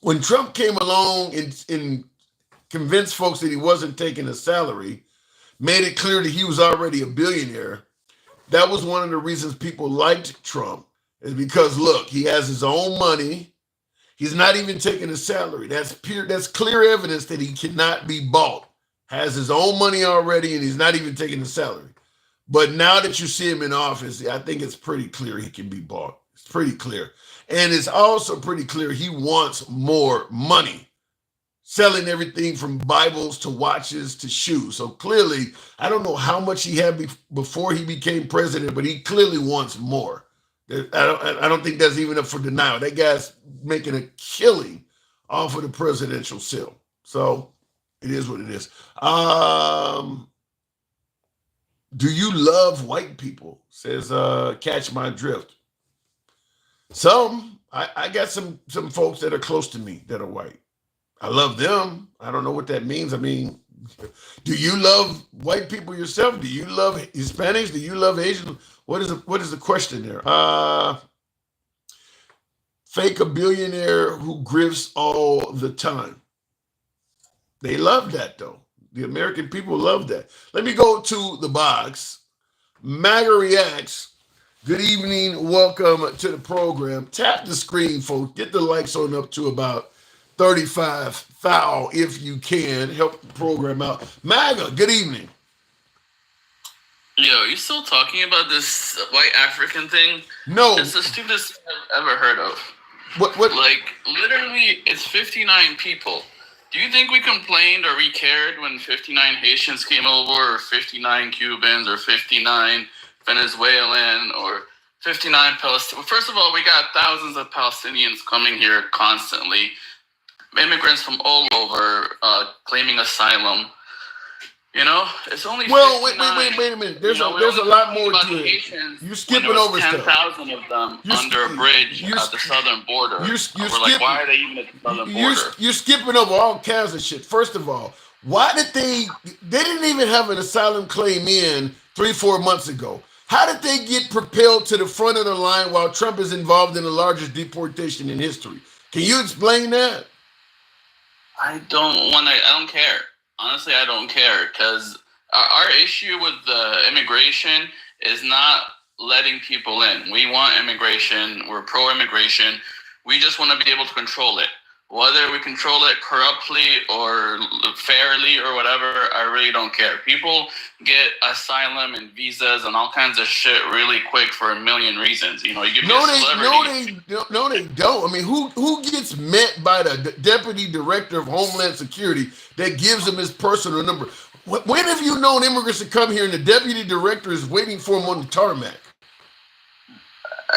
when Trump came along and convinced folks that he wasn't taking a salary, made it clear that he was already a billionaire. That was one of the reasons people liked Trump. Is because, look, he has his own money. He's not even taking a salary. That's clear evidence that he cannot be bought. Has his own money already, and he's not even taking a salary. But now that you see him in office, I think it's pretty clear he can be bought. It's pretty clear. And it's also pretty clear he wants more money. Selling everything from Bibles to watches to shoes. So clearly, I don't know how much he had before he became president, but he clearly wants more. I don't think that's even up for denial. That guy's making a killing off of the presidential seal. So it is what it is. Do you love white people? Says Catch My Drift. Some. I got some folks that are close to me that are white. I love them. I don't know what that means. I mean, do you love white people yourself? Do you love Hispanics? Do you love Asians? What is the question there? Fake a billionaire who grifts all the time. They love that, though. The American people love that. Let me go to the box. MAGA Reacts. Good evening. Welcome to the program. Tap the screen, folks. Get the likes on up to about 35,000 if you can. Help the program out. MAGA, good evening. Yo, you still talking about this white African thing? No. It's the stupidest thing I've ever heard of. What? Like, literally, it's 59 people. Do you think we complained or we cared when 59 Haitians came over, or 59 Cubans, or 59 Venezuelan, or 59 Palestinians? First of all, we got thousands of Palestinians coming here constantly. Immigrants from all over claiming asylum. It's only wait a minute. There's a lot more to it. You're skipping over 10,000 of them under a bridge at the southern border. We're like, why are they even at the southern border? You're skipping over all kinds of shit. First of all, why did they didn't even have an asylum claim in 3-4 months ago. How did they get propelled to the front of the line while Trump is involved in the largest deportation in history? Can you explain that? I don't care. Honestly, I don't care, because our issue with the immigration is not letting people in. We want immigration. We're pro-immigration. We just want to be able to control it. Whether we control it corruptly or fairly or whatever, I really don't care. People get asylum and visas and all kinds of shit really quick for a million reasons. You know, you can be a celebrity. No, they don't. I mean, who gets met by the deputy director of Homeland Security that gives him his personal number? When have you known immigrants to come here and the deputy director is waiting for him on the tarmac?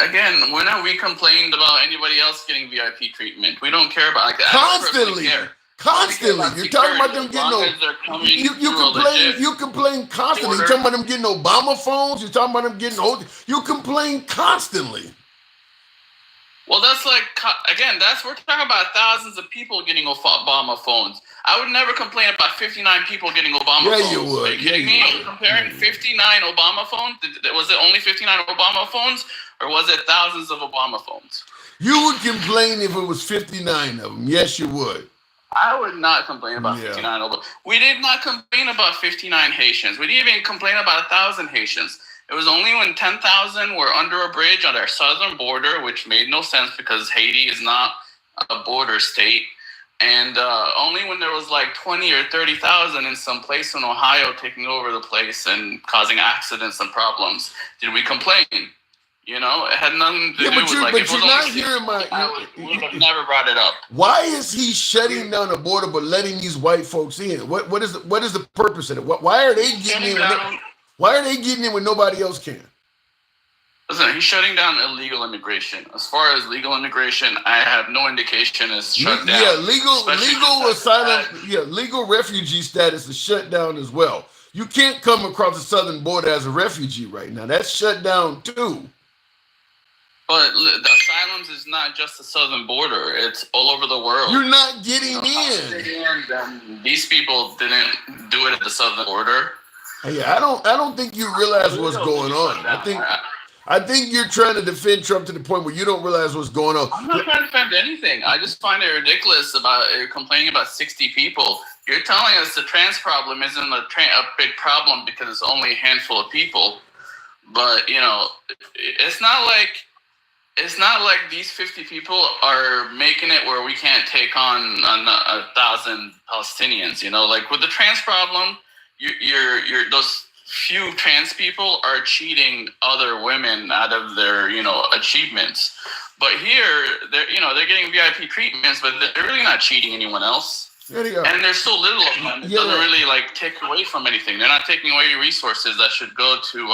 Again, when have we complained about anybody else getting VIP treatment? We don't care about like that. Constantly. You're talking about them getting you complain constantly. You're talking about them getting Obama phones. You're talking about them getting you complain constantly. Well, that's like, again, we're talking about thousands of people getting Obama phones. I would never complain about 59 people getting Obama phones. You would. Are you kidding me? Are you comparing 59 Obama phones? Was it only 59 Obama phones, or was it thousands of Obama phones? You would complain if it was 59 of them. Yes, you would. I would not complain about 59 Obama. We did not complain about 59 Haitians. We didn't even complain about 1,000 Haitians. It was only when 10,000 were under a bridge on our southern border, which made no sense because Haiti is not a border state. And only when there was like 20 or 30,000 in some place in Ohio taking over the place and causing accidents and problems did we complain. You know, it had nothing to do with like. But you're not hearing I would have never brought it up. Why is he shutting down the border but letting these white folks in? What is the purpose of it? Why are they getting in? Why are they getting in when nobody else can? Listen, he's shutting down illegal immigration. As far as legal immigration, I have no indication it's shut down. Yeah, legal asylum, legal refugee status is shut down as well. You can't come across the southern border as a refugee right now. That's shut down too. But the asylums is not just the southern border. It's all over the world. You're not getting in. These people didn't do it at the southern border. Yeah, I don't think you realize what's going on. I think you're trying to defend Trump to the point where you don't realize what's going on. I'm not trying to defend anything. I just find it ridiculous about complaining about 60 people. You're telling us the trans problem isn't a big problem because it's only a handful of people. But, you know, it's not like these 50 people are making it where we can't take on 1,000 Palestinians. You know, like with the trans problem, you're those few trans people are cheating other women out of their, you know, achievements. But here, they're getting VIP treatments, but they're really not cheating anyone else. Yeah, they are. And there's so little of them. It doesn't really like take away from anything. They're not taking away resources that should go to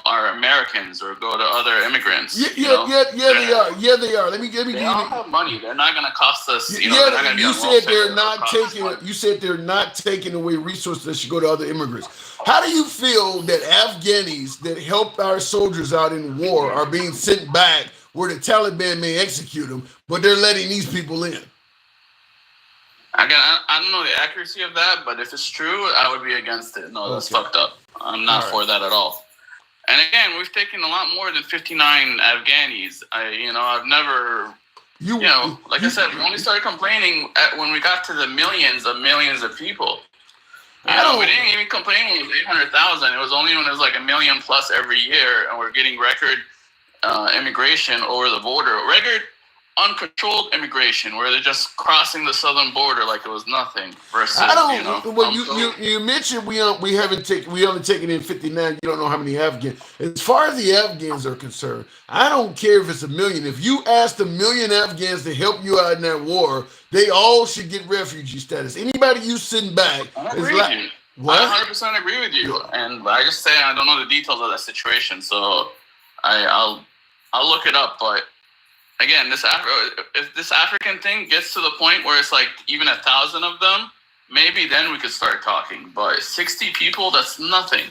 our Americans or go to other immigrants. They are. Yeah, they are. Let me give you. They all have money. They're not going to cost us. You said they're not taking. You said they're not taking away resources that should go to other immigrants. How do you feel that Afghanis that helped our soldiers out in war are being sent back where the Taliban may execute them, but they're letting these people in? Again, I don't know the accuracy of that, but if it's true, I would be against it. No, that's fucked up. I'm not for that at all. And again, we've taken a lot more than 59 Afghanis. I've never, like I said, we only started complaining when we got to the millions of people. We didn't even complain when it was 800,000. It was only when it was like 1 million plus every year, and we're getting record immigration over the border. Record uncontrolled immigration, where they're just crossing the southern border like it was nothing. Versus, you mentioned we only taken in 59. You don't know how many Afghans. As far as the Afghans are concerned, I don't care if it's 1 million. If you asked 1 million Afghans to help you out in that war, they all should get refugee status. Anybody you send back is like. What? I 100% agree with you, and I just say I don't know the details of that situation, so I'll look it up, but. Again, if this African thing gets to the point where it's like even 1,000 of them, maybe then we could start talking. But 60 people, that's nothing.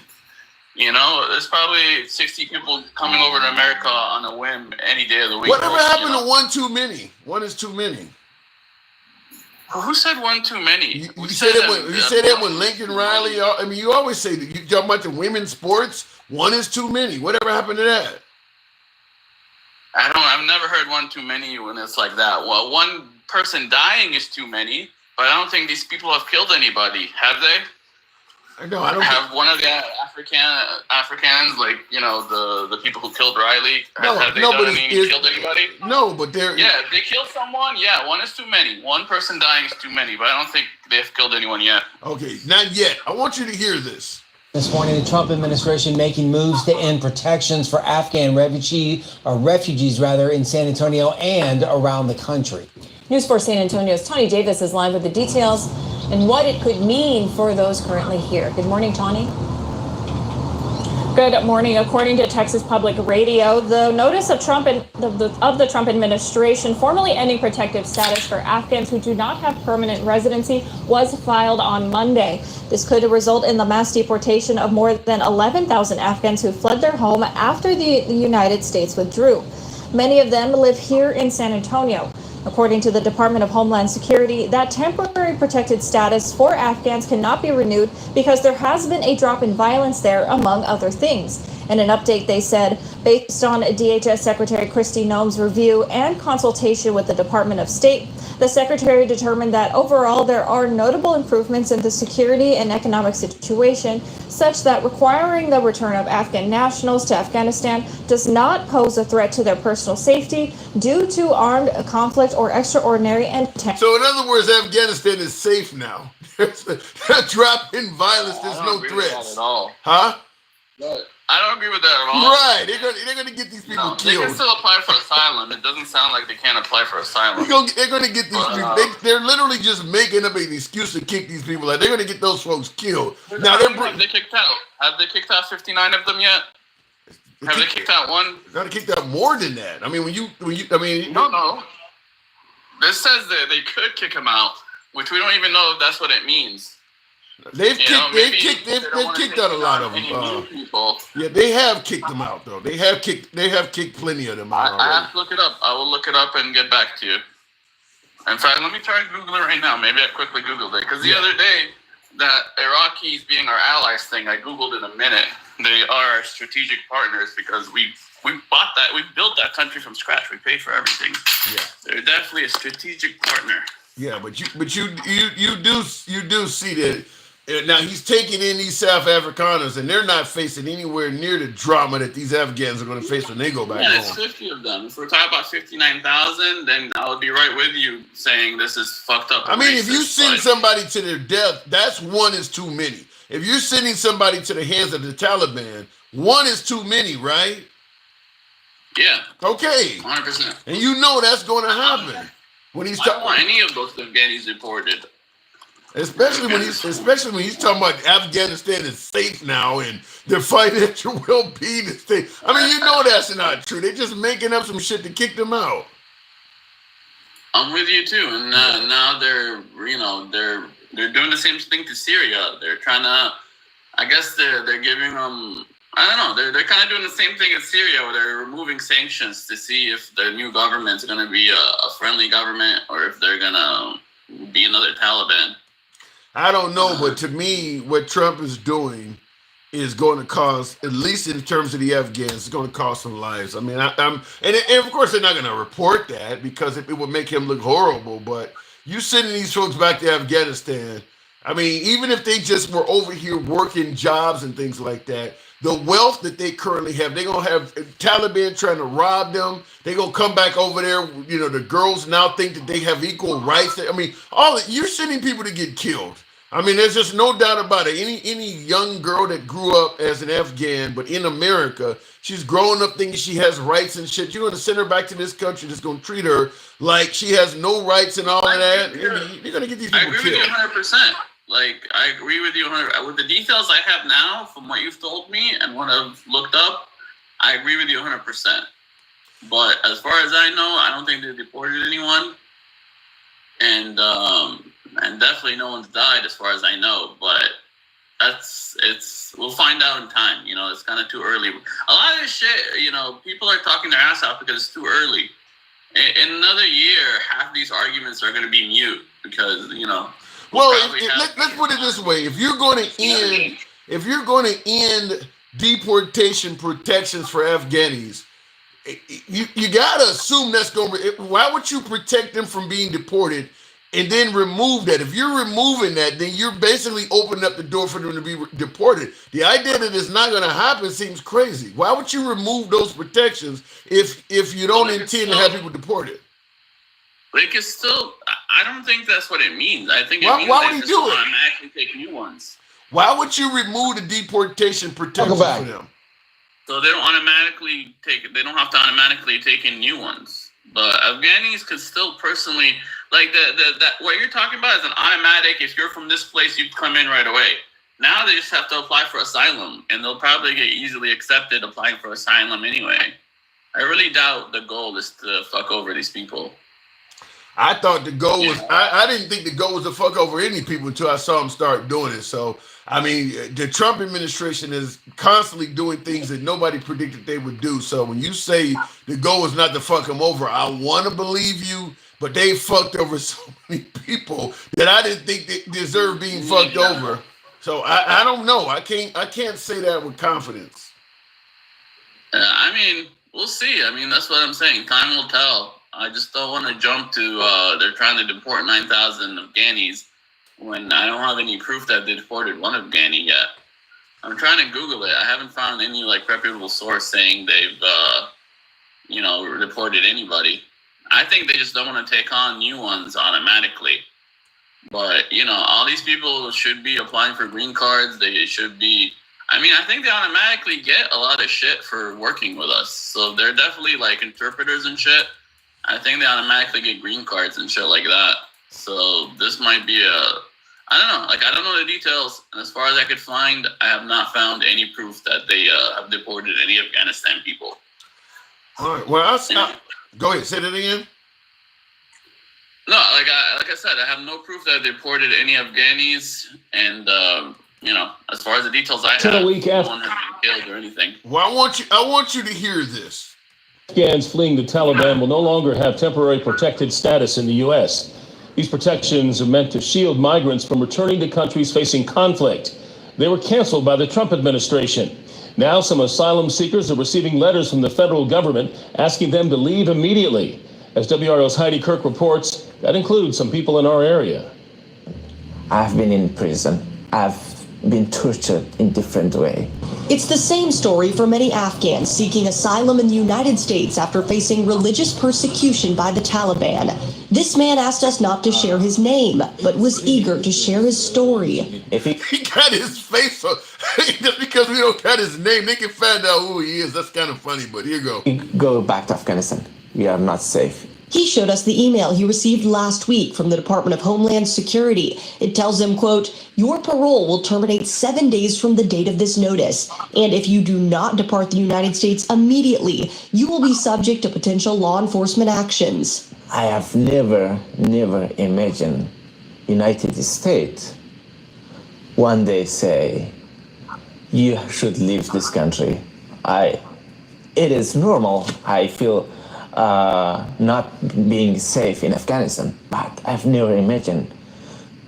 There's probably 60 people coming over to America on a whim any day of the week. Whatever happened to one too many? One is too many. Who said one too many? You said that when Lincoln Riley. I mean, you always say that. You talk about the women's sports. One is too many. Whatever happened to that? I've never heard one too many when it's like that. Well, one person dying is too many, but I don't think these people have killed anybody, have they? I don't have one of the Africans, like, you know, the people who killed Riley? No, Have they killed anybody? No, but they're... Yeah, if they killed someone, yeah, one is too many. One person dying is too many, but I don't think they've killed anyone yet. Okay, not yet. I want you to hear this. This morning, the Trump administration making moves to end protections for Afghan refugees in San Antonio and around the country. News 4 San Antonio's Tawny Davis is live with the details and what it could mean for those currently here. Good morning, Tawny. Good morning. According to Texas Public Radio, the notice of the Trump administration formally ending protective status for Afghans who do not have permanent residency was filed on Monday. This could result in the mass deportation of more than 11,000 Afghans who fled their home after the United States withdrew. Many of them live here in San Antonio. According to the Department of Homeland Security, that temporary protected status for Afghans cannot be renewed because there has been a drop in violence there, among other things. In an update, they said, based on DHS Secretary Kristi Noem's review and consultation with the Department of State, the Secretary determined that overall there are notable improvements in the security and economic situation, such that requiring the return of Afghan nationals to Afghanistan does not pose a threat to their personal safety due to armed conflict or extraordinary and... So in other words, Afghanistan is safe now. There's a drop in violence. There's no threats. At all. Huh? But I don't agree with that at all. Right. They're gonna get these people killed. They can still apply for asylum. It doesn't sound like they can't apply for asylum. They're gonna get these people. They're literally just making up an excuse to kick these people out. They're gonna get those folks killed. Now have they kicked out? Have they kicked out 59 of them yet? Have they kicked out one? Gotta kick out more than that. I mean, No. This says that they could kick them out, which we don't even know if that's what it means. They've kicked out a lot of them. Yeah, they have kicked them out though. They have kicked plenty of them out. I have to look it up. I will look it up and get back to you. In fact, let me try to Google it right now. Maybe I quickly Googled it because the other day that Iraqis being our allies thing, I Googled in a minute. They are our strategic partners because we bought that, we built that country from scratch. We paid for everything. Yeah, they're definitely a strategic partner. Yeah, but you do see that. Now he's taking in these South Afrikaners, and they're not facing anywhere near the drama that these Afghans are going to face when they go back home. Yeah, it's 50 of them. If we're talking about 59,000, then I would be right with you saying this is fucked up. I mean, if you send somebody to their death, that's one is too many. If you're sending somebody to the hands of the Taliban, one is too many, right? Yeah. Okay. 100%. And you know that's going to happen when he's talking. I don't want any of those Afghanis deported. Especially when he's talking about Afghanistan is safe now and their financial well-being is safe. I mean, you know that's not true. They're just making up some shit to kick them out. I'm with you too, and now they're doing the same thing to Syria. They're trying to, I guess they're giving them. I don't know. They're kind of doing the same thing in Syria, where they're removing sanctions to see if their new government's going to be a friendly government or if they're going to be another Taliban. I don't know, but to me, what Trump is doing is going to cause, at least in terms of the Afghans, it's going to cost some lives. I mean, and of course they're not going to report that because it would make him look horrible. But you sending these folks back to Afghanistan, I mean, even if they just were over here working jobs and things like that, the wealth that they currently have, they're going to have Taliban trying to rob them. They're going to come back over there. You know, the girls now think that they have equal rights. I mean, you're sending people to get killed. I mean, there's just no doubt about it. Any young girl that grew up as an Afghan, but in America, she's growing up thinking she has rights and shit. You're going to send her back to this country that's going to treat her like she has no rights and all of that. You're going to get these people killed. I agree with you 100%. Like, I agree with you 100%. With the details I have now from what you've told me and what I've looked up, I agree with you 100%. But as far as I know, I don't think they deported anyone. And definitely no one's died as far as I know, but we'll find out in time. You know, it's kind of too early. A lot of this shit, you know, people are talking their ass off because it's too early. In another year, half these arguments are going to be mute because, you know. Well, let's put it this way: if you're going to end deportation protections for Afghanis, you got to assume that's going to. Why would you protect them from being deported and then remove that. If you're removing that, then you're basically opening up the door for them to be deported. The idea that it's not going to happen seems crazy. Why would you remove those protections if you don't intend to have people deported? They can still. I don't think that's what it means. I think it means why would they he just do it? automatically take new ones. Why would you remove the deportation protection for them? So they don't automatically take. They don't have to automatically take in new ones. But Afghanis could still personally, like that what you're talking about is an automatic. If you're from this place, you come in right away. Now they just have to apply for asylum, and they'll probably get easily accepted applying for asylum anyway. I really doubt the goal is to fuck over these people. I thought the goal was, I didn't think the goal was to fuck over any people until I saw them start doing it. So, I mean, the Trump administration is constantly doing things that nobody predicted they would do. So when you say the goal is not to fuck them over, I want to believe you, but they fucked over so many people that I didn't think they deserved being fucked over. So I don't know. I can't say that with confidence. I mean, we'll see. I mean, that's what I'm saying. Time will tell. I just don't want to jump to they're trying to deport 9,000 Afghanis when I don't have any proof that they deported one Afghani yet. I'm trying to Google it. I haven't found any reputable source saying they've deported anybody. I think they just don't want to take on new ones automatically. But all these people should be applying for green cards. They should be. I mean, I think they automatically get a lot of shit for working with us. So they're definitely interpreters and shit. I think they automatically get green cards and shit like that. So this might be I don't know. I don't know the details. And as far as I could find, I have not found any proof that they have deported any Afghanistan people. All right. Well, go ahead. Say that again. No, like I said, I have no proof that they deported any Afghanis. And, as far as the details I have, no one has been killed or anything. Well, I want you to hear this. Afghans fleeing the Taliban will no longer have temporary protected status in the U.S. These protections are meant to shield migrants from returning to countries facing conflict. They were canceled by the Trump administration. Now some asylum seekers are receiving letters from the federal government asking them to leave immediately. As WRL's Heidi Kirk reports, that includes some people in our area. I've been in prison. I've been tortured in different way. It's the same story for many Afghans seeking asylum in the United States after facing religious persecution by the Taliban. This man asked us not to share his name, but was eager to share his story. If he got his face on, just because we don't got his name, they can find out who he is. That's kind of funny, but here you go. Go back to Afghanistan. We are not safe. He showed us the email he received last week from the Department of Homeland Security. It tells him, quote, your parole will terminate 7 days from the date of this notice. And if you do not depart the United States immediately, you will be subject to potential law enforcement actions. I have never imagined United States one day say, you should leave this country. It is normal. I feel not being safe in Afghanistan, but I've never imagined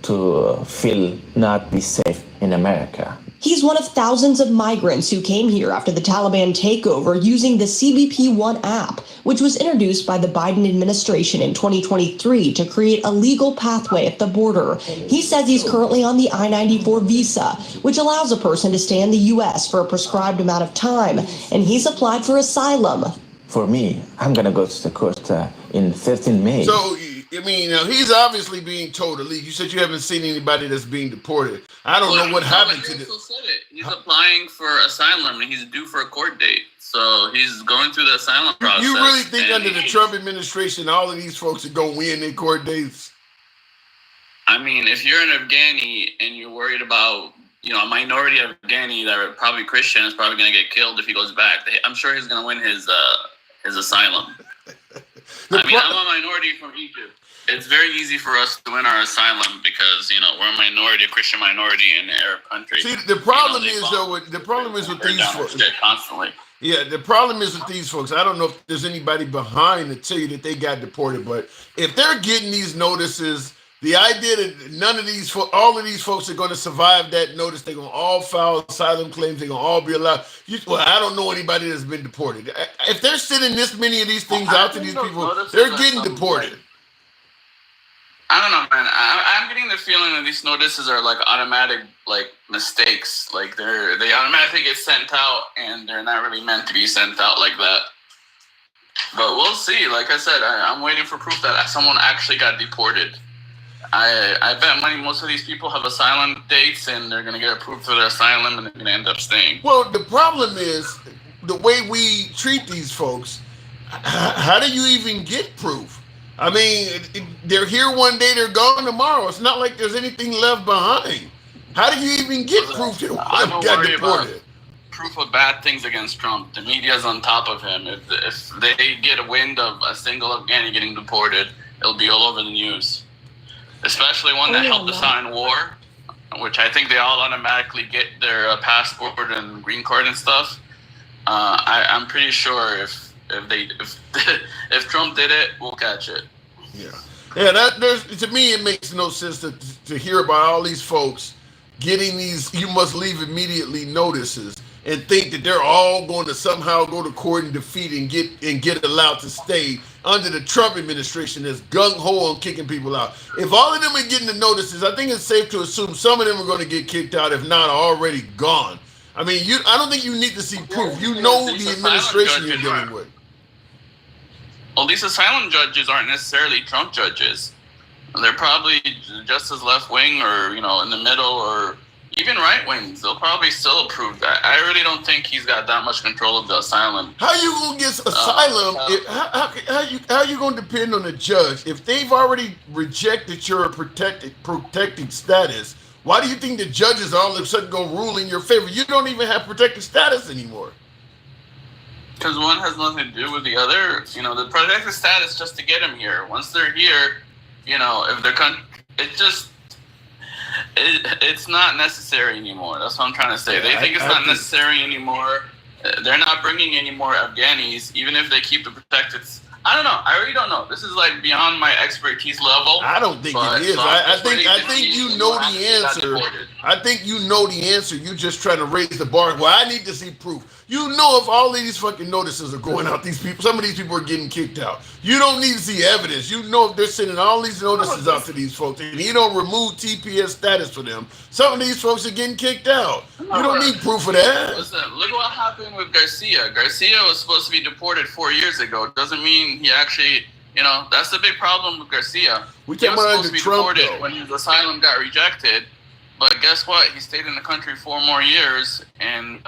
to feel not be safe in America. He's one of thousands of migrants who came here after the Taliban takeover using the CBP One app, which was introduced by the Biden administration in 2023 to create a legal pathway at the border. He says he's currently on the I-94 visa, which allows a person to stay in the U.S. for a prescribed amount of time, and he's applied for asylum. For me, I'm going to go to the court in 13 May. So, I mean, he's obviously being told to leave. You said you haven't seen anybody that's being deported. I don't know what happened to this. He's applying for asylum, and he's due for a court date. So he's going through the asylum process. You really think under the Trump administration, all of these folks are going to win their court dates? I mean, if you're an Afghani and you're worried about, a minority of Afghani that are probably Christian is probably going to get killed if he goes back, I'm sure he's going to win his asylum. I'm a minority from Egypt. It's very easy for us to win our asylum because, we're a minority, a Christian minority in an Arab country. See, the problem is with these folks. Constantly. Yeah, the problem is with these folks. I don't know if there's anybody behind to tell you that they got deported, but if they're getting these notices, the idea that all of these folks are going to survive that notice, they're going to all file asylum claims, they're going to all be allowed. I don't know anybody that's been deported. If they're sending this many of these things out to these people, they're getting deported. I don't know, man. I'm getting the feeling that these notices are like automatic, like mistakes. Like they automatically get sent out, and they're not really meant to be sent out like that. But we'll see. Like I said, I'm waiting for proof that someone actually got deported. I bet money most of these people have asylum dates, and they're gonna get approved for their asylum, and they're gonna end up staying. Well, the problem is the way we treat these folks. How do you even get proof? I mean, they're here one day, they're gone tomorrow. It's not like there's anything left behind. How do you even get proof that one got deported? Proof of bad things against Trump. The media's on top of him. If they get a wind of a single Afghani getting deported, it'll be all over the news. Especially one that helped us out in war, which I think they all automatically get their passport and green card and stuff. I'm pretty sure if Trump did it, we'll catch it. Yeah. To me, it makes no sense to hear about all these folks getting these "you must leave immediately" notices and think that they're all going to somehow go to court and defeat and get allowed to stay under the Trump administration that's gung-ho on kicking people out. If all of them are getting the notices, I think it's safe to assume some of them are going to get kicked out, if not already gone. I mean, I don't think you need to see proof. You know the administration you're dealing with. Well, these asylum judges aren't necessarily Trump judges. They're probably just as left-wing or, in the middle or even right-wings. They'll probably still approve that. I really don't think he's got that much control of the asylum. How you going to get asylum? How you going to depend on a judge if they've already rejected your protected status? Why do you think the judges all of a sudden going to rule in your favor? You don't even have protected status anymore. Because one has nothing to do with the other. The protected status just to get them here. Once they're here, if they're it's not necessary anymore. That's what I'm trying to say. They think it's not necessary anymore. They're not bringing any more Afghanis, even if they keep the protected. I don't know. I really don't know. This is like beyond my expertise level. I don't think it is. I think you know the answer. I think you know the answer. You're just trying to raise the bar. Well, I need to see proof. You know if all of these fucking notices are going out, some of these people are getting kicked out. You don't need to see evidence. You know if they're sending all these notices out to these folks and you don't remove TPS status for them, some of these folks are getting kicked out. You don't need proof of that. Listen, look what happened with Garcia. Garcia was supposed to be deported 4 years ago. It doesn't mean he actually, that's the big problem with Garcia. We talking about supposed to be deported when his asylum got rejected, but guess what? He stayed in the country 4 more years, and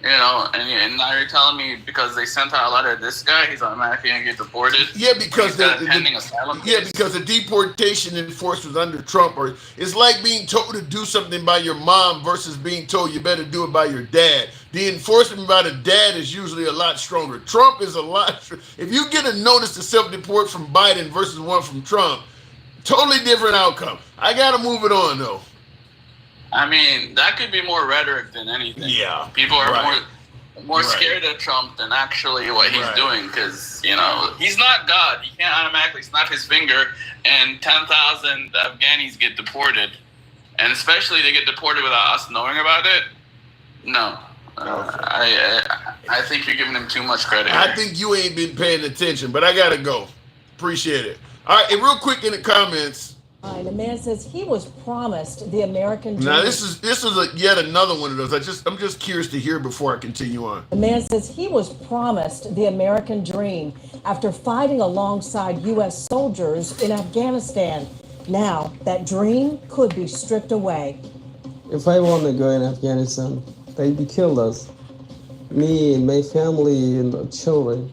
and now you're telling me because they sent out a letter to this guy, he's automatically gonna get deported. Yeah, because pending asylum case. because the deportation enforcement under Trump, it's like being told to do something by your mom versus being told you better do it by your dad. The enforcement by the dad is usually a lot stronger. Trump is a lot. If you get a notice to self-deport from Biden versus one from Trump, totally different outcome. I gotta move it on though. I mean, that could be more rhetoric than anything. Yeah. People are more scared of Trump than actually what he's doing because, he's not God. He can't automatically snap his finger and 10,000 Afghanis get deported. And especially they get deported without us knowing about it. No. I think you're giving him too much credit. I think you ain't been paying attention, but I got to go. Appreciate it. All right, and real quick in the comments. The man says he was promised the American dream. Now this is yet another one of those. I'm just curious to hear before I continue on. The man says he was promised the American dream after fighting alongside U.S. soldiers in Afghanistan. Now that dream could be stripped away. If I want to go in Afghanistan, they'd be killed us. Me and my family and the children.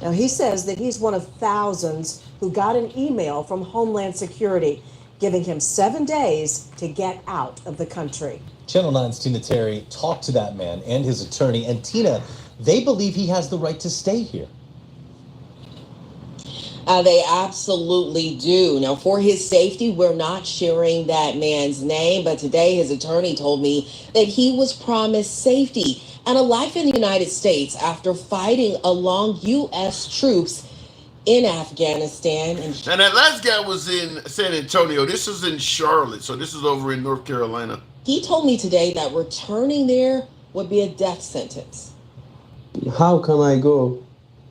Now he says that he's one of thousands who got an email from Homeland Security giving him 7 days to get out of the country. Channel 9's Tina Terry talked to that man and his attorney. And Tina, they believe he has the right to stay here. They absolutely do. Now, for his safety, we're not sharing that man's name, but today his attorney told me that he was promised safety and a life in the United States after fighting along U.S. troops in Afghanistan. And that last guy was in San Antonio. This is in Charlotte, so this is over in North Carolina. He told me today that returning there would be a death sentence. How can I go?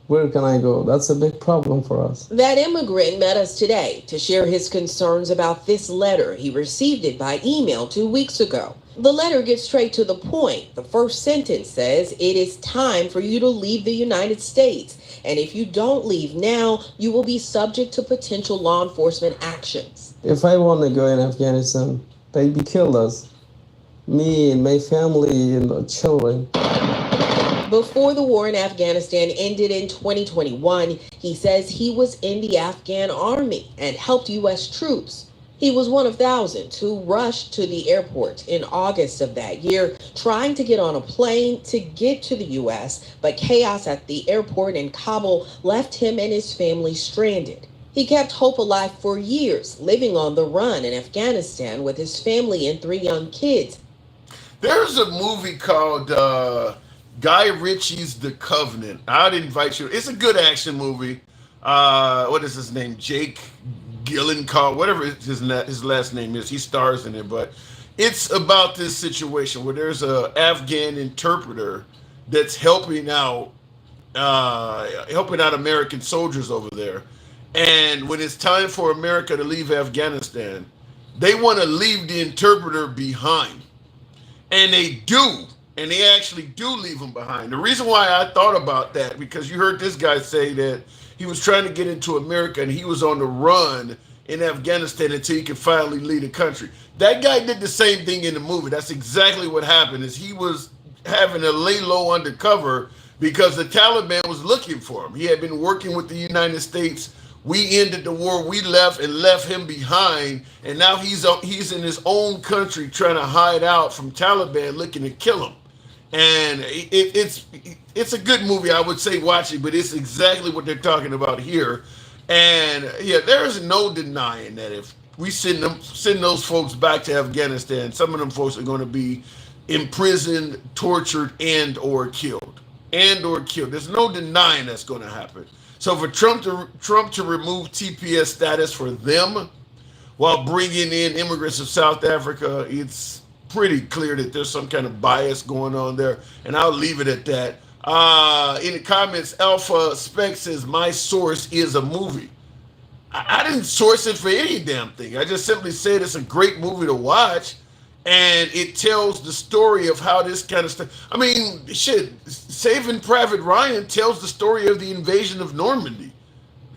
Where can I go? That's a big problem for us. That immigrant met us today to share his concerns about this letter. He received it by email 2 weeks ago. The letter gets straight to the point. The first sentence says, "It is time for you to leave the United States. And if you don't leave now, you will be subject to potential law enforcement actions." If I want to go in Afghanistan, they'd kill us. Me and my family and the children. Before the war in Afghanistan ended in 2021, he says he was in the Afghan army and helped U.S. troops. He was one of thousands who rushed to the airport in August of that year, trying to get on a plane to get to the U.S., but chaos at the airport in Kabul left him and his family stranded. He kept hope alive for years, living on the run in Afghanistan with his family and 3 young kids. There's a movie called Guy Ritchie's The Covenant. I'd invite you. It's a good action movie. What is his name? Jake Gyllenhaal, whatever his last name is. He stars in it, but it's about this situation where there's a Afghan interpreter that's helping out American soldiers over there. And when it's time for America to leave Afghanistan, they want to leave the interpreter behind. And they do. And they actually do leave him behind. The reason why I thought about that, because you heard this guy say that he was trying to get into America and he was on the run in Afghanistan until he could finally lead the country. That guy did the same thing in the movie. That's exactly what happened, is he was having to lay low undercover because the Taliban was looking for him. He had been working with the United States. We ended the war, we left and left him behind, and now he's in his own country trying to hide out from Taliban looking to kill him. And it's a good movie, I would say watch it, but it's exactly what they're talking about here. And yeah, there is no denying that if we send those folks back to Afghanistan, some of them folks are going to be imprisoned, tortured, and or killed. There's no denying that's going to happen. So for Trump to remove TPS status for them while bringing in immigrants of South Africa, it's pretty clear that there's some kind of bias going on there, and I'll leave it at that. In the comments, Alpha Spec says, my source is a movie. I didn't source it for any damn thing. I just simply said it's a great movie to watch, and it tells the story of how this kind of stuff. I mean, shit, Saving Private Ryan tells the story of the invasion of Normandy.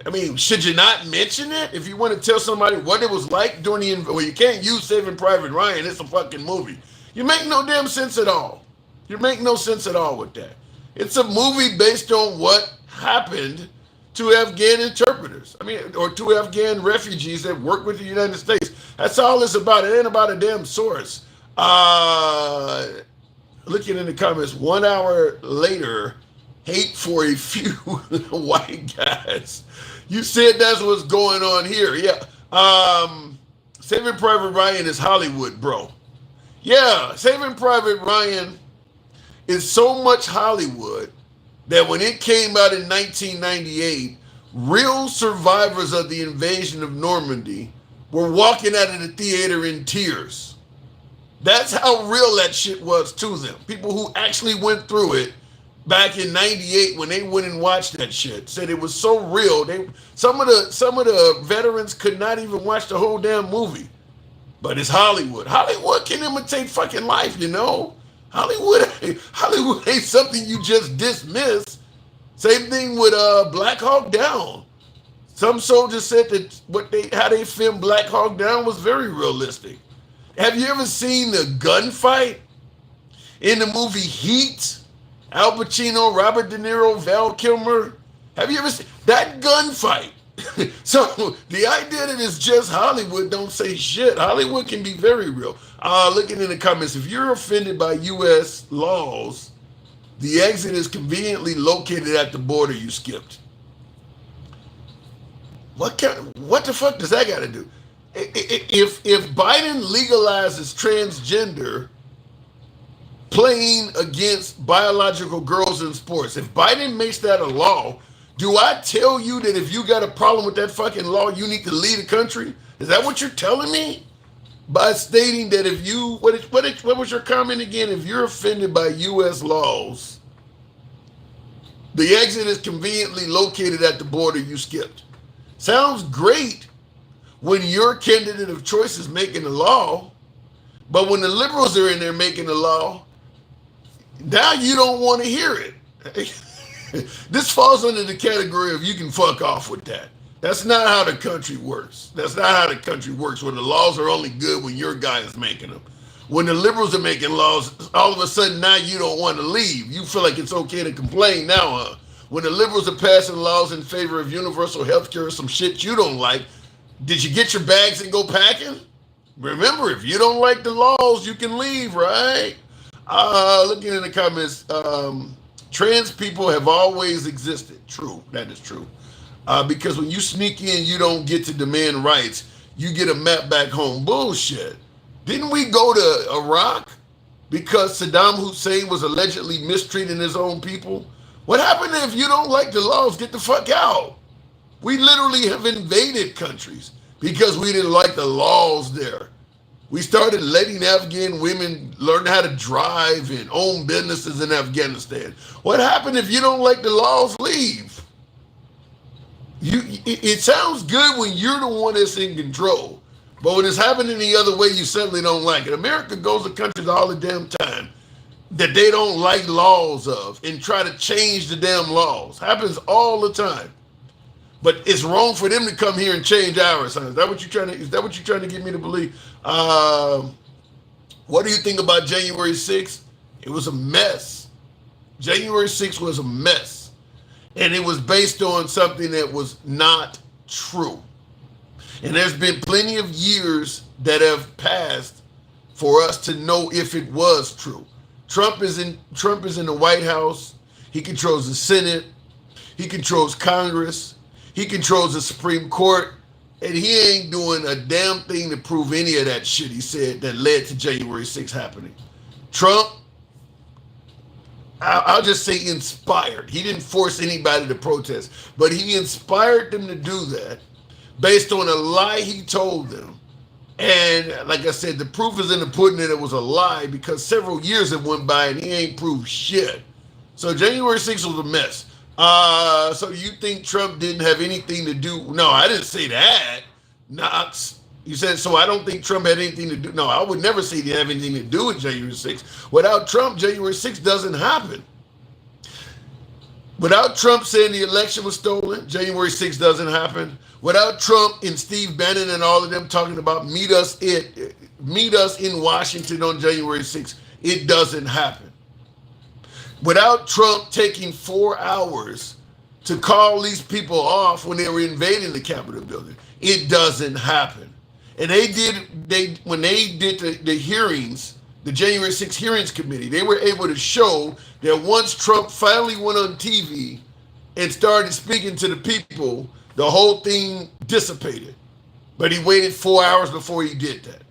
I mean, should you not mention it? If you want to tell somebody what it was like during the invasion, well, you can't use Saving Private Ryan. It's a fucking movie. You make no damn sense at all. You make no sense at all with that. It's a movie based on what happened to Afghan interpreters. I mean, or to Afghan refugees that work with the United States. That's all it's about. It ain't about a damn source. Looking in the comments, 1 hour later, hate for a few white guys. You said that's what's going on here. Yeah. Saving Private Ryan is Hollywood, bro. Yeah, Saving Private Ryan is so much Hollywood that when it came out in 1998, real survivors of the invasion of Normandy were walking out of the theater in tears. That's how real that shit was to them. People who actually went through it back in 98 when they went and watched that shit said it was so real. Some of the veterans could not even watch the whole damn movie. But it's Hollywood. Hollywood can imitate fucking life, you know? Hollywood ain't something you just dismiss. Same thing with Black Hawk Down. Some soldiers said that how they filmed Black Hawk Down was very realistic. Have you ever seen the gunfight in the movie Heat? Al Pacino, Robert De Niro, Val Kilmer. Have you ever seen that gunfight? So the idea that it's just Hollywood don't say shit. Hollywood can be very real. Looking in the comments, if you're offended by U.S. laws, the exit is conveniently located at the border you skipped. What the fuck does that got to do? If Biden legalizes transgender playing against biological girls in sports, if Biden makes that a law, do I tell you that if you got a problem with that fucking law, you need to leave the country? Is that what you're telling me? By stating that if you, what was your comment again? If you're offended by U.S. laws, The exit is conveniently located at the border you skipped. Sounds great when your candidate of choice is making the law, but when the liberals are in there making the law, now you don't want to hear it. This falls under the category of you can fuck off with that. That's not how the country works. That's not how the country works, where the laws are only good when your guy is making them. When the liberals are making laws, all of a sudden now you don't want to leave. You feel like it's okay to complain now, huh? When the liberals are passing laws in favor of universal health care or some shit you don't like, did you get your bags and go packing? Remember, if you don't like the laws, you can leave, right? Looking in the comments, trans people have always existed. True, that is true. Because when you sneak in, you don't get to demand rights. You get a map back home. Bullshit. Didn't we go to Iraq because Saddam Hussein was allegedly mistreating his own people? What happened if you don't like the laws? Get the fuck out. We literally have invaded countries because we didn't like the laws there. We started letting Afghan women learn how to drive and own businesses in Afghanistan. What happened if you don't like the laws? Leave. It sounds good when you're the one that's in control. But when it's happening the other way, you certainly don't like it. America goes to countries all the damn time that they don't like laws of and try to change the damn laws. Happens all the time. But it's wrong for them to come here and change ours. Is that what you're trying to get me to believe? What do you think about January 6th? It was a mess. January 6th was a mess. And it was based on something that was not true. And there's been plenty of years that have passed for us to know if it was true. Trump is in the White House. He controls the Senate. He controls Congress. He controls the Supreme Court. And he ain't doing a damn thing to prove any of that shit he said that led to January 6th happening. Trump, I'll just say inspired. He didn't force anybody to protest, but he inspired them to do that based on a lie he told them. And like I said, the proof is in the pudding that it was a lie because several years have went by and he ain't proved shit. So January 6th was a mess. So you think Trump didn't have anything to do? No, I didn't say that. Knox, you said, so I don't think Trump had anything to do. No, I would never say he didn't have anything to do with January 6th. Without Trump, January 6th doesn't happen. Without Trump saying the election was stolen, January 6th doesn't happen. Without Trump and Steve Bannon and all of them talking about meet us in Washington on January 6th, it doesn't happen. Without Trump taking 4 hours to call these people off when they were invading the Capitol building, it doesn't happen. And when they did the hearings, the January 6th hearings committee, they were able to show that once Trump finally went on TV and started speaking to the people, the whole thing dissipated. But he waited 4 hours before he did that.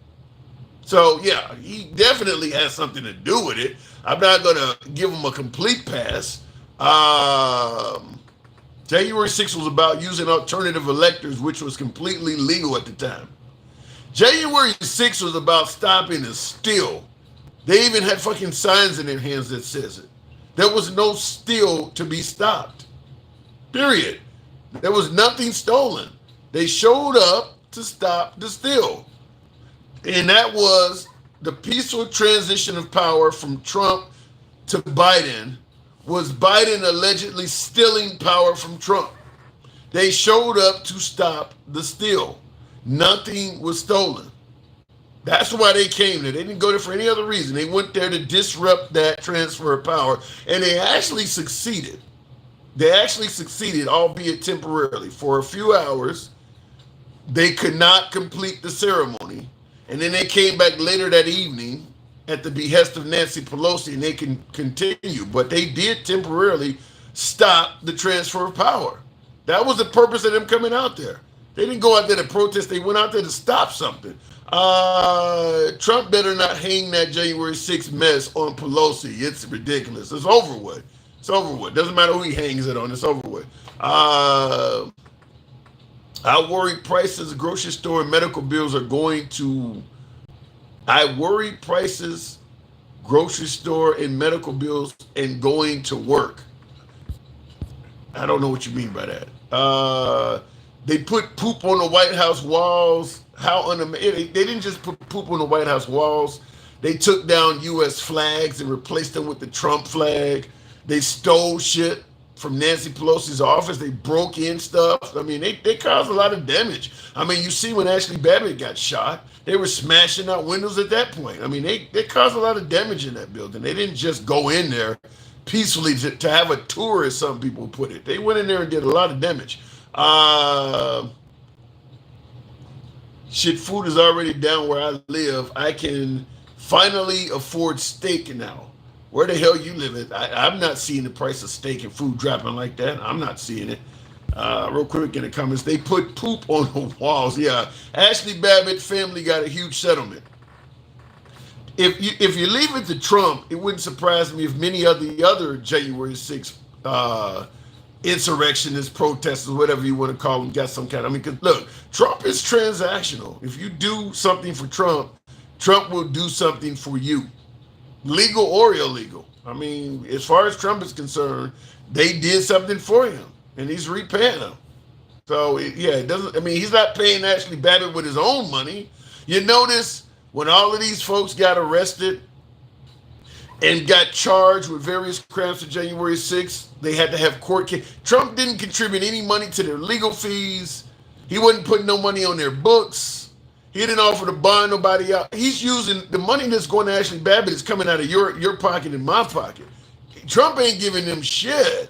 So yeah, he definitely has something to do with it. I'm not gonna give him a complete pass. January 6th was about using alternative electors, which was completely legal at the time. January 6th was about stopping the steal. They even had fucking signs in their hands that says it. There was no steal to be stopped. Period. There was nothing stolen. They showed up to stop the steal. And that was the peaceful transition of power from Trump to Biden, was Biden allegedly stealing power from Trump. They showed up to stop the steal. Nothing was stolen. That's why they came there. They didn't go there for any other reason. They went there to disrupt that transfer of power, and they actually succeeded. They actually succeeded, albeit temporarily. For a few hours, they could not complete the ceremony, and then they came back later that evening at the behest of Nancy Pelosi, and they can continue. But they did temporarily stop the transfer of power. That was the purpose of them coming out there. They didn't go out there to protest. They went out there to stop something. Trump better not hang that January 6th mess on Pelosi. It's ridiculous. It's over with. It's over with. Doesn't matter who he hangs it on. It's over with. I worry prices, grocery store, and medical bills are going to... I worry prices, grocery store, and medical bills and going to work. I don't know what you mean by that. They put poop on the White House walls. They didn't just put poop on the White House walls. They took down U.S. flags and replaced them with the Trump flag. They stole shit from Nancy Pelosi's office. They broke in stuff. I mean, they caused a lot of damage. I mean, you see when Ashley Babbett got shot, they were smashing out windows at that point. I mean, they caused a lot of damage in that building. They didn't just go in there peacefully to have a tour, as some people put it. They went in there and did a lot of damage. Shit, food is already down where I live. I can finally afford steak now. Where the hell you live at? I'm not seeing the price of steak and food dropping like that. I'm not seeing it. Real quick in the comments, they put poop on the walls. Yeah, Ashley Babbett family got a huge settlement. If you leave it to Trump, it wouldn't surprise me if many of the other January 6th insurrectionists, protesters, whatever you want to call them, got some kind of, I mean, because look, Trump is transactional. If you do something for Trump, Trump will do something for you, legal or illegal. I mean, as far as Trump is concerned, they did something for him, and he's repaying them. So, yeah, it doesn't, I mean, he's not paying Ashley Babbitt with his own money. You notice when all of these folks got arrested and got charged with various crimes for January 6th, they had to have court case. Trump didn't contribute any money to their legal fees. He wasn't putting no money on their books. He didn't offer to bond nobody out. He's using the money that's going to Ashley Babbett is coming out of your pocket and my pocket. Trump ain't giving them shit.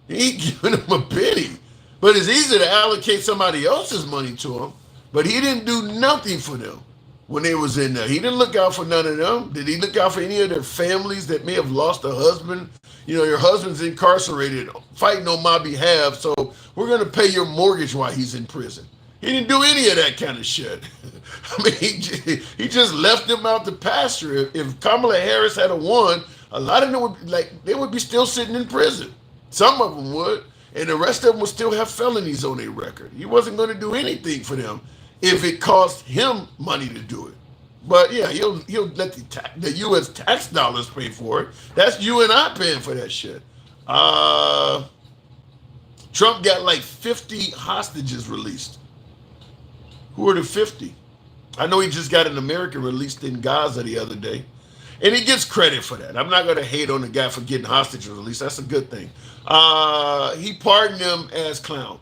He ain't giving them a penny. But it's easy to allocate somebody else's money to them. But he didn't do nothing for them when they was in there. He didn't look out for none of them. Did he look out for any of their families that may have lost a husband? You know, your husband's incarcerated, fighting on my behalf, so we're going to pay your mortgage while he's in prison. He didn't do any of that kind of shit. I mean, he just left them out to pasture. If Kamala Harris had won, a lot of them would be still sitting in prison. Some of them would, and the rest of them would still have felonies on their record. He wasn't going to do anything for them if it cost him money to do it. But yeah, he'll let the U.S. tax dollars pay for it. That's you and I paying for that shit. Trump got like 50 hostages released. Who are the 50? I know he just got an American released in Gaza the other day. And he gets credit for that. I'm not going to hate on the guy for getting hostages released. That's a good thing. He pardoned them as clown.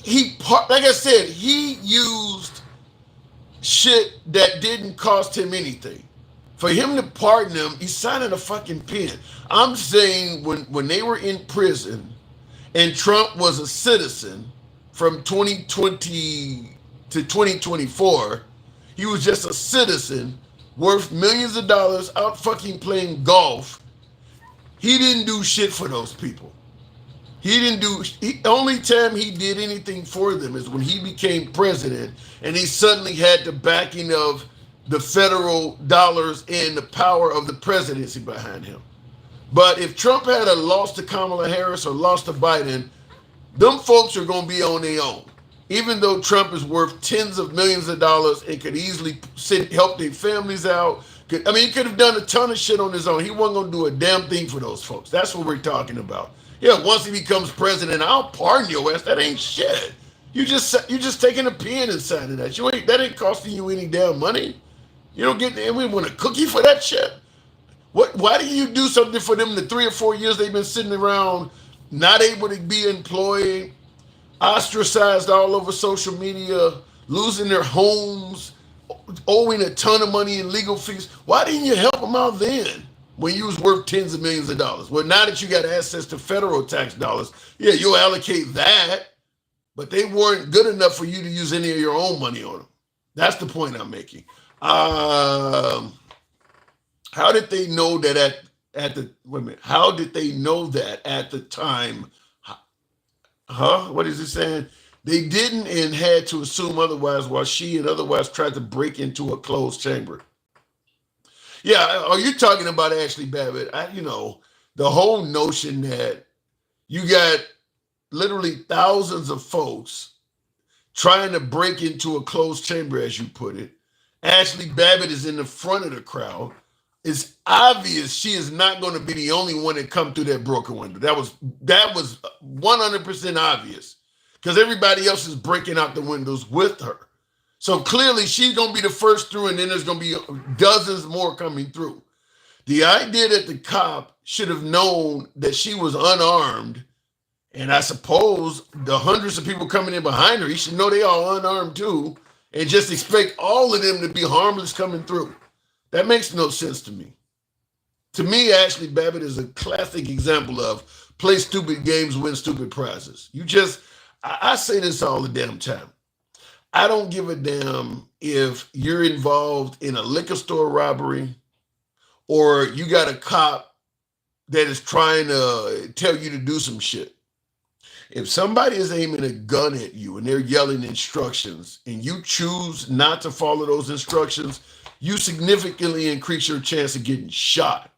Like I said, he used shit that didn't cost him anything. For him to pardon them, he's signing a fucking pen. I'm saying when they were in prison and Trump was a citizen from 2020 to 2024, he was just a citizen worth millions of dollars out fucking playing golf. He didn't do shit for those people. Only time he did anything for them is when he became president and he suddenly had the backing of the federal dollars and the power of the presidency behind him. But if Trump had a loss to Kamala Harris or lost to Biden, them folks are going to be on their own. Even though Trump is worth tens of millions of dollars and could easily help their families out. He could have done a ton of shit on his own. He wasn't going to do a damn thing for those folks. That's what we're talking about. Yeah, once he becomes president, I'll pardon your ass. That ain't shit. You just taking a pen and signing that. That ain't costing you any damn money. You don't get anyone want a cookie for that shit. Why do you do something for them in the 3 or 4 years they've been sitting around, not able to be employed, ostracized all over social media, losing their homes, owing a ton of money in legal fees? Why didn't you help them out then when you was worth tens of millions of dollars? Well, now that you got access to federal tax dollars, yeah, you'll allocate that, but they weren't good enough for you to use any of your own money on them. That's the point I'm making. How did they know that how did they know that at the time? What is it saying? They didn't and had to assume otherwise while she and otherwise tried to break into a closed chamber. Yeah, are you talking about Ashley Babbett? The whole notion that you got literally thousands of folks trying to break into a closed chamber, as you put it. Ashley Babbett is in the front of the crowd. it's obvious she is not going to be the only one that come through that broken window. That was 100% obvious because everybody else is breaking out the windows with her. So clearly she's going to be the first through, and then there's going to be dozens more coming through. The idea that the cop should have known that she was unarmed, and I suppose the hundreds of people coming in behind her, he should know they all unarmed too, and just expect all of them to be harmless coming through. That makes no sense to me. To me, Ashley Babbett is a classic example of play stupid games, win stupid prizes. I say this all the damn time. I don't give a damn if you're involved in a liquor store robbery or you got a cop that is trying to tell you to do some shit. If somebody is aiming a gun at you and they're yelling instructions and you choose not to follow those instructions, you significantly increase your chance of getting shot.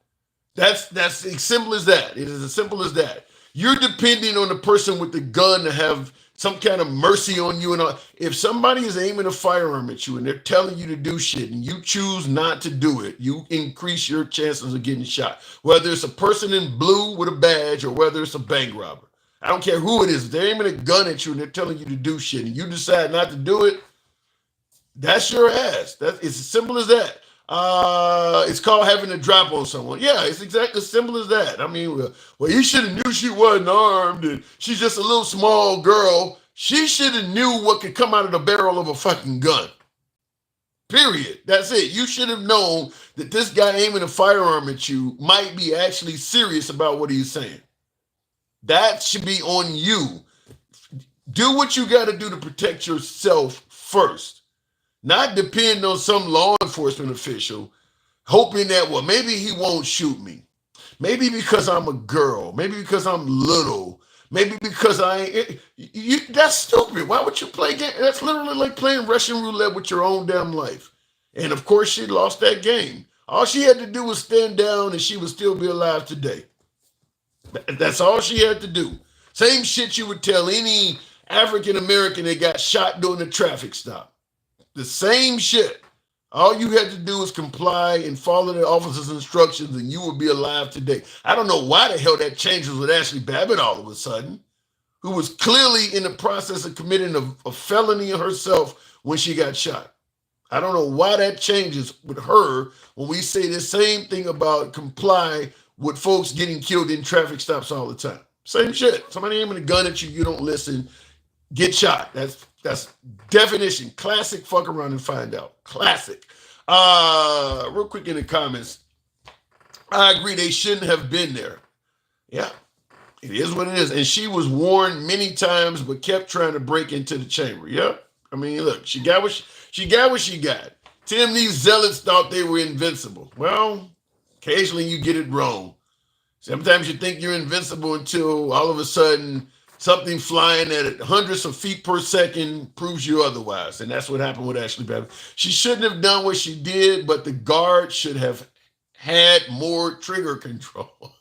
That's as simple as that. It is as simple as that. You're depending on the person with the gun to have some kind of mercy on you. And all. If somebody is aiming a firearm at you and they're telling you to do shit and you choose not to do it, you increase your chances of getting shot. Whether it's a person in blue with a badge or whether it's a bank robber. I don't care who it is. If they're aiming a gun at you and they're telling you to do shit and you decide not to do it, that's your ass. It's as simple as that. It's called having a drop on someone. Yeah, it's exactly as simple as that. I mean, well, you should have knew she wasn't armed and she's just a little small girl. She should have knew what could come out of the barrel of a fucking gun. Period. That's it. You should have known that this guy aiming a firearm at you might be actually serious about what he's saying. That should be on you. Do what you got to do to protect yourself first. Not depend on some law enforcement official hoping that, well, maybe he won't shoot me. Maybe because I'm a girl. Maybe because I'm little. Maybe because that's stupid. Why would you play game? That's literally like playing Russian roulette with your own damn life. And of course, she lost that game. All she had to do was stand down and she would still be alive today. That's all she had to do. Same shit you would tell any African American that got shot during a traffic stop. The same shit. All you had to do is comply and follow the officer's instructions and you would be alive today. I don't know why the hell that changes with Ashley Babbett all of a sudden, who was clearly in the process of committing a felony herself when she got shot. I don't know why that changes with her when we say the same thing about comply with folks getting killed in traffic stops all the time. Same shit. Somebody aiming a gun at you, you don't listen, get shot. That's definition. Classic fuck around and find out. Classic. Real quick in the comments. I agree they shouldn't have been there. Yeah, it is what it is. And she was warned many times but kept trying to break into the chamber. Yeah. I mean, look, she got what she got. Tim, these zealots thought they were invincible. Well, occasionally you get it wrong. Sometimes you think you're invincible until all of a sudden something flying at hundreds of feet per second proves you otherwise. And that's what happened with Ashley Babbett. She shouldn't have done what she did, but the guard should have had more trigger control.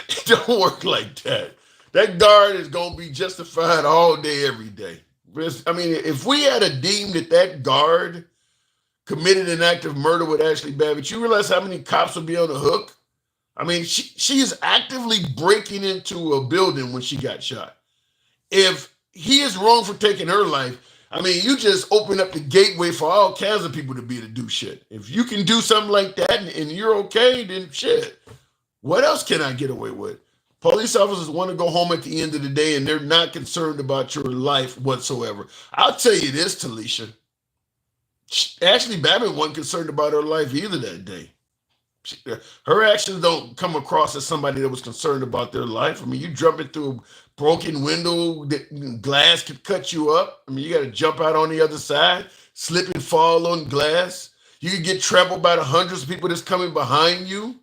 It don't work like that. That guard is going to be justified all day, every day. I mean, if we had deemed that guard committed an act of murder with Ashley Babbett, you realize how many cops would be on the hook? I mean, she is actively breaking into a building when she got shot. If he is wrong for taking her life, I mean, you just open up the gateway for all kinds of people to be to do shit. If you can do something like that and you're okay, then shit. What else can I get away with? Police officers want to go home at the end of the day and they're not concerned about your life whatsoever. I'll tell you this, Talisha. Ashley Babbett wasn't concerned about her life either that day. Her actions don't come across as somebody that was concerned about their life. I mean, you jumping through a broken window, glass could cut you up. I mean, you got to jump out on the other side, slip and fall on glass. You could get trampled by the hundreds of people that's coming behind you.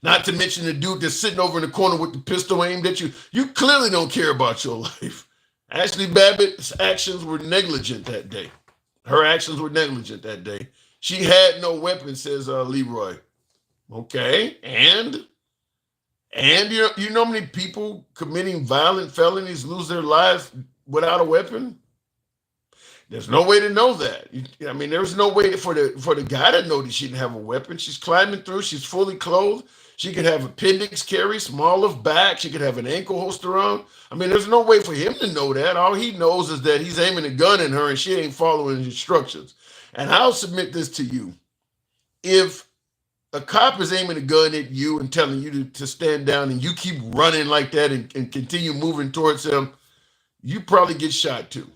Not to mention the dude that's sitting over in the corner with the pistol aimed at you. You clearly don't care about your life. Ashley Babbett's actions were negligent that day. Her actions were negligent that day. She had no weapon, says Leroy. Okay, and you know how many people committing violent felonies lose their lives without a weapon? There's no way to know that. I mean, there's no way for the guy to know that she didn't have a weapon. She's climbing through. She's fully clothed. She could have appendix carry, small of back. She could have an ankle holster on. I mean, there's no way for him to know that. All he knows is that he's aiming a gun at her and she ain't following instructions. And I'll submit this to you. If a cop is aiming a gun at you and telling you to stand down and you keep running like that and continue moving towards him, you probably get shot too.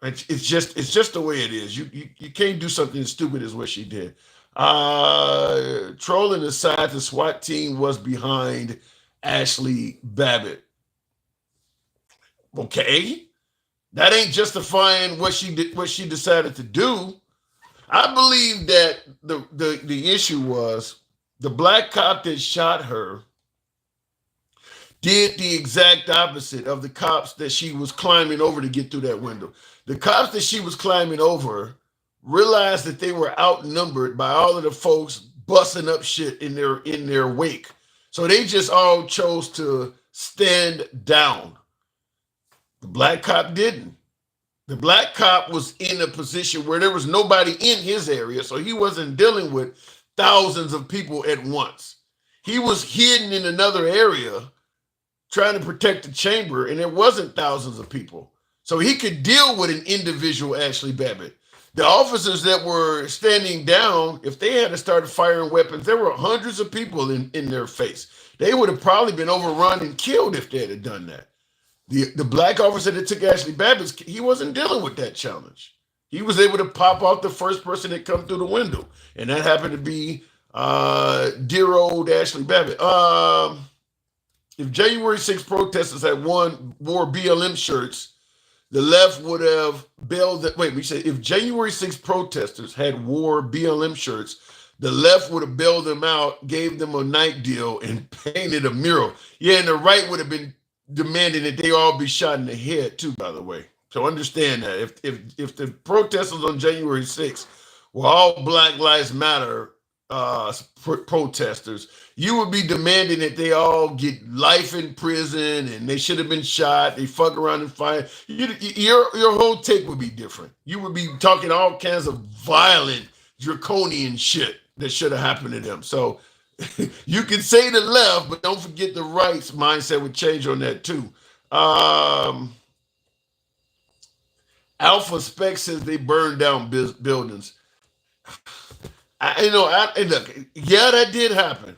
It's just the way it is. You can't do something as stupid as what she did. Trolling aside, the SWAT team was behind Ashley Babbett. Okay, that ain't justifying what she did, what she decided to do. I believe that the issue was the black cop that shot her did the exact opposite of the cops that she was climbing over to get through that window. The cops that she was climbing over realized that they were outnumbered by all of the folks busting up shit in their wake. So they just all chose to stand down. The black cop didn't. The black cop was in a position where there was nobody in his area, so he wasn't dealing with thousands of people at once. He was hidden in another area trying to protect the chamber, and there wasn't thousands of people. So he could deal with an individual Ashley Babbett. The officers that were standing down, if they had to start firing weapons, there were hundreds of people in their face. They would have probably been overrun and killed if they had done that. The black officer that took Ashley Babbett, he wasn't dealing with that challenge. He was able to pop out the first person that come through the window, and that happened to be dear old Ashley Babbett. If January 6 protesters had wore BLM shirts, the left would have bailed. If January 6 protesters had wore BLM shirts, the left would have bailed them out, gave them a night deal, and painted a mural. Yeah, and the right would have been demanding that they all be shot in the head too, by the way. So understand that if the protesters on January 6th were all Black Lives Matter protesters, you would be demanding that they all get life in prison and they should have been shot. They fuck around and fight. Your whole take would be different. You would be talking all kinds of violent, draconian shit that should have happened to them. So you can say the left, but don't forget the right's mindset would change on that too. Alpha Spec says they burned down buildings. Look, yeah, that did happen.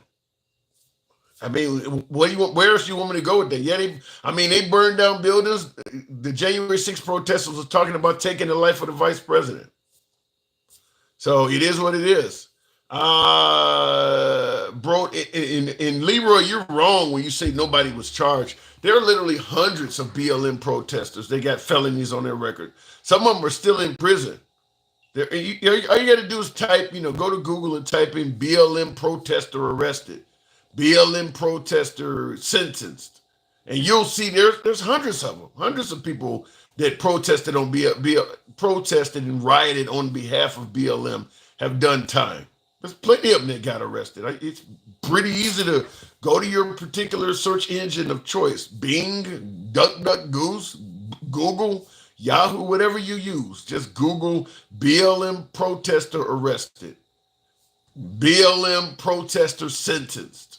I mean, where else do you want me to go with that? Yeah, they burned down buildings. The January 6th protesters was talking about taking the life of the vice president. So it is what it is. Bro, in Leroy, you're wrong when you say nobody was charged. There are literally hundreds of BLM protesters. They got felonies on their record. Some of them are still in prison. All you got to do is type, go to Google and type in BLM protester arrested, BLM protester sentenced, and you'll see there's hundreds of them, hundreds of people that protested protested and rioted on behalf of BLM have done time. There's plenty of them that got arrested. It's pretty easy to go to your particular search engine of choice, Bing, DuckDuckGoose, Google, Yahoo, whatever you use. Just Google BLM protester arrested, BLM protester sentenced,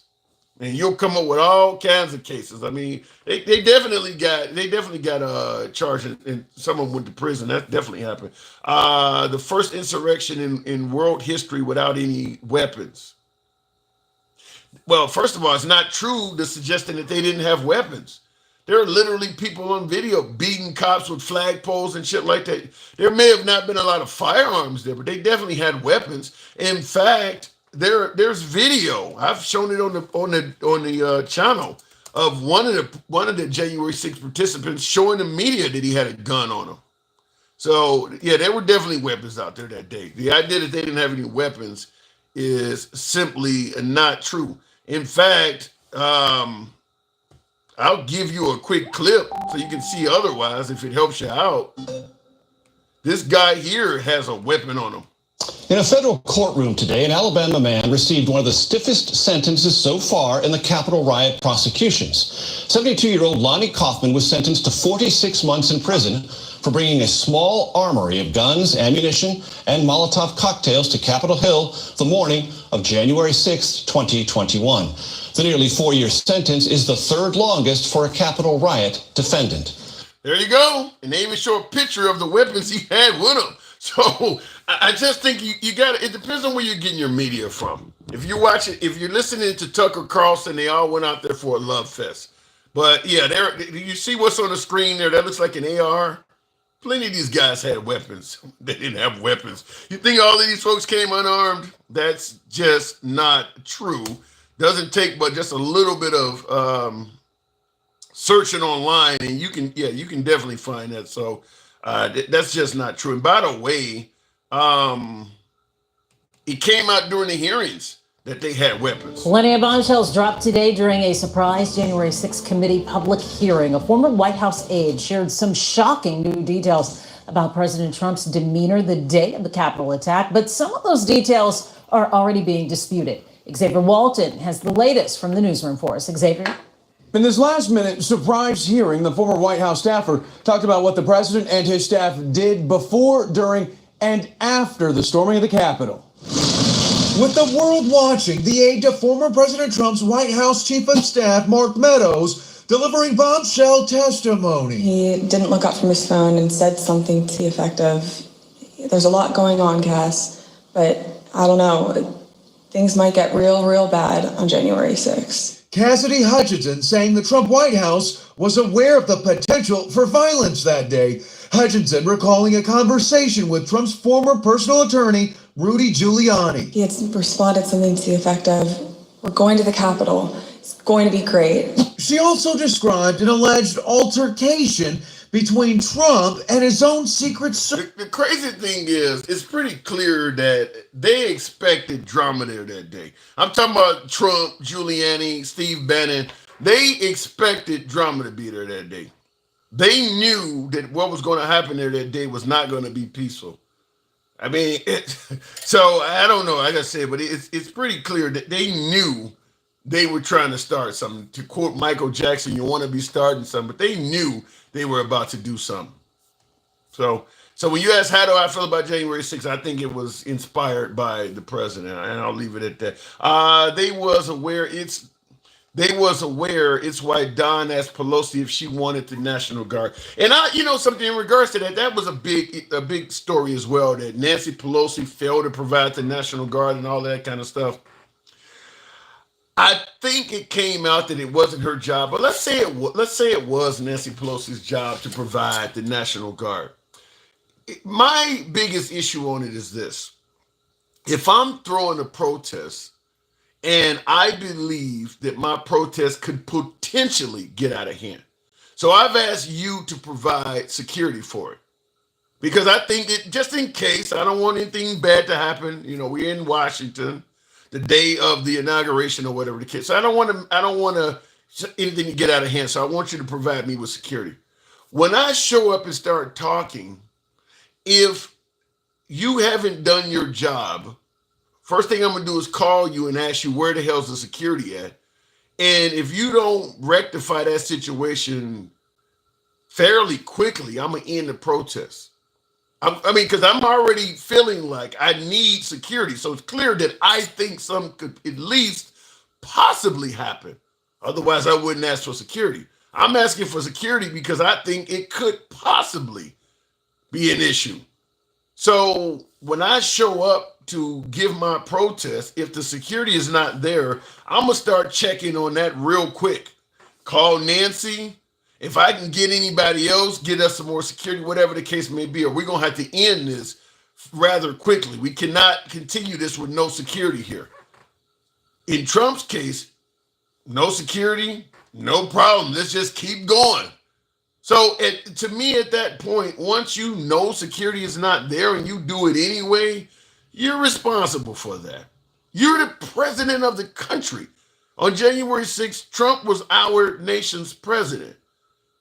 and you'll come up with all kinds of cases. I mean, they definitely got charged, and some of them went to prison. That definitely happened. The first insurrection in world history without any weapons. Well, first of all, it's not true to suggesting that they didn't have weapons. There are literally people on video beating cops with flagpoles and shit like that. There may have not been a lot of firearms there, but they definitely had weapons. In fact, there's video. I've shown it on the channel of one of the January 6th participants showing the media that he had a gun on him. So yeah, there were definitely weapons out there that day. The idea that they didn't have any weapons is simply not true. In fact, I'll give you a quick clip so you can see otherwise if it helps you out. This guy here has a weapon on him. In a federal courtroom today, an Alabama man received one of the stiffest sentences so far in the Capitol riot prosecutions. 72-year-old Lonnie Kaufman was sentenced to 46 months in prison for bringing a small armory of guns, ammunition, and Molotov cocktails to Capitol Hill the morning of January 6, 2021. The nearly 4-year sentence is the third longest for a Capitol riot defendant. There you go. And they even show a picture of the weapons he had with him. So I just think you got it depends on where you're getting your media from. If you're watching, if you're listening to Tucker Carlson, they all went out there for a love fest. But yeah, you see what's on the screen there? That looks like an AR. Plenty of these guys had weapons. They didn't have weapons. You think all of these folks came unarmed? That's just not true. Doesn't take but just a little bit of searching online, and you can definitely find that. So that's just not true. And by the way, it came out during the hearings that they had weapons. Plenty of bombshells dropped today during a surprise January 6th committee public hearing. A former White House aide shared some shocking new details about President Trump's demeanor the day of the Capitol attack, but some of those details are already being disputed. Xavier Walton has the latest from the newsroom for us. Xavier? In this last-minute surprise hearing, the former White House staffer talked about what the president and his staff did before, during, and after the storming of the Capitol. With the world watching, the aide to former President Trump's White House Chief of Staff, Mark Meadows, delivering bombshell testimony. He didn't look up from his phone and said something to the effect of, "There's a lot going on, Cass, but I don't know. Things might get real bad on January 6th. Cassidy Hutchinson saying the Trump White House was aware of the potential for violence that day. Hutchinson recalling a conversation with Trump's former personal attorney, Rudy Giuliani. He had responded something to the effect of, "We're going to the Capitol. It's going to be great." She also described an alleged altercation between Trump and his own Secret Service. The crazy thing is, it's pretty clear that they expected drama there that day. I'm talking about Trump, Giuliani, Steve Bannon. They expected drama to be there that day. They knew that what was going to happen there that day was not going to be peaceful. I mean, so I don't know, like I said, but it's pretty clear that they knew they were trying to start something. To quote Michael Jackson, you want to be starting something, but they knew they were about to do something. So when you ask how do I feel about January 6th, I think it was inspired by the president, and I'll leave it at that. They was aware. It's why Don asked Pelosi if she wanted the National Guard. And something in regards to that, that was a big story as well, that Nancy Pelosi failed to provide the National Guard and all that kind of stuff. I think it came out that it wasn't her job, but let's say it was Nancy Pelosi's job to provide the National Guard. My biggest issue on it is this. If I'm throwing a protest and I believe that my protest could potentially get out of hand, so I've asked you to provide security for it. Because I think just in case, I don't want anything bad to happen. We're in Washington, the day of the inauguration or whatever the case. So I don't want anything to get out of hand. So I want you to provide me with security. When I show up and start talking, if you haven't done your job, first thing I'm going to do is call you and ask you where the hell's the security at. And if you don't rectify that situation fairly quickly, I'm going to end the protest. Because I'm already feeling like I need security. So it's clear that I think something could at least possibly happen. Otherwise, I wouldn't ask for security. I'm asking for security because I think it could possibly be an issue. So when I show up to give my protest, if the security is not there, I'm going to start checking on that real quick. Call Nancy. If I can get anybody else, get us some more security, whatever the case may be, or we're going to have to end this rather quickly. We cannot continue this with no security here. In Trump's case, no security, no problem. Let's just keep going. So to me, at that point, once you know security is not there and you do it anyway, you're responsible for that. You're the president of the country. On January 6th, Trump was our nation's president.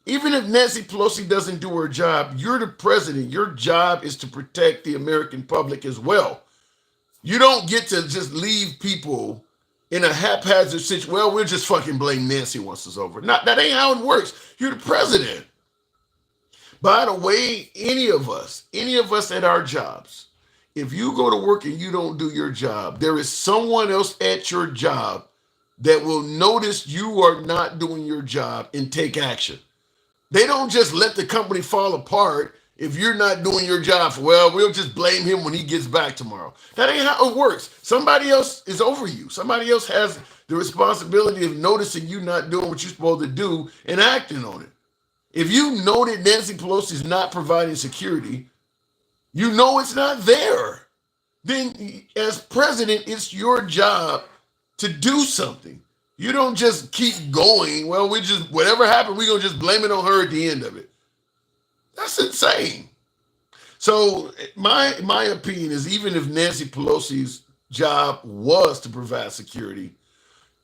Even if Nancy Pelosi doesn't do her job, you're the president. Your job is to protect the American public as well. You don't get to just leave people in a haphazard situation. Well, we'll just fucking blame Nancy once it's over. That ain't how it works. You're the president. By the way, any of us at our jobs, if you go to work and you don't do your job, there is someone else at your job that will notice you are not doing your job and take action. They don't just let the company fall apart if you're not doing your job. Well, we'll just blame him when he gets back tomorrow. That ain't how it works. Somebody else is over you. Somebody else has the responsibility of noticing you not doing what you're supposed to do and acting on it. If you know that Nancy Pelosi is not providing security, you know it's not there. Then as president, it's your job to do something. You don't just keep going. Well, whatever happened, we're going to just blame it on her at the end of it. That's insane. So my opinion is, even if Nancy Pelosi's job was to provide security,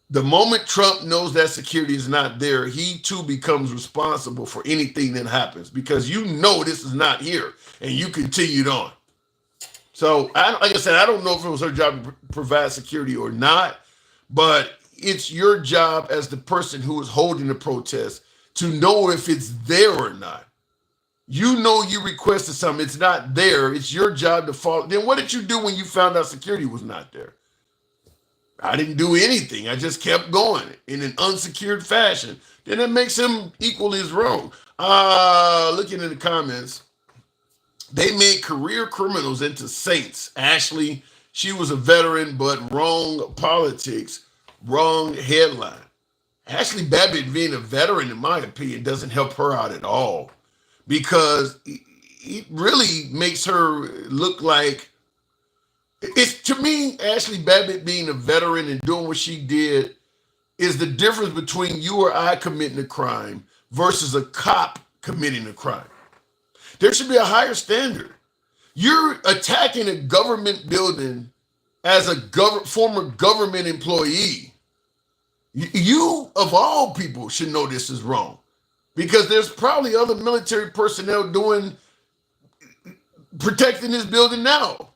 the moment Trump knows that security is not there, he too becomes responsible for anything that happens, because you know this is not here and you continued on. So like I said, I don't know if it was her job to provide security or not, but it's your job as the person who is holding the protest to know if it's there or not. You know you requested something, it's not there, it's your job to follow. Then what did you do when you found out security was not there? I didn't do anything. I just kept going in an unsecured fashion. Then that makes him equally as wrong. Looking in the comments, they made career criminals into saints. Ashley, she was a veteran, but wrong politics, wrong headline. Ashley Babbett being a veteran, in my opinion, doesn't help her out at all, because it really makes her look like, it's, to me, Ashley Babbett being a veteran and doing what she did is the difference between you or I committing a crime versus a cop committing a crime. There should be a higher standard. You're attacking a government building as a former government employee. You, of all people, should know this is wrong, because there's probably other military personnel protecting this building now.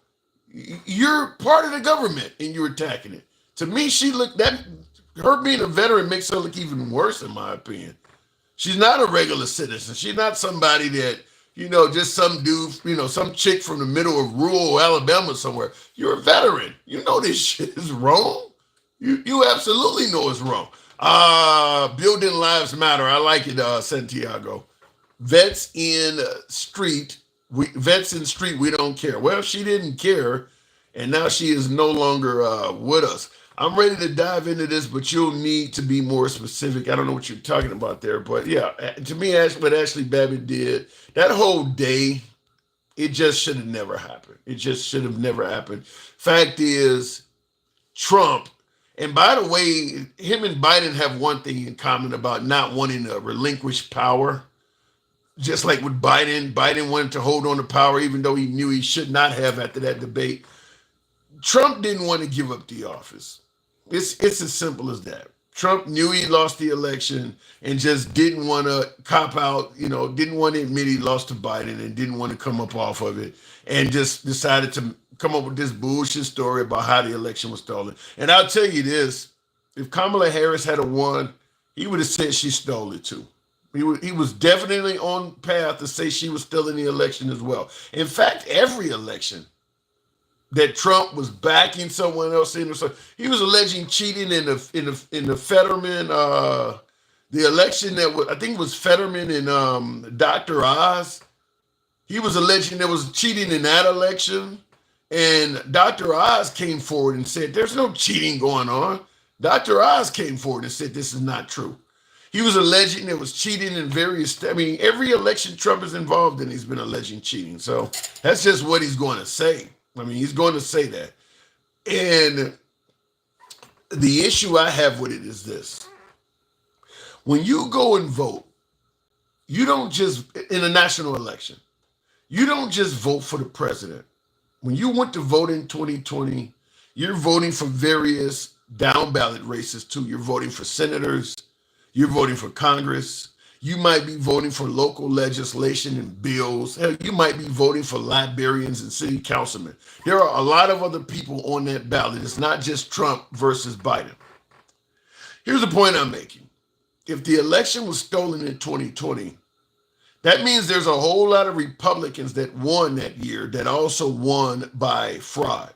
You're part of the government and you're attacking it. To me, her being a veteran makes her look even worse, in my opinion. She's not a regular citizen. She's not somebody that, just some dude, some chick from the middle of rural Alabama somewhere. You're a veteran. You know this shit is wrong. You absolutely know it's wrong. Building lives matter. I like it, Santiago. Vets in street, we don't care. Well, she didn't care, and now she is no longer with us. I'm ready to dive into this, but you'll need to be more specific. I don't know what you're talking about there, but yeah, to me, what Ashley Babbett did, that whole day, it just should have never happened. It just should have never happened. Fact is, Trump, and by the way, him and Biden have one thing in common about not wanting to relinquish power. Just like with Biden wanted to hold on to power even though he knew he should not have after that debate. Trump didn't want to give up the office. It's as simple as that. Trump knew he lost the election and just didn't want to cop out, didn't want to admit he lost to Biden and didn't want to come up off of it, and just decided to come up with this bullshit story about how the election was stolen. And I'll tell you this, if Kamala Harris had won, he would have said she stole it too. He was definitely on path to say she was still in the election as well. In fact, every election that Trump was backing someone else in, he was alleging cheating in the Fetterman, the election that I think was Fetterman and Dr. Oz. He was alleging there was cheating in that election, and Dr. Oz came forward and said there's no cheating going on. Dr. Oz came forward and said this is not true. He was alleging there was cheating in every election Trump is involved in, he's been alleging cheating. So that's just what he's going to say. He's going to say that. And the issue I have with it is this. When you go and vote, you don't just, in a national election, you don't just vote for the president. When you went to vote in 2020, you're voting for various down ballot races too. You're voting for senators. You're voting for Congress. You might be voting for local legislation and bills. Hell, you might be voting for librarians and city councilmen. There are a lot of other people on that ballot. It's not just Trump versus Biden. Here's the point I'm making. If the election was stolen in 2020, That means there's a whole lot of Republicans that won that year that also won by fraud.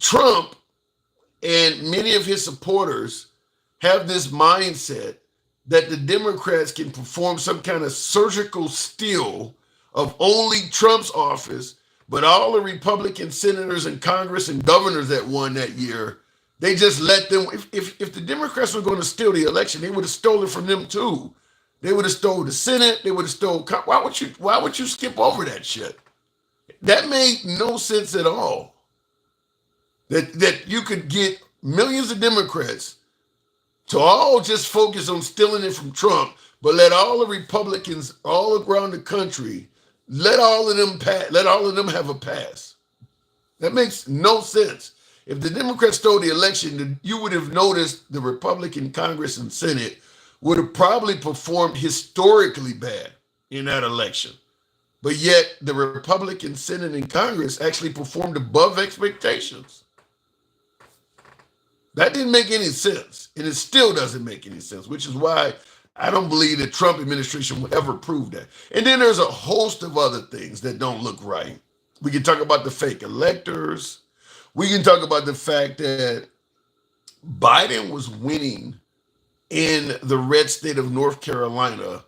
Trump and many of his supporters have this mindset that the Democrats can perform some kind of surgical steal of only Trump's office, but all the Republican senators and Congress and governors that won that year, they just let them, if the Democrats were going to steal the election, they would have stolen from them too. They would have stole the Senate, they would have stole, why would you skip over that shit? That made no sense at all. That you could get millions of Democrats to all just focus on stealing it from Trump, but let all the Republicans all around the country, let all of them have a pass. That makes no sense. If the Democrats stole the election, you would have noticed the Republican Congress and Senate would have probably performed historically bad in that election. But yet the Republican Senate and Congress actually performed above expectations. That didn't make any sense, and it still doesn't make any sense, which is why I don't believe the Trump administration will ever prove that. And then there's a host of other things that don't look right. We can talk about the fake electors. We can talk about the fact that Biden was winning in the red state of North Carolina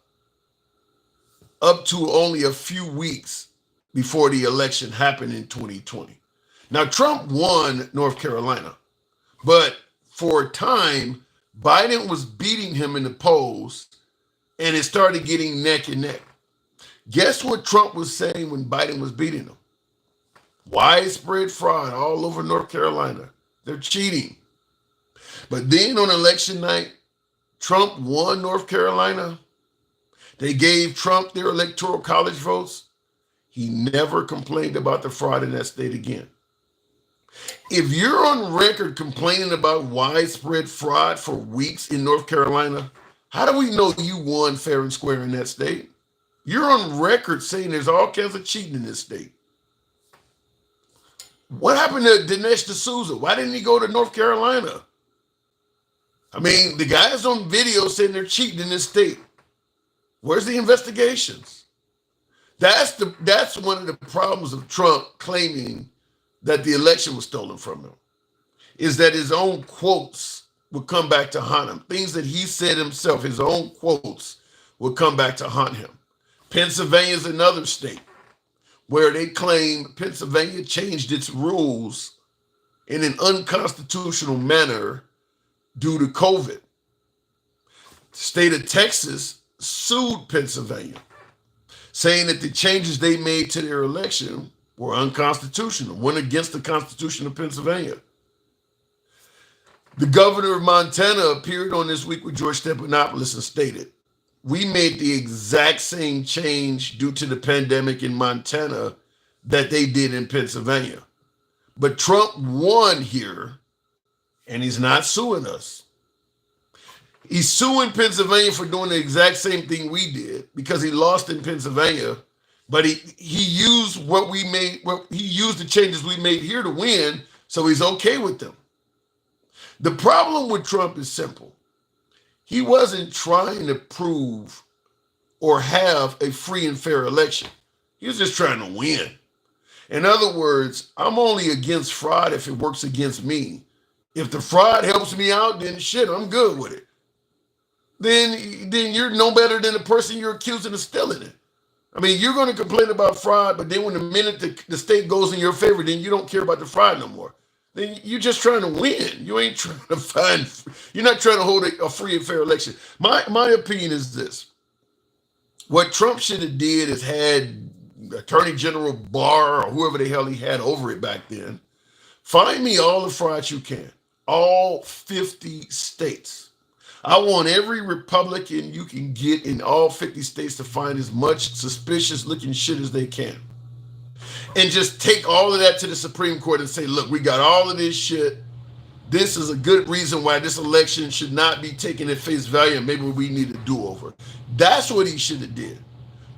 up to only a few weeks before the election happened in 2020. Now, Trump won North Carolina, but for a time, Biden was beating him in the polls, and it started getting neck and neck. Guess what Trump was saying when Biden was beating him? Widespread fraud all over North Carolina. They're cheating. But then on election night, Trump won North Carolina. They gave Trump their electoral college votes. He never complained about the fraud in that state again. If you're on record complaining about widespread fraud for weeks in North Carolina, how do we know you won fair and square in that state? You're on record saying there's all kinds of cheating in this state. What happened to Dinesh D'Souza? Why didn't he go to North Carolina? I mean, the guy's on video saying they're cheating in this state. Where's the investigations? That's one of the problems of Trump claiming that the election was stolen from him, is that his own quotes would come back to haunt him. Things that he said himself, his own quotes, would come back to haunt him. Pennsylvania is another state where they claim Pennsylvania changed its rules in an unconstitutional manner due to COVID. The state of Texas sued Pennsylvania, saying that the changes they made to their election were unconstitutional, went against the Constitution of Pennsylvania. The governor of Montana appeared on This Week with George Stephanopoulos and stated, "We made the exact same change due to the pandemic in Montana that they did in Pennsylvania. But Trump won here, and he's not suing us. He's suing Pennsylvania for doing the exact same thing we did because he lost in Pennsylvania, but he used what we made, he used the changes we made here to win, so he's okay with them." The problem with Trump is simple. He wasn't trying to prove or have a free and fair election. He was just trying to win. In other words, I'm only against fraud if it works against me. If the fraud helps me out, then shit, I'm good with it. Then you're no better than the person you're accusing of stealing it. I mean, you're going to complain about fraud, but then when the minute the state goes in your favor, then you don't care about the fraud no more. Then you're just trying to win. You ain't trying to you're not trying to hold a free and fair election. My opinion is this. What Trump should have did is had Attorney General Barr or whoever the hell he had over it back then, find me all the frauds you can, all 50 states. I want every Republican you can get in all 50 states to find as much suspicious looking shit as they can. And just take all of that to the Supreme Court and say, look, we got all of this shit. This is a good reason why this election should not be taken at face value, and maybe we need a do-over. That's what he should have did.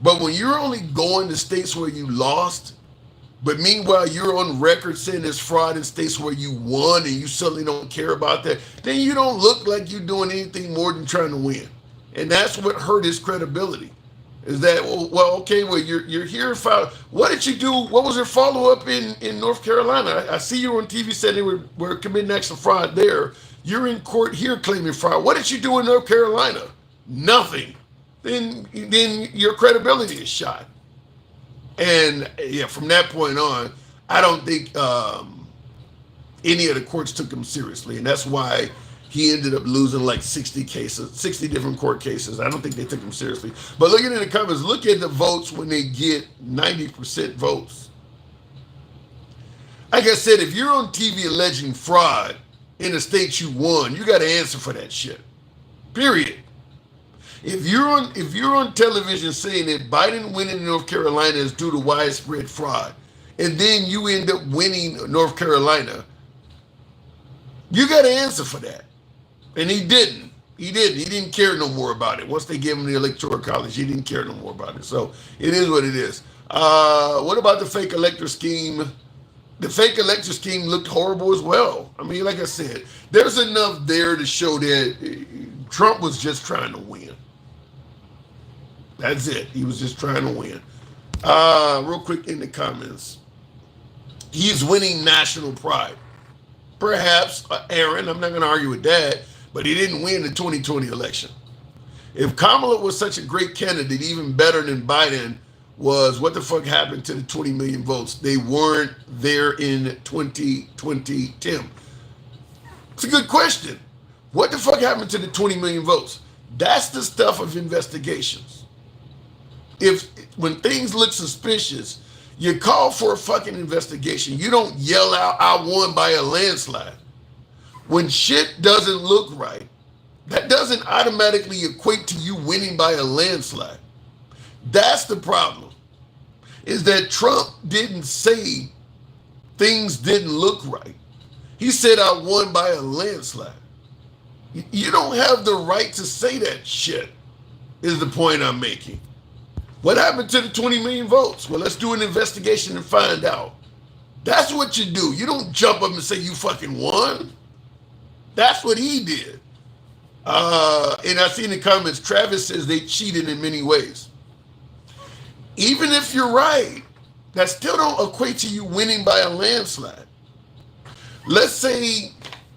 But when you're only going to states where you lost, but meanwhile you're on record saying there's fraud in states where you won and you suddenly don't care about that, then you don't look like you're doing anything more than trying to win. And that's what hurt his credibility. Is that, well, okay, well, you're here. What did you do? What was your follow up in North Carolina? I see you on TV saying they were committing actual fraud there. You're in court here claiming fraud. What did you do in North Carolina? Nothing. Then your credibility is shot. And yeah, from that point on, I don't think any of the courts took him seriously, and that's why he ended up losing like 60 different court cases. I don't think they took him seriously. But looking in the comments, look at the votes when they get 90% votes. Like I said, if you're on TV alleging fraud in the state you won, you got to answer for that shit. Period. If you're on television saying that Biden winning in North Carolina is due to widespread fraud, and then you end up winning North Carolina, you got to answer for that. And he didn't. He didn't care no more about it. Once they gave him the Electoral College, he didn't care no more about it. So it is what it is. What about the fake elector scheme? The fake elector scheme looked horrible as well. I mean, like I said, there's enough there to show that Trump was just trying to win. That's it. He was just trying to win. Real quick in the comments. He's winning national pride. Perhaps, Aaron, I'm not going to argue with that, but he didn't win the 2020 election. If Kamala was such a great candidate, even better than Biden was, what the fuck happened to the 20 million votes? They weren't there in 2020, Tim. It's a good question. What the fuck happened to the 20 million votes? That's the stuff of investigations. When things look suspicious, you call for a fucking investigation. You don't yell out, I won by a landslide. When shit doesn't look right, that doesn't automatically equate to you winning by a landslide. That's the problem, is that Trump didn't say things didn't look right. He said, I won by a landslide. You don't have the right to say that shit, is the point I'm making. What happened to the 20 million votes? Well, let's do an investigation and find out. That's what you do. You don't jump up and say you fucking won. That's what he did. And I see in the comments, Travis says they cheated in many ways. Even if you're right, that still don't equate to you winning by a landslide. Let's say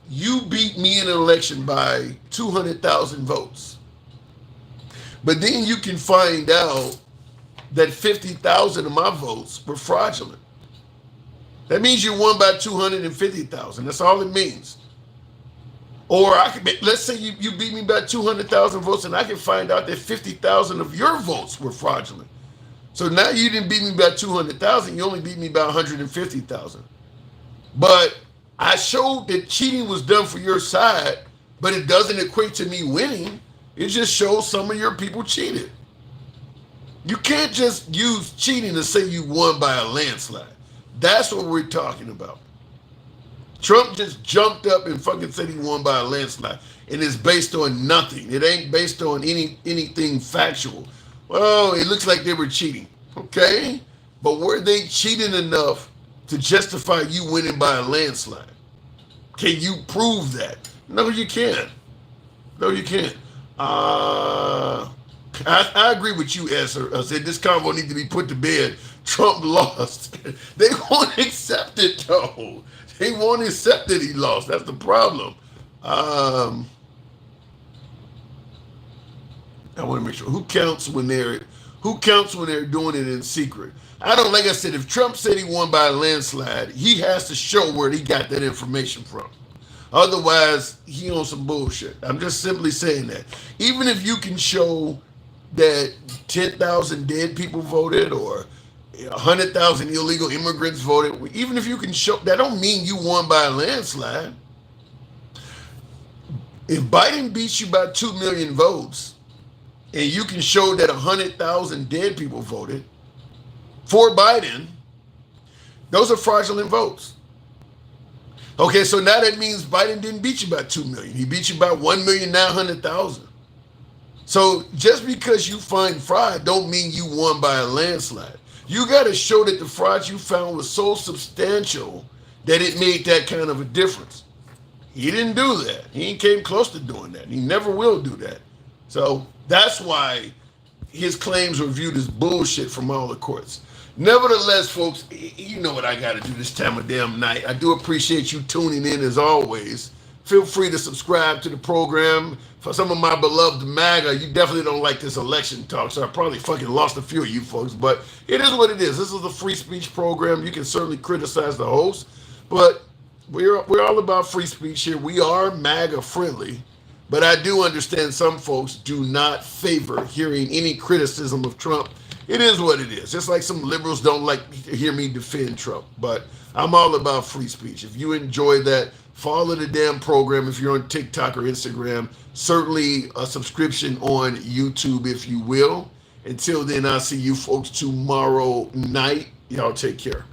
you beat me in an election by 200,000 votes. But then you can find out that 50,000 of my votes were fraudulent. That means you won by 250,000. That's all it means. Or let's say you beat me by 200,000 votes and I can find out that 50,000 of your votes were fraudulent. So now you didn't beat me by 200,000, you only beat me by 150,000. But I showed that cheating was done for your side, but it doesn't equate to me winning. It just shows some of your people cheated. You can't just use cheating to say you won by a landslide. That's what we're talking about. Trump just jumped up and fucking said he won by a landslide, and it's based on nothing. It ain't based on anything factual. Well, it looks like they were cheating. Okay, but were they cheating enough to justify you winning by a landslide? Can you prove that? No, you can't. No, you can't. I agree with you, Esther. I said this convo needs to be put to bed. Trump lost. They won't accept it, though. They won't accept that he lost. That's the problem. I want to make sure who counts when they're doing it in secret. I don't, like I said, if Trump said he won by a landslide, he has to show where he got that information from. Otherwise, he on some bullshit. I'm just simply saying that. Even if you can show that 10,000 dead people voted or 100,000 illegal immigrants voted, even if you can show, that don't mean you won by a landslide. If Biden beats you by 2 million votes and you can show that 100,000 dead people voted for Biden, those are fraudulent votes. Okay, so now that means Biden didn't beat you by 2 million. He beat you by 1,900,000. So just because you find fraud don't mean you won by a landslide. You got to show that the fraud you found was so substantial that it made that kind of a difference. He didn't do that. He ain't came close to doing that. He never will do that. So that's why his claims were viewed as bullshit from all the courts. Nevertheless, folks, you know what I got to do this time of damn night. I do appreciate you tuning in as always. Feel free to subscribe to the program. For some of my beloved MAGA, you definitely don't like this election talk, so I probably fucking lost a few of you folks, but it is what it is. This is a free speech program. You can certainly criticize the host, but we're all about free speech here. We are MAGA friendly, but I do understand some folks do not favor hearing any criticism of Trump. It is what it is. Just like some liberals don't like to hear me defend Trump, but I'm all about free speech. If you enjoy that, follow the damn program. If you're on TikTok or Instagram, certainly a subscription on YouTube, if you will. Until then, I'll see you folks tomorrow night. Y'all take care.